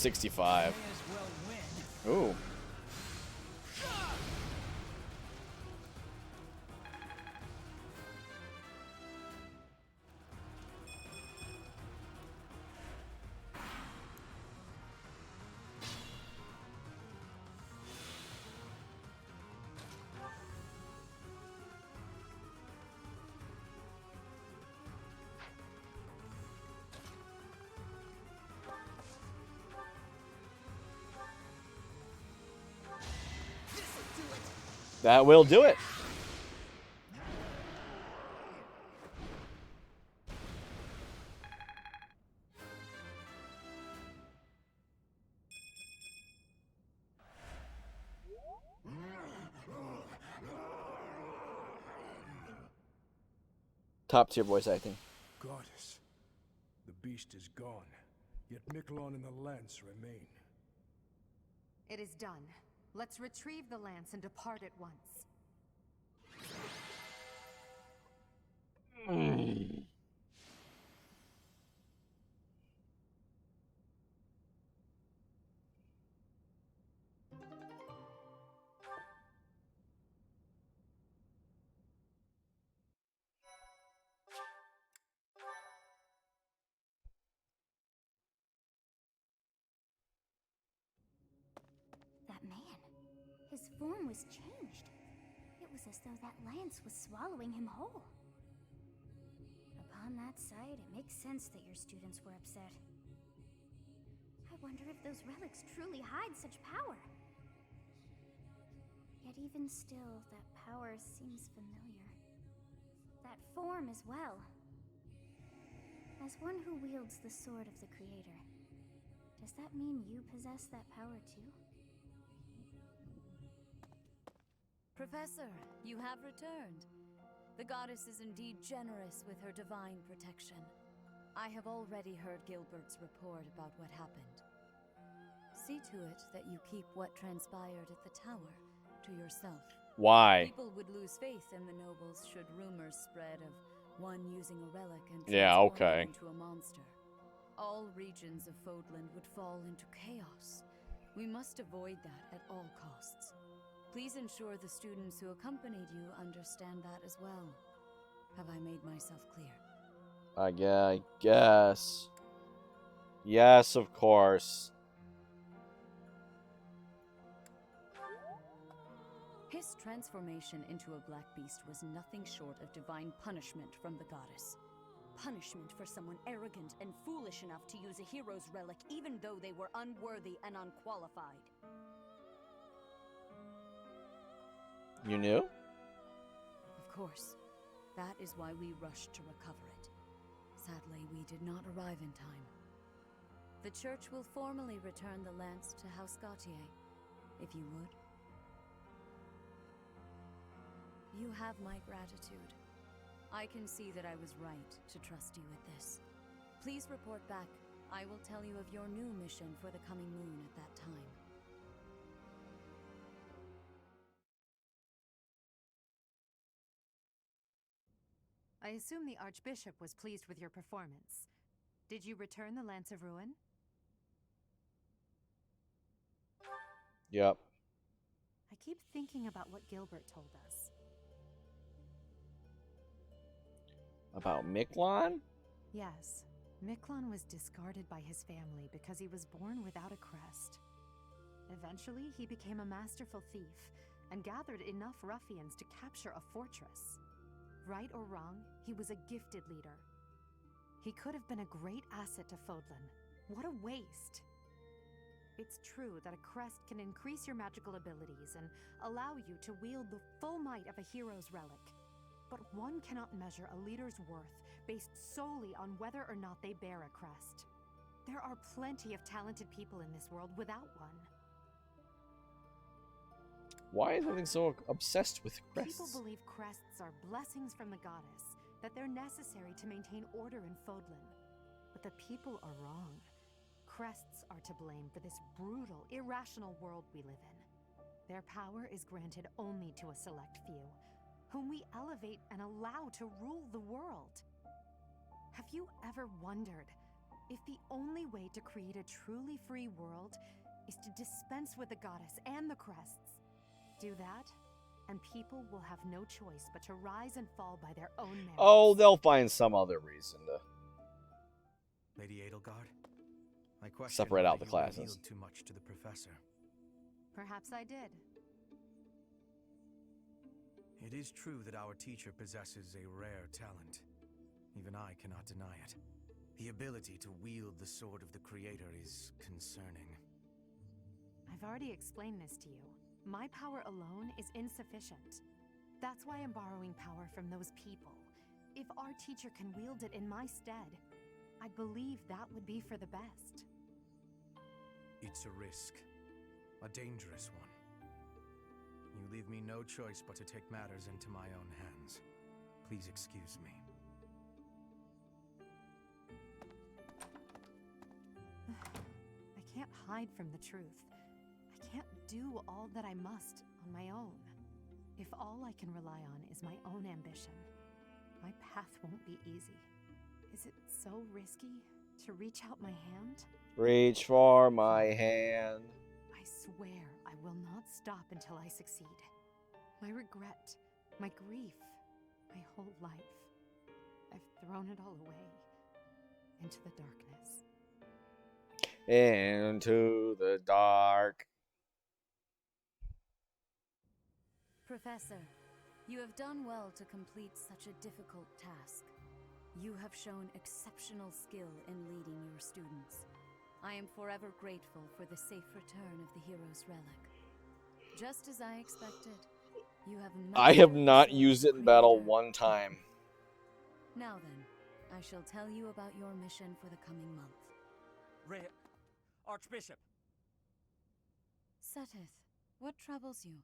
$65. Ooh. That will do it. Top tier voice acting. Goddess, the beast is gone, yet Miquelon and the lance remain. It is done. Let's retrieve the lance and depart at once. That man, his form was changed. It was as though that lance was swallowing him whole. Upon that sight, it makes sense that your students were upset. I wonder if those relics truly hide such power. Yet even still, that power seems familiar. That form as well. As one who wields the sword of the Creator, does that mean you possess that power too? Professor, you have returned. The goddess is indeed generous with her divine protection. I have already heard Gilbert's report about what happened. See to it that you keep what transpired at the tower to yourself. Why? People would lose faith in the nobles should rumors spread of one using a relic and Yeah, transform okay. them into a monster. All regions of Fodlan would fall into chaos. We must avoid that at all costs. Please ensure the students who accompanied you understand that as well. Have I made myself clear? I guess. Yes, of course. His transformation into a black beast was nothing short of divine punishment from the goddess. Punishment for someone arrogant and foolish enough to use a hero's relic even though they were unworthy and unqualified. You knew? Of course. That is why we rushed to recover it. Sadly, we did not arrive in time. The church will formally return the lance to House Gautier, if you would. You have my gratitude. I can see that I was right to trust you with this. Please report back. I will tell you of your new mission for the coming moon at that time. I assume the Archbishop was pleased with your performance. Did you return the Lance of Ruin? Yep. I keep thinking about what Gilbert told us. About Miquelon? Yes, Miquelon was discarded by his family because he was born without a crest. Eventually, he became a masterful thief and gathered enough ruffians to capture a fortress. Right or wrong, he was a gifted leader. He could have been a great asset to Fodlan. What a waste! It's true that a crest can increase your magical abilities and allow you to wield the full might of a hero's relic. But one cannot measure a leader's worth based solely on whether or not they bear a crest. There are plenty of talented people in this world without one. Why is everything so obsessed with crests? People believe crests are blessings from the goddess, that they're necessary to maintain order in Fodlan. But the people are wrong. Crests are to blame for this brutal, irrational world we live in. Their power is granted only to a select few, whom we elevate and allow to rule the world. Have you ever wondered if the only way to create a truly free world is to dispense with the goddess and the crests. Do that, and people will have no choice but to rise and fall by their own merits. Oh, they'll find some other reason to Lady Edelgard, I question separate out whether the you classes. revealed too much to the professor. Perhaps I did. It is true that our teacher possesses a rare talent. Even I cannot deny it. The ability to wield the sword of the Creator is concerning. I've already explained this to you. My power alone is insufficient. That's why I'm borrowing power from those people. If our teacher can wield it in my stead, I believe that would be for the best. It's a risk. A dangerous one. You leave me no choice but to take matters into my own hands. Please excuse me. I can't hide from the truth. I can't do all that I must on my own. If all I can rely on is my own ambition, my path won't be easy. Is it so risky to reach out my hand? Reach for my hand. I swear I will not stop until I succeed. My regret, my grief, my whole life. I've thrown it all away into the darkness. Into the dark. Professor, you have done well to complete such a difficult task. You have shown exceptional skill in leading your students. I am forever grateful for the safe return of the hero's relic. Just as I expected, you have I have not used it in battle one time. Now then, I shall tell you about your mission for the coming month. Archbishop! Seteth, what troubles you?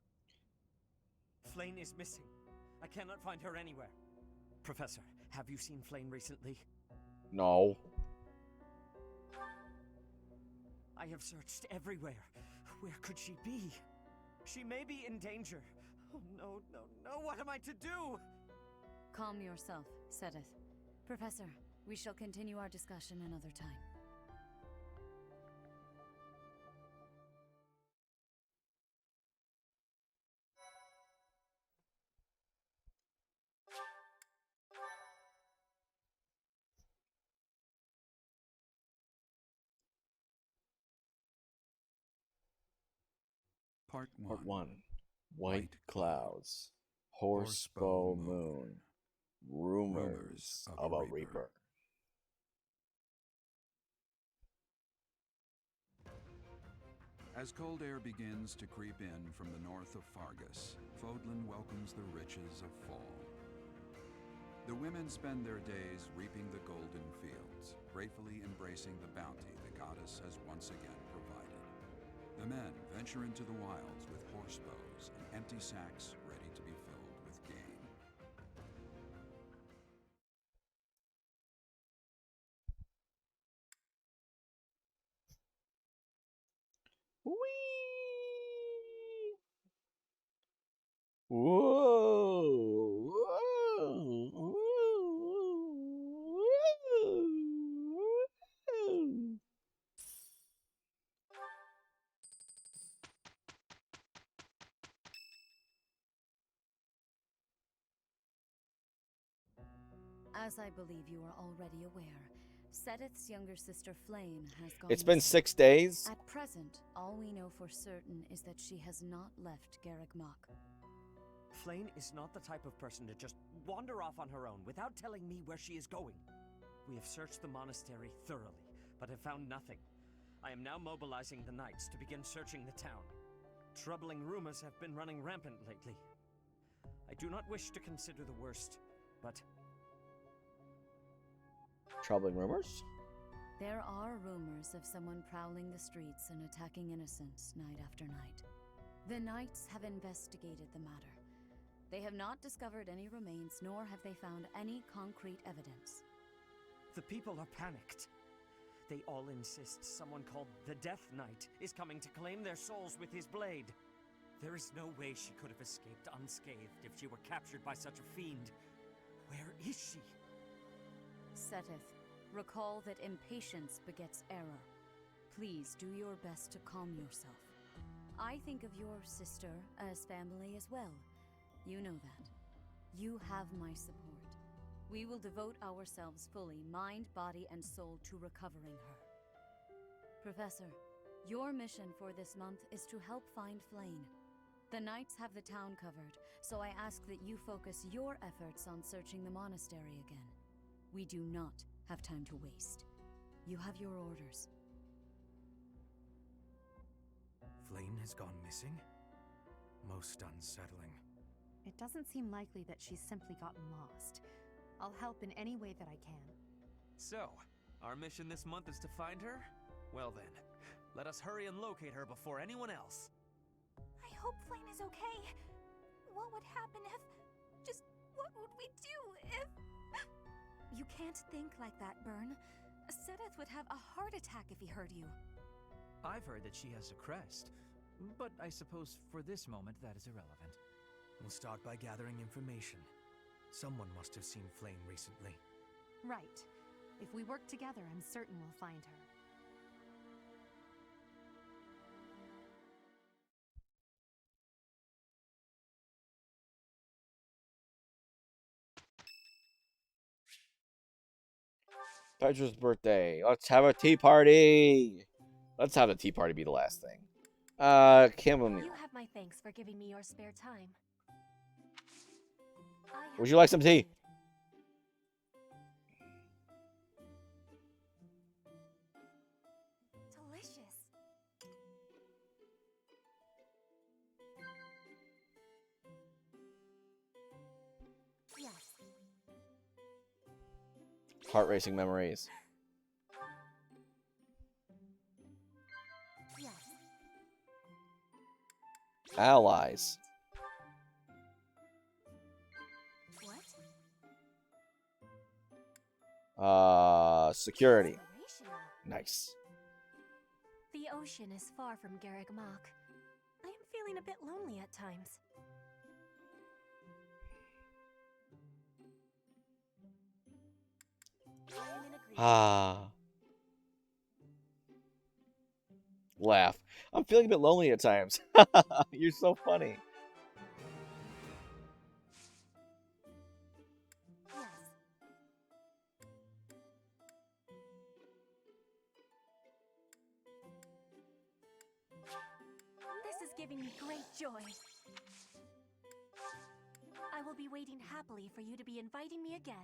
Flame is missing. I cannot find her anywhere. Professor, have you seen Flame recently? No. I have searched everywhere. Where could she be? She may be in danger. Oh, no, no, no, what am I to do? Calm yourself, Seteth. Professor, we shall continue our discussion another time. Part 1. Part 1. White clouds. Horsebow moon. Rumors of a reaper. As cold air begins to creep in from the north of Fargus, Fodlan welcomes the riches of fall. The women spend their days reaping the golden fields, gratefully embracing the bounty the goddess has once again provided. The men venture into the wilds with horse bows and empty sacks ready to be filled with game. Whoa! As I believe you are already aware, Seteth's younger sister Flame has gone It's been missing. 6 days. At present, all we know for certain is that she has not left Garrick Mach. Flame is not the type of person to just wander off on her own without telling me where she is going. We have searched the monastery thoroughly, but have found nothing. I am now mobilizing the knights to begin searching the town. Troubling rumors have been running rampant lately. I do not wish to consider the worst, but... Troubling rumors? There are rumors of someone prowling the streets and attacking innocents night after night. The knights have investigated the matter. They have not discovered any remains, nor have they found any concrete evidence. The people are panicked. They all insist someone called the Death Knight is coming to claim their souls with his blade. There is no way she could have escaped unscathed if she were captured by such a fiend. Where is she? Seteth, recall that impatience begets error. Please do your best to calm yourself. I think of your sister as family as well. You know that. You have my support. We will devote ourselves fully, mind, body, and soul, to recovering her. Professor, your mission for this month is to help find Flame. The Knights have the town covered, so I ask that you focus your efforts on searching the monastery again. We do not have time to waste. You have your orders. Flame has gone missing? Most unsettling. It doesn't seem likely that she's simply gotten lost. I'll help in any way that I can. So, our mission this month is to find her? Well then, let us hurry and locate her before anyone else. I hope Flame is okay. What would happen if... Just what would we do if... You can't think like that, Byrne. Sedith would have a heart attack if he heard you. I've heard that she has a crest, but I suppose for this moment that is irrelevant. We'll start by gathering information. Someone must have seen Flame recently. Right. If we work together, I'm certain we'll find her. Petra's birthday. Let's have a tea party. Let's have the tea party be the last thing. Chamomile. You have my thanks for giving me your spare time. Would you like some tea? Delicious. Yes. Heart racing memories. Yes. Allies. Security. Nice. The ocean is far from Garreg Mach. I am feeling a bit lonely at times. Laugh. I'm feeling a bit lonely at times. You're so funny. This is giving me great joy. I will be waiting happily for you to be inviting me again.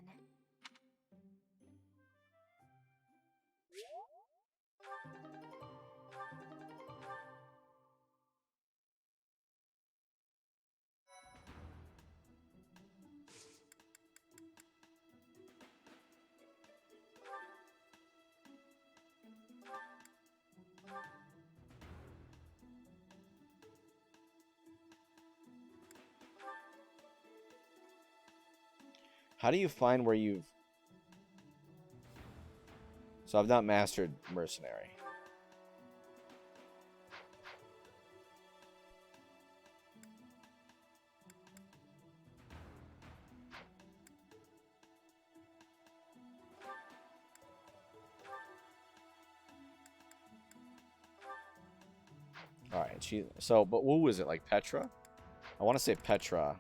How do you find where you've... So I've not mastered Mercenary. Alright, but who was it? Like Petra? I want to say Petra.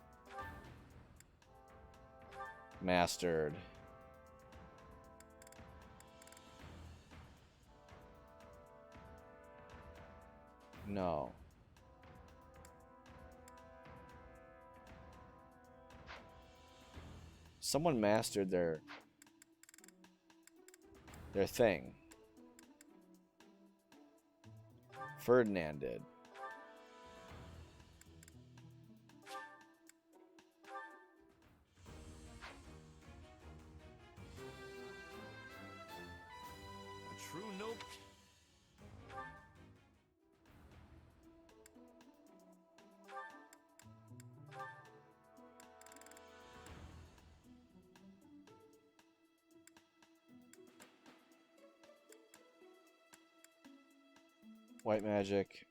Mastered. No. Someone mastered their thing. Ferdinand did. True nope. White magic.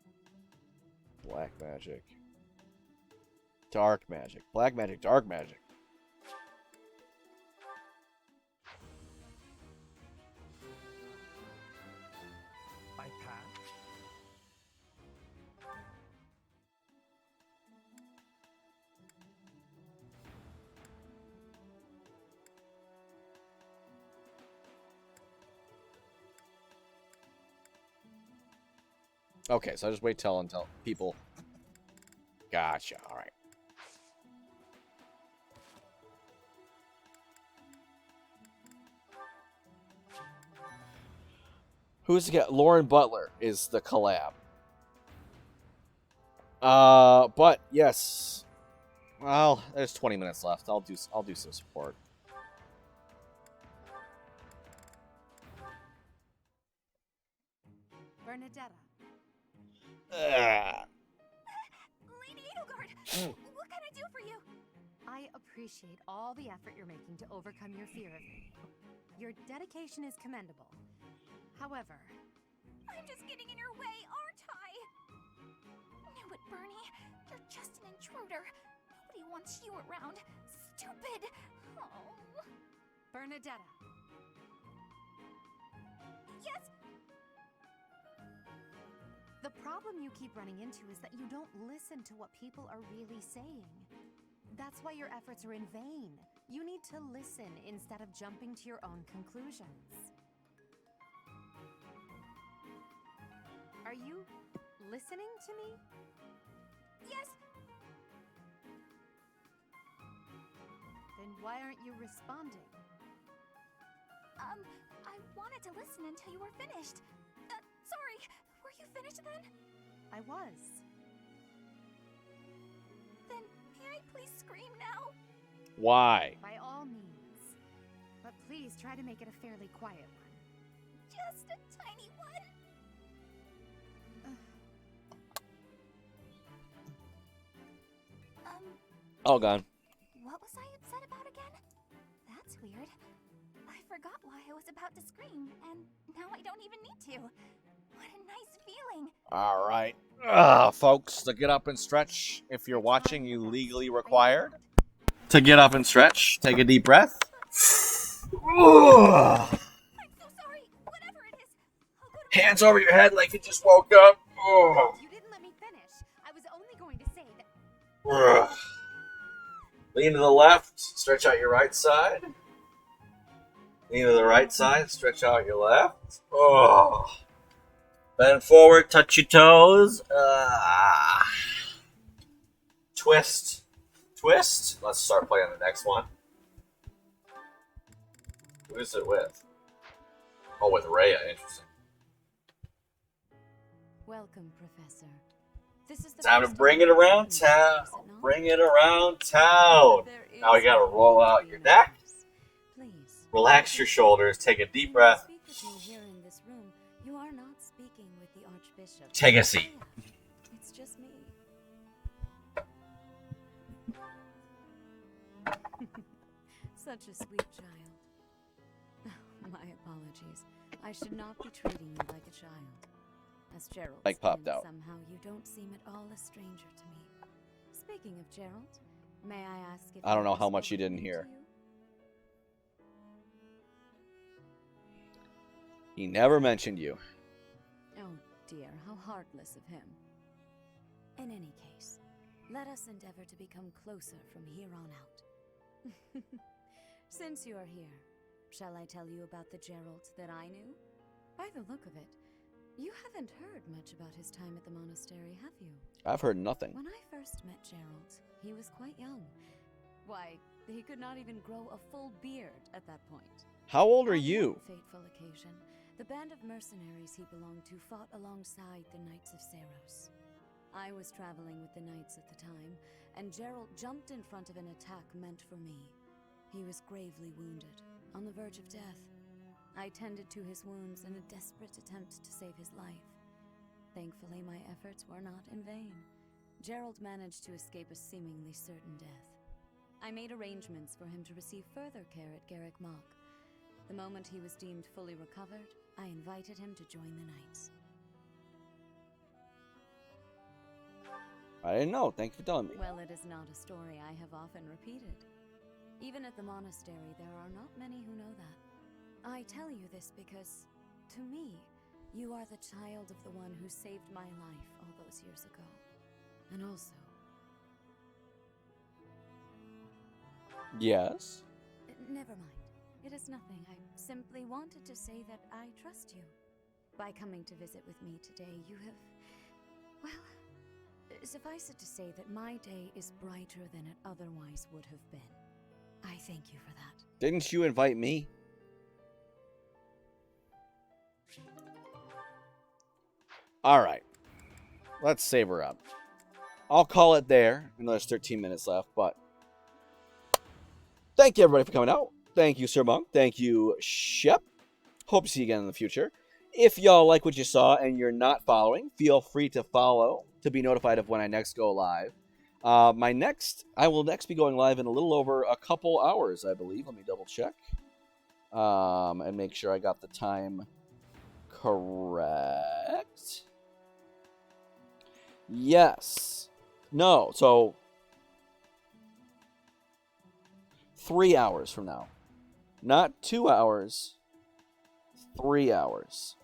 Black magic. Dark magic. Black magic, dark magic. I Okay, so I just wait until people. Gotcha. All right. Who's the guy? Lauren Butler is the collab. But yes. Well, there's 20 minutes left. I'll do some support. Bernadetta. Lady Edelgard, what can I do for you? I appreciate all the effort you're making to overcome your fear of me. Your dedication is commendable. However, I'm just getting in your way, aren't I? Knew it, Bernie. You're just an intruder. Nobody wants you around. Stupid. Oh. Bernadetta. Yes? The problem you keep running into is that you don't listen to what people are really saying. That's why your efforts are in vain. You need to listen instead of jumping to your own conclusions. Are you listening to me? Yes. Then why aren't you responding? I wanted to listen until you were finished. Sorry. Were you finished then? I was. Then may I please scream now? Why? By all means. But please try to make it a fairly quiet one. Just a tiny one. All gone. What was I upset about again? That's weird. I forgot why I was about to scream, and now I don't even need to. What a nice feeling. All right. Folks, to get up and stretch, if you're watching, you legally required to get up and stretch. Take a deep breath. I'm so sorry. Whatever it is. Hands over your head like you just woke up. You didn't let me finish. I was only going to say that... Lean to the left, stretch out your right side. Lean to the right side, stretch out your left. Bend forward, touch your toes. Twist. Twist. Let's start playing the next one. Who is it with? Oh, with Rhea. Interesting. Welcome, Professor. This is the Time to bring it around town. Bring it around town. Now you gotta roll out your neck. Relax your shoulders. Take a deep breath. Here in this room, you are not speaking with the Archbishop. Take a seat. It's just me. Such a sweet child. My apologies. I should not be treating you like a child. As Gerald Like popped out. Somehow you don't seem at all a stranger to me. Speaking of Gerald, may I ask if I don't know how much you didn't hear. He never mentioned you. Oh dear, how heartless of him. In any case, let us endeavor to become closer from here on out. Since you are here, shall I tell you about the Gerald that I knew? By the look of it, you haven't heard much about his time at the monastery, have you? I've heard nothing. When I first met Gerald, he was quite young. Why, he could not even grow a full beard at that point. How old are On you? one fateful occasion, the band of mercenaries he belonged to fought alongside the Knights of Saros. I was traveling with the Knights at the time, and Gerald jumped in front of an attack meant for me. He was gravely wounded, on the verge of death. I tended to his wounds in a desperate attempt to save his life. Thankfully, my efforts were not in vain. Gerald managed to escape a seemingly certain death. I made arrangements for him to receive further care at Garrick Mach. The moment he was deemed fully recovered, I invited him to join the Knights. I didn't know. Thank you for telling me. Well, it is not a story I have often repeated. Even at the monastery, there are not many who know that. I tell you this because, to me, you are the child of the one who saved my life all those years ago. And also... Yes? Never mind. It is nothing. I simply wanted to say that I trust you. By coming to visit with me today, you have... Well, suffice it to say that my day is brighter than it otherwise would have been. I thank you for that. Didn't you invite me? Alright. Let's save her up. I'll call it there. I know there's 13 minutes left, but... Thank you, everybody, for coming out. Thank you, Sir Monk. Thank you, Shep. Hope to see you again in the future. If y'all like what you saw and you're not following, feel free to follow to be notified of when I next go live. I will next be going live in a little over a couple hours, I believe. Let me double check. And make sure I got the time correct. Yes. No, so 3 hours from now. Not 2 hours, 3 hours.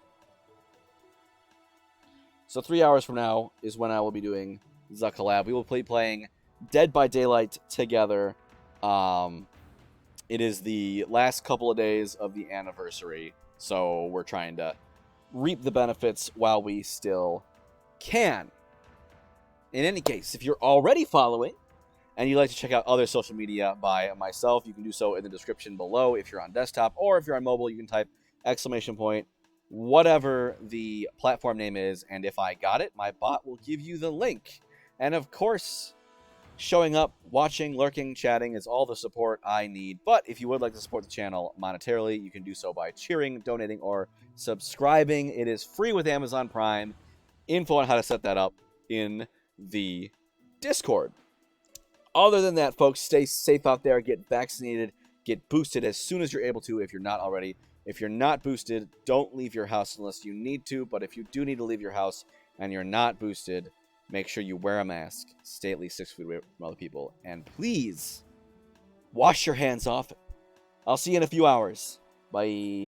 So 3 hours from now is when I will be doing the collab. We will be playing Dead by Daylight together. It is the last couple of days of the anniversary, so we're trying to reap the benefits while we still can. In any case, if you're already following and you'd like to check out other social media by myself, you can do so in the description below if you're on desktop, or if you're on mobile, you can type ! Whatever the platform name is, and if I got it, my bot will give you the link. And of course, showing up, watching, lurking, chatting is all the support I need. But if you would like to support the channel monetarily, you can do so by cheering, donating, or subscribing. It is free with Amazon Prime. Info on how to set that up in the Discord. Other than that, folks, stay safe out there, get vaccinated, get boosted as soon as you're able to if you're not already. If you're not boosted, don't leave your house unless you need to, but if you do need to leave your house and you're not boosted, make sure you wear a mask, stay at least 6 feet away from other people, and please, wash your hands off. I'll see you in a few hours. Bye.